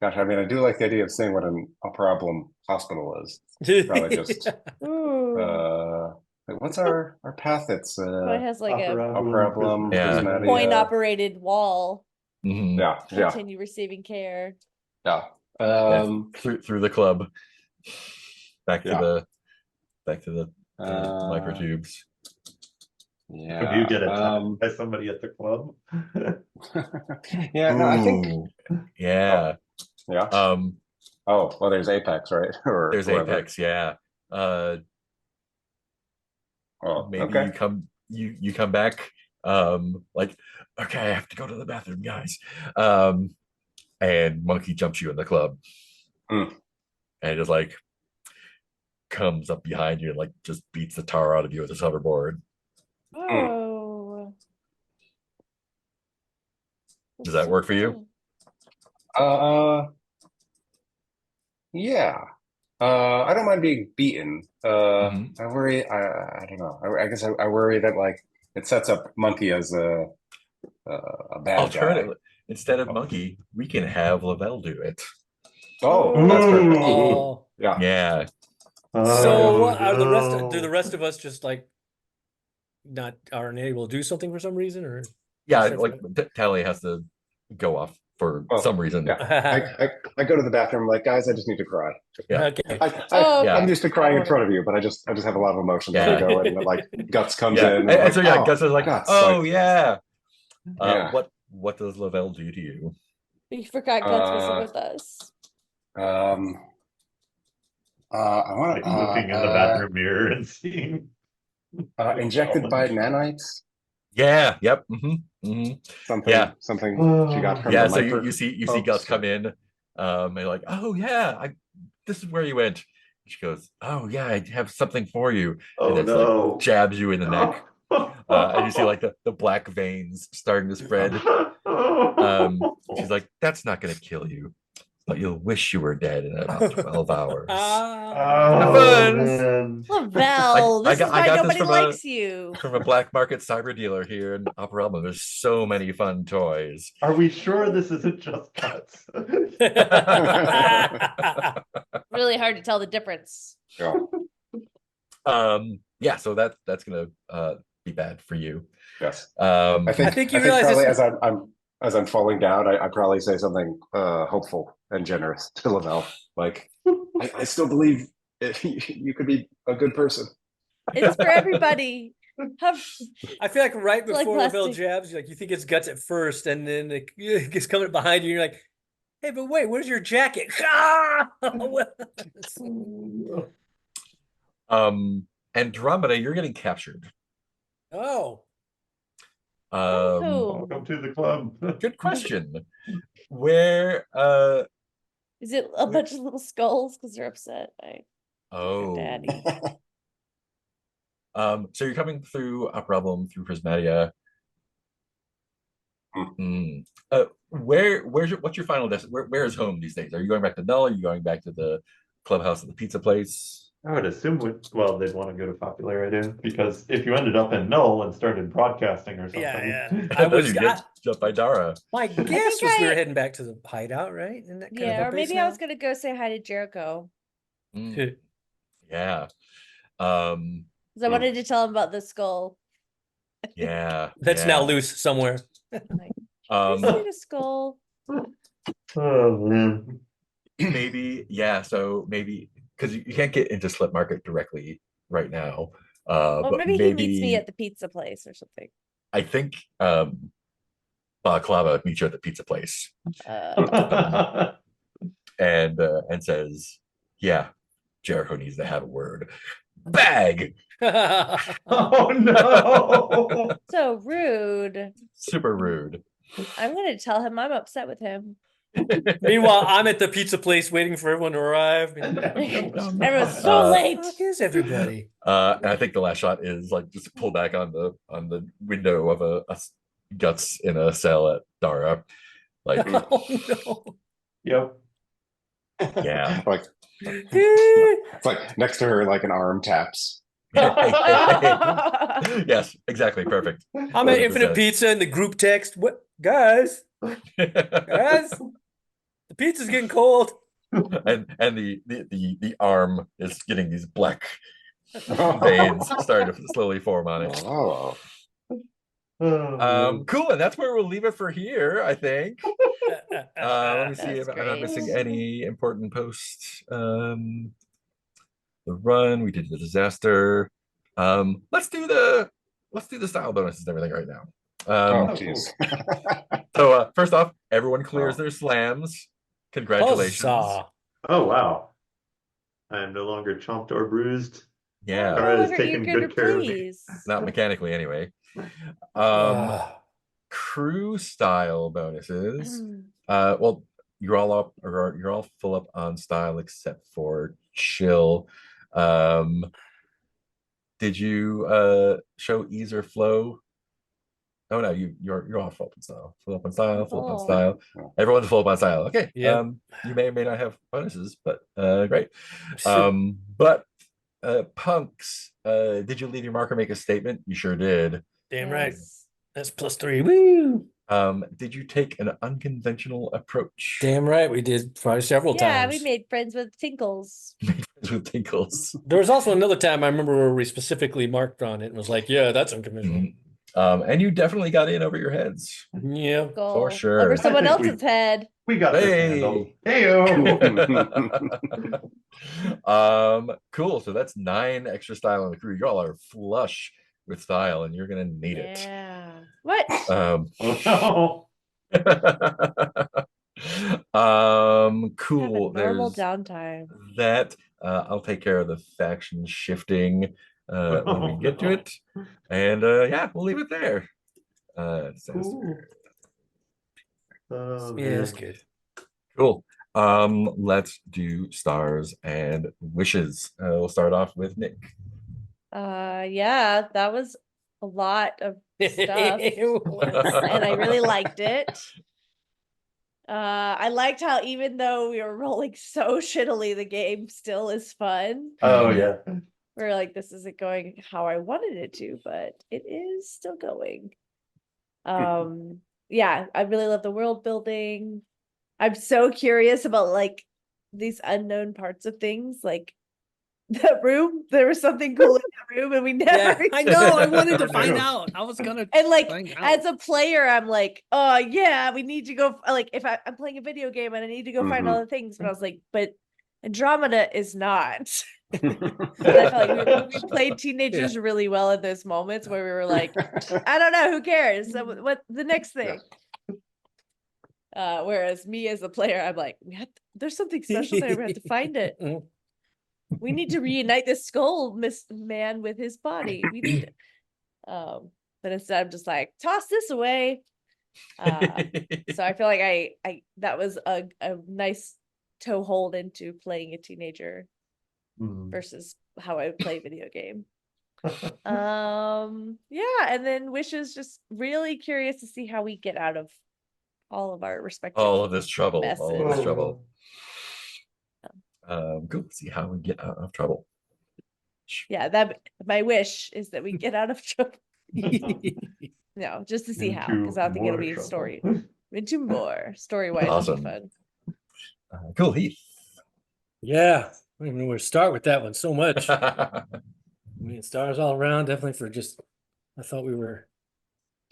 gosh, I mean, I do like the idea of seeing what an a problem hospital is. Probably just, Ooh. what's our path? It's Oh, it has like a a problem. Yeah. Prismatia. point operated wall. Mhm. Yeah, yeah, Continue receiving care. yeah. Yeah, through the club, back to Yeah. the Uh, microtubes. yeah. Could you get attacked by somebody at the club? Yeah, no, I think, Ooh, yeah. yeah. Oh, well, there's Apex, right? Or There's whoever. Apex, yeah. Oh, Maybe okay. you come back, like, okay, I have to go to the bathroom, guys. And Monkey jumps you in the club. Mm. And just like comes up behind you and like just beats the tar out of you with his hoverboard. Oh. Does that work for you? Yeah. I don't mind being beaten. Mhm. I worry. I don't know. I guess I worry that like it sets up Monkey as a bad guy. Alternatively, instead of Monkey, we can have Lavelle do it. Oh, that's perfect. Oh. Yeah. Yeah. So Oh, are no. do the rest of us just like not aren't able to do something for some reason, or Yeah, Except like Tally has to go off for Well, some reason. yeah. I go to the bathroom like, guys, I just need to cry. Yeah. Okay. Oh, Yeah. I'm used to crying in front of you, but I just have a lot of emotions when I Yeah. go in, and like guts comes Yeah. in, And like, so yeah, oh, Gus is like, guts, oh like, yeah. yeah. What does Lavelle do to you? you forgot Guts wasn't with us. I want Like looking in the bathroom mirror and seeing injected by nanites. Yeah, yep. Mm-hmm. Something, Yeah. something she got from Yeah, the so micro. you see Gus come in, and you're like, oh yeah, this is where you went. She goes, oh yeah, I have something for you, and then like jabs you in the neck, and you see like the black veins starting to spread. She's like, that's not gonna kill you, but you'll wish you were dead in about 12 hours. Have fun. Man. Lavelle, this is I why got this nobody likes you. from a black market cyber dealer here in Upper Elmo. There's so many fun toys. Are we sure this isn't just cuts? Really hard to tell the difference. Yeah. Yeah, so that's gonna be bad for you. Yes. I think you realize probably this- as I'm falling down, I probably say something hopeful and generous to Lavelle. Like, I still believe you could be a good person. It's for everybody. I feel like right Like before Lavelle plastic. jabs, you think it's Guts at first, and then it's coming behind you. And you're like, "Hey, but wait, where's your jacket?" Andromeda, you're getting captured. Oh, Welcome to the club. Good question. Where Is it a bunch of little skulls because they're upset? oh Daddy. So you're coming through a problem through Prismatia. What's your final destination? Where is home these days? Are you going back to Null? Are you going back to the clubhouse at the pizza place? I would assume they'd want to go to Popularity, because if you ended up in Null and started broadcasting or something. yeah. You get jumped by Dara. My guess was we were heading back to the hideout, right? Isn't that kind of Yeah, our or base maybe I now? was gonna go say hi to Jericho Yeah. because I wanted to tell him about the skull. Yeah. That's now loose somewhere. Like, I see the skull. Oh man. Maybe, yeah. So maybe because you can't get into Slip Market directly right now. Well, But maybe he meets me at the pizza place or something. I think Balaclava meets you at the pizza place Uh, and says, yeah, Jericho needs to have a word. Bag. Oh no! So rude. Super rude. I'm gonna tell him I'm upset with him. Meanwhile, I'm at the pizza place waiting for everyone to arrive. Everyone's so late. Fuck is everybody? And I think the last shot is like just pull back on the window of a guts in a cell at Dara. Like, Oh no. Yep. yeah. Like it's like next to her, like an arm taps. Yes, exactly. Perfect. I'm at Infinite 100%. Pizza in the group text. What guys? Guys, the pizza's getting cold. and the arm is getting these black veins starting to slowly form on it. Oh, Cool, and that's where we'll leave it for here, I think. Let me see That's if I'm not missing great. any important posts. The run, we did the disaster. Let's do the style bonuses and everything right now. oh, jeez. So first off, everyone clears Oh. their slams. Congratulations. Huzzah. Oh wow! I am no longer chomped or bruised. Yeah, Alright, No it's longer taken eager good to care of me. please. not mechanically anyway. Ah. Crew style bonuses. Mm. Well, you're all up, or you're all full up on style except for chill. Did you show ease or flow? Oh no, you're all full up on style. Full up on style, full up on Oh. style. Everyone's full up on style. Okay. Yeah. You may or may not have bonuses, but great. So- But punks, did you leave your marker make a statement? You sure did. Damn right. Yes. That's +3. Woo! Did you take an unconventional approach? Damn right. We did probably several Yeah, times. we made friends with Tinkles. With tinkles. There was also another time I remember where we specifically marked on it and was like, yeah, that's unconventional. And you definitely got in over your heads. Yeah. Go sure. over I someone think we- else's head. We got this Hey. handled. Heyo! Cool. So that's 9 extra style in the crew. Y'all are flush with style, and you're gonna need Yeah. What? it. Oh Cool. Have a normal There's downtime. that. I'll take care of the faction shifting when we get to no. it. And yeah, we'll leave it there. Disaster. Oh, Yeah, that's man. good. Cool. Let's do stars and wishes. We'll start off with Nick. Yeah, that was a lot of stuff. It was. And I really liked it. I liked how even though we were rolling so shittily, the game still is fun. Oh yeah. We're like, this isn't going how I wanted it to, but it is still going. Yeah, I really love the world building. I'm so curious about like these unknown parts of things, like the room. There was something cool in the room, and we never. Yeah, I know. I wanted to Never find knew. out. I was gonna. And like find out. as a player, I'm like, oh yeah, we need to go. Like if I'm playing a video game and I need to go find all the things, but I was like, but Andromeda is not. And I felt like we played teenagers really well in those moments where we were like, I don't know, who cares? So what the next thing? Whereas me as a player, I'm like, there's something special there. We have to find it. We need to reunite this skull man with his body. We need it. But instead I'm just like, toss this away. So I feel like I that was a nice toehold into playing a teenager versus how I would play a video game. Yeah, and then wishes, just really curious to see how we get out of all of our respective All of this trouble. messes. All of this trouble. Cool. See how we get out of trouble. Yeah, that my wish is that we get out of trouble. No, just to see how, because I don't think it'll be a story. Into more story-wise. Awesome. It'll be fun. Cool, Heath. Yeah, I don't even know where to start with that one. So much. I mean, stars all around. Definitely for just. I thought we were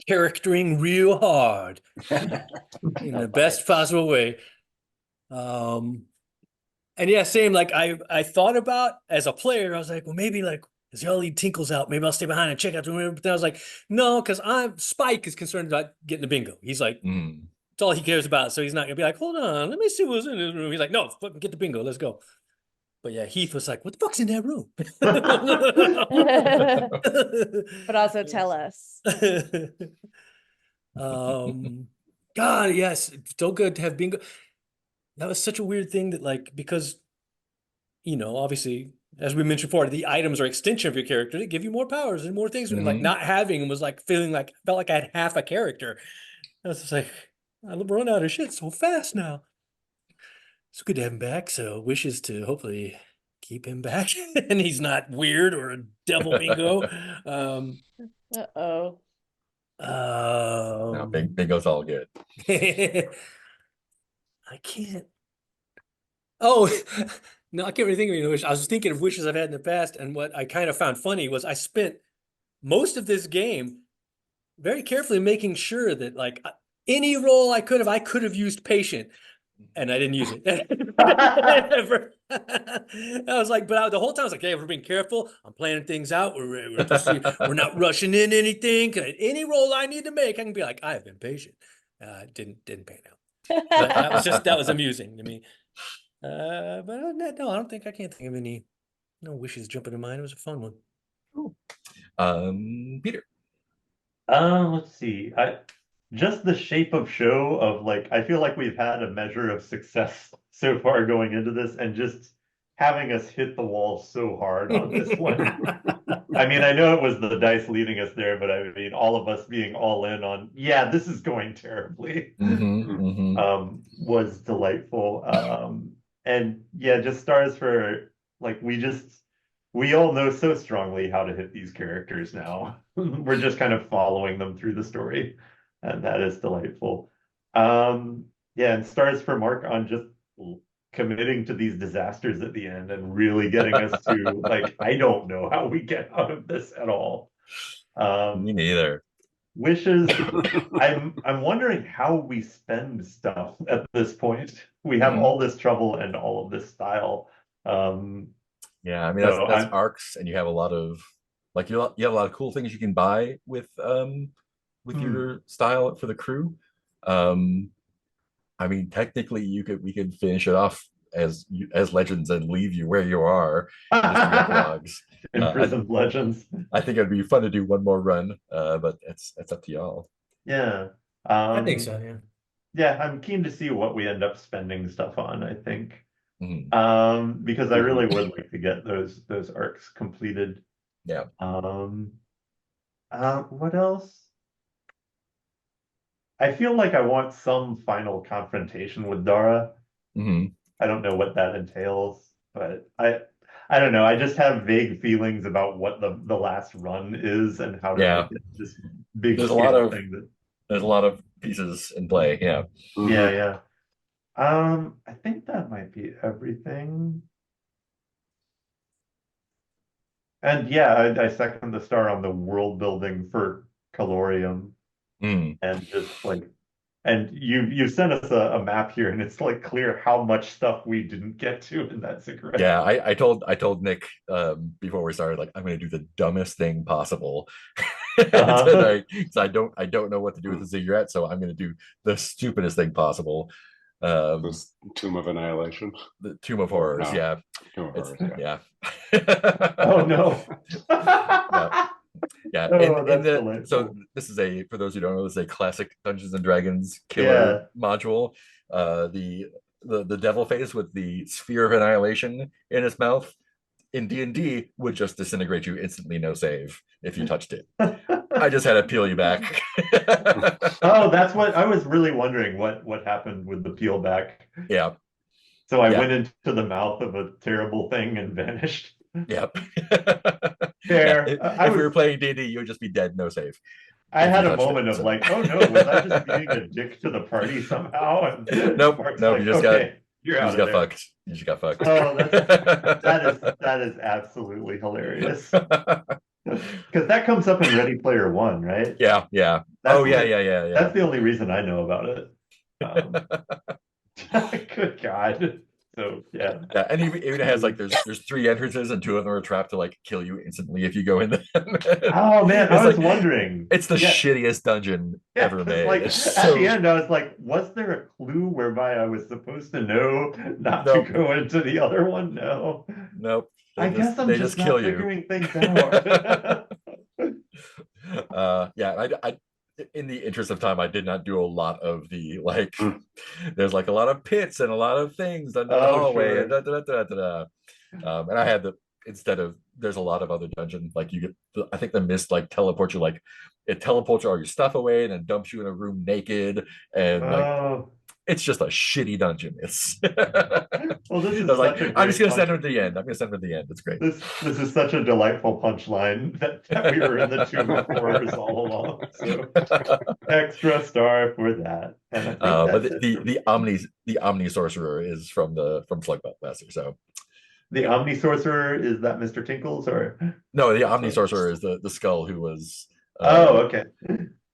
charactering real hard in the best possible way. And yeah, same. Like I thought about as a player, I was like, well, maybe like as y'all lead Tinkles out, maybe I'll stay behind and check out the room. But then I was like, no, because Spike is concerned about getting the bingo. He's like, that's all he cares about. So he's not gonna be like, hold on, let me see what's in this room. He's like, no, fucking get the bingo, let's go. But yeah, Heath was like, "What the fuck's in that room?" But also tell us. God, yes, it's so good to have bingo. That was such a weird thing that, like, because obviously, as we mentioned before, the items are extension of your character. They give you more powers and more things. And like not having was like felt like I had half a character. I was just like, I run out of shit so fast now. It's good to have him back. So wishes to hopefully keep him back, and he's not weird or a devil bingo. Uh-oh. No, bingo's all good. I can't. Oh, no, I can't really think of any wish. I was thinking of wishes I've had in the past, and what I kind of found funny was I spent most of this game very carefully making sure that like any role I could have used patient, and I didn't use it. Ever. I was like, but the whole time I was like, hey, we're being careful. I'm planning things out. We're not rushing in anything. Any role I need to make, I can be like, I have been patient. Didn't pan out. But that was amusing to me. But other than that, no, I don't think I can't think of any wishes jumping to mind. It was a fun one. Cool. Peter. Let's see. Just the shape of show of like I feel like we've had a measure of success so far going into this, and just having us hit the wall so hard on this one. I mean, I know it was the dice leading us there, but I mean, all of us being all in on, yeah, this is going terribly, was delightful. And yeah, just stars for like we all know so strongly how to hit these characters now. We're just kind of following them through the story, and that is delightful. Yeah, and stars for Mark on just committing to these disasters at the end and really getting us to like, I don't know how we get out of this at all. Me neither. Wishes. I'm wondering how we spend stuff at this point. We have all this trouble and all of this style. Yeah, I mean that's arcs, and you have a lot of like you have a lot of cool things you can buy with your style for the crew. I mean, technically, we could finish it off as legends and leave you where you are. Just Imprisoned legends. I think it'd be fun to do one more run, but it's up to y'all. Yeah, I think so. Yeah. Yeah, I'm keen to see what we end up spending stuff on. I think. Because I really would like to get those arcs completed. Yeah. What else? I feel like I want some final confrontation with Dara. I don't know what that entails, but I don't know. I just have vague feelings about what the last run is and how to make it this big there's scale thing there's a lot of pieces in play. Yeah. Yeah. I think that might be everything. And yeah, I second the star on the world building for Calorium. And just like, and you sent us a map here, and it's like clear how much stuff we didn't get to in that cigarette. Yeah, I told Nick before we started, like, I'm gonna do the dumbest thing possible tonight, because I don't know what to do with the cigarette, so I'm gonna do the stupidest thing possible. This Tomb of Annihilation. The Tomb of Horrors, no. yeah. Tomb of Horrors, yeah. Oh no. Yeah. So this is for those who don't know, this is a classic Dungeons and Dragons killer module. The devil face with the sphere of annihilation in his mouth in D&D would just disintegrate you instantly, no save, if you touched it. I just had to peel you back. Oh, that's what I was really wondering, what happened with the peel back. Yeah. So I went into the mouth of a terrible thing and vanished. Yep. Fair. If we were playing D&D, you would just be dead, no save. I had a moment of like, oh no, was I just being a dick to the party somehow? And nope, like, you just got fucked. You just got fucked. Oh, that is absolutely hilarious. Because that comes up in Ready Player One, right? Yeah. Yeah. That's the only reason I know about it. Good God. So yeah. Yeah, and even has like there's 3 entrances and 2 of them are trapped to like kill you instantly if you go in them. Oh man, I It's was like wondering. it's the Yeah. shittiest dungeon Yeah, ever 'cause, made. like It's at so the end, I was like, was there a clue whereby I was supposed to know not to nope, go into the other one? No. nope. I guess I'm They just just kill not you. figuring things out. Yeah, I in the interest of time, I did not do a lot of the like. Mm. There's like a lot of pits and a lot of things under the Oh, hallway and sure. and I had the instead of there's a lot of other dungeons like you get. I think the mist like teleports you like it teleports all your stuff away and then dumps you in a room naked and like Oh, it's just a shitty dungeon. It's. well, this I is was like, such a I'm just great gonna send punch. her to the end. I'm gonna send her to the end. It's great. This is such a delightful punchline that we were in the Tomb of Horrors all along. So extra star for that. And I think But that's it for me. the Omni Sorcerer is from Slugblaster. So The Omni Sorcerer, is that Mr. Tinkles or? no, the That's Omni what. Sorcerer is the skull who was. Oh, okay.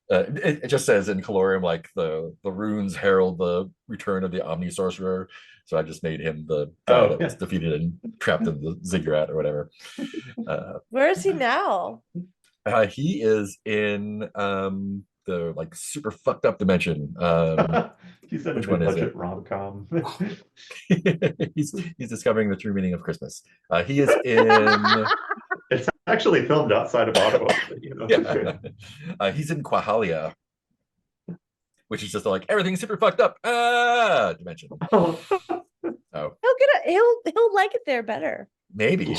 It just says in Colorium like the runes herald the return of the Omni Sorcerer. So I just made him the guy Oh, that was yeah. defeated and trapped in the ziggurat or whatever. Where is he now? He is in the like super fucked up dimension. He said a Which one is mid-budget it? rom-com. he's discovering the true meaning of Christmas. He is in. It's actually filmed outside of Ottawa, but, you know. Yeah. He's in Quahalia, which is just like everything's super fucked up dimension. Oh, Oh, He'll like it there better. maybe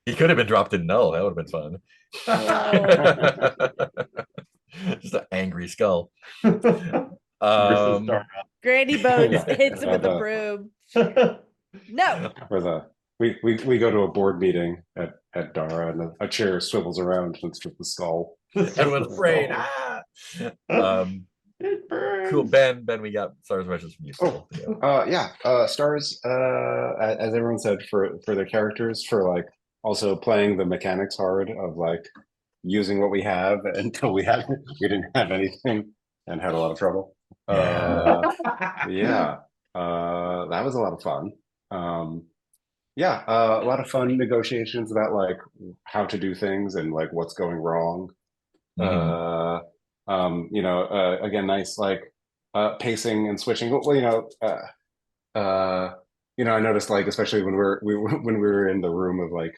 he could have been dropped in Null. That would have been fun. Just an angry skull. versus Star. Granny Bones Yeah. hits him with a The- broom. No. Or we go to a board meeting at Dara and a chair swivels around and it's just the skull. Everyone's afraid. It burns. Cool, Ben. We got stars wishes from you. Oh, stars. As everyone said, for their characters, for like also playing the mechanics hard of like using what we have until we didn't have anything and had a lot of trouble. Yeah. Yeah, that was a lot of fun. A lot of fun negotiations about like how to do things and like what's going wrong. Again, nice like pacing and switching. Well, I noticed like especially when when we were in the room of like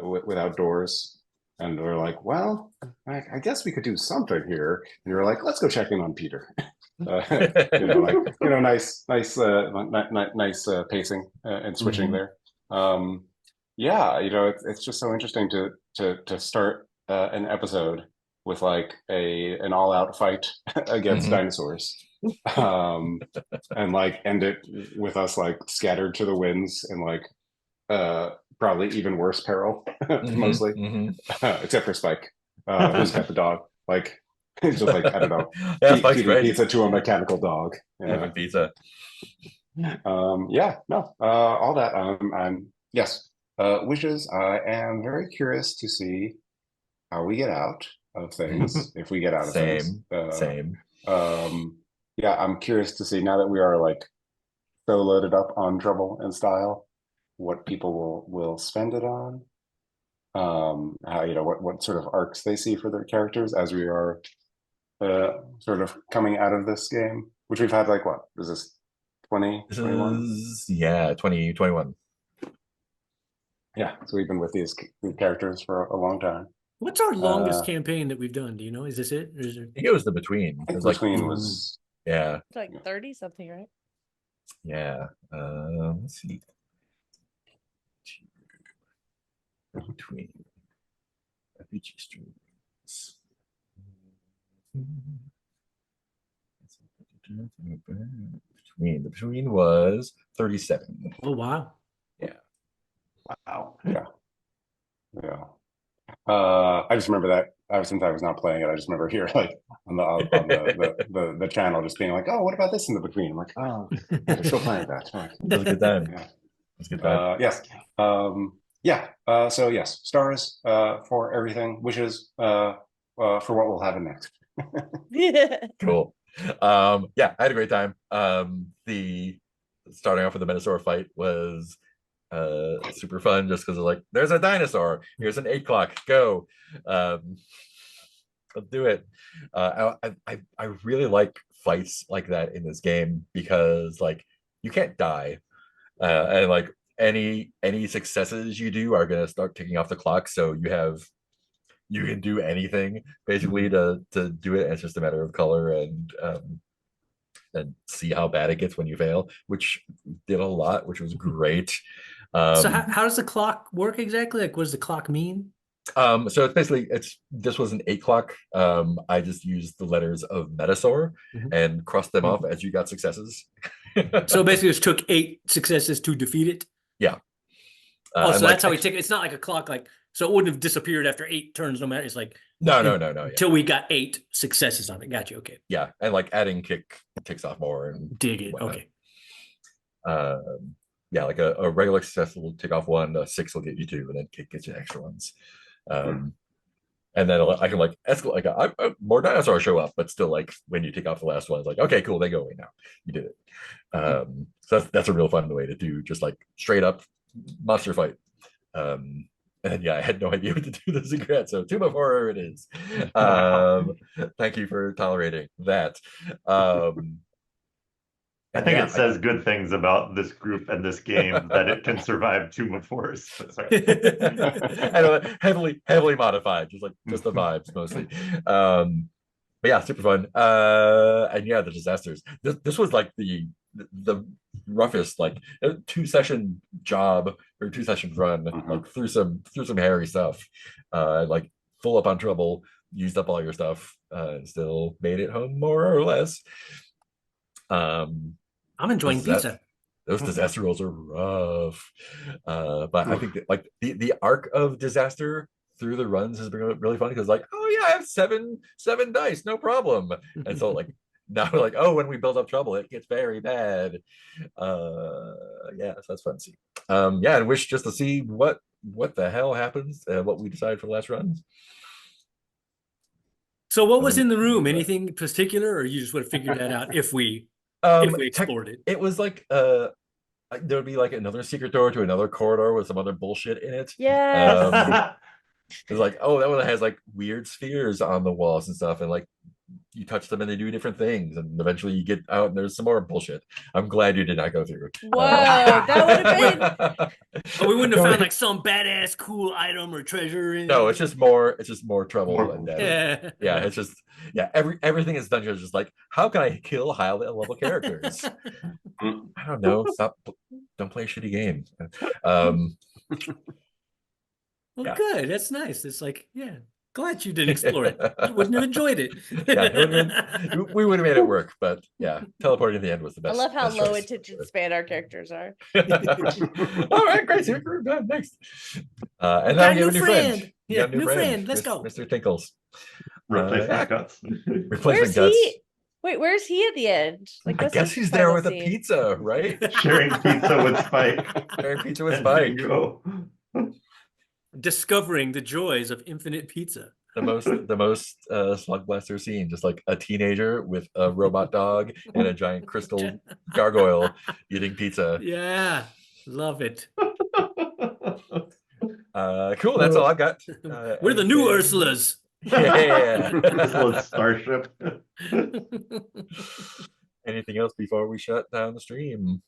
with outdoors, and we're like, well, I guess we could do something here. And you're like, let's go check in on Peter. Nice pacing and switching there. It's just so interesting to start an episode with like an all-out fight against dinosaurs, and like end it with us like scattered to the winds and like probably even worse peril, mostly, except for Spike, who's got the dog. Like it's just like I don't know, Yeah, Spike's feeding great. pizza to a mechanical dog. Perfect pizza. All that. Yes, wishes. I am very curious to see how we get out of things, if we get out of things. Same. I'm curious to see now that we are like so loaded up on trouble and style, what people will spend it on. How what sort of arcs they see for their characters as we are sort of coming out of this game, which we've had like what is this 2021? 2021. Yeah, so we've been with these characters for a long time. What's our longest campaign that we've done? Do you know? Is this it? Or is there... I think it was the Between. It was Between like was yeah. It's like 30 something, right? Yeah. Let's see. Between RPG streams. Between was 37. Oh wow. Wow. Yeah. I just remember that ever since I was not playing it, I just remember here like on the channel just being like, oh, what about this in the between? I'm like, oh, they're still playing that. Right. That was a good time. Yeah. That's a good time. Yes. So yes, stars for everything. Wishes for what will happen next. Yeah. Cool. I had a great time. The starting off with the Metasaur fight was super fun, just because like there's a dinosaur, here's an 8 clock, go. Let's do it. I really like fights like that in this game, because like you can't die, and like any successes you do are going to start ticking off the clock, so you can do anything basically to do it. And it's just a matter of color and see how bad it gets when you fail, which did a lot, which was great. So how does the clock work exactly? Like, what does the clock mean? So it's basically this was an 8 clock. I just used the letters of Metasaur and crossed them off as you got successes. So basically, it took 8 successes to defeat it. Yeah. Oh, so that's how we take it. It's not like a clock, like, so it wouldn't have disappeared after 8 turns, no matter. It's like no. Until we got 8 successes on it. Gotcha. Okay. Yeah, and like adding kick ticks off more and Dig it. whatnot. Okay. Yeah, like a regular success will tick off 1, a 6 will get you 2, and then kick gets you extra ones. And then I can like escalate, like more dinosaurs show up, but still like when you take off the last one, it's like, okay, cool, they go away now. You did it. So that's a real fun way to do just like straight up monster fight. And yeah, I had no idea what to do the secret, so Tomb of Horror it is. Thank you for tolerating that. I think it says good things about this group and this game that it can survive Tomb of Horrors. And heavily modified, just the vibes mostly. But yeah, super fun. And yeah, the disasters. This was like the roughest like 2-session job or 2-session run, like through some hairy stuff. Like full up on trouble, used up all your stuff, still made it home more or less. I'm enjoying pizza. Those disaster rolls are rough, but I think that, like the arc of disaster through the runs has been really fun, because like, oh yeah, I have seven dice, no problem. And so like now we're like, oh, when we build up trouble, it gets very bad. Yeah, so that's fun to see. Yeah, and wish just to see what the hell happens, what we decide for the last runs. So what was in the room? Anything particular, or you just would have figured that out if we explored it? It was like there would be like another secret door to another corridor with some other bullshit in it. Yeah. It's like, oh, that one has like weird spheres on the walls and stuff, and like you touch them and they do different things, and eventually you get out and there's some more bullshit. I'm glad you did not go through. Whoa, that would have been. Oh, we wouldn't have found like some badass cool item or treasure in No, it's just more trouble and yeah. Yeah, it's just everything is dungeon is just like, how can I kill high level characters? I don't know. Don't play a shitty game. Well, yeah. Good. That's nice. It's like, yeah, glad you didn't explore it. You wouldn't have enjoyed it. We would have made it work, but yeah, teleporting at the end was the I best. love how low choice. attention span our characters are. All right, great. So we're done. Next. And now we have a new friend. Yeah, new friend. Let's go. Mr. Tinkles. Replacement guts. Replacement guts. Wait, where's he at the end? Like, I guess he's there with a pizza, right? Sharing pizza with Spike. Sharing pizza with Spike. Discovering the joys of infinite pizza. The most Slugblaster scene, just like a teenager with a robot dog and a giant crystal gargoyle eating pizza. Yeah, love it. Cool, that's all I got. We're the new Ursulas. Yeah. Ursula's starship. Anything else before we shut down the stream?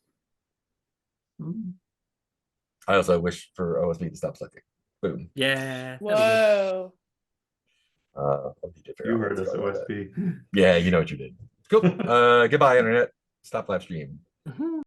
I also wish for OSB to stop sucking. Boom. Yeah. Whoa. You heard us, OSP. Yeah, you know what you did. Cool. Goodbye, internet. Stop live stream.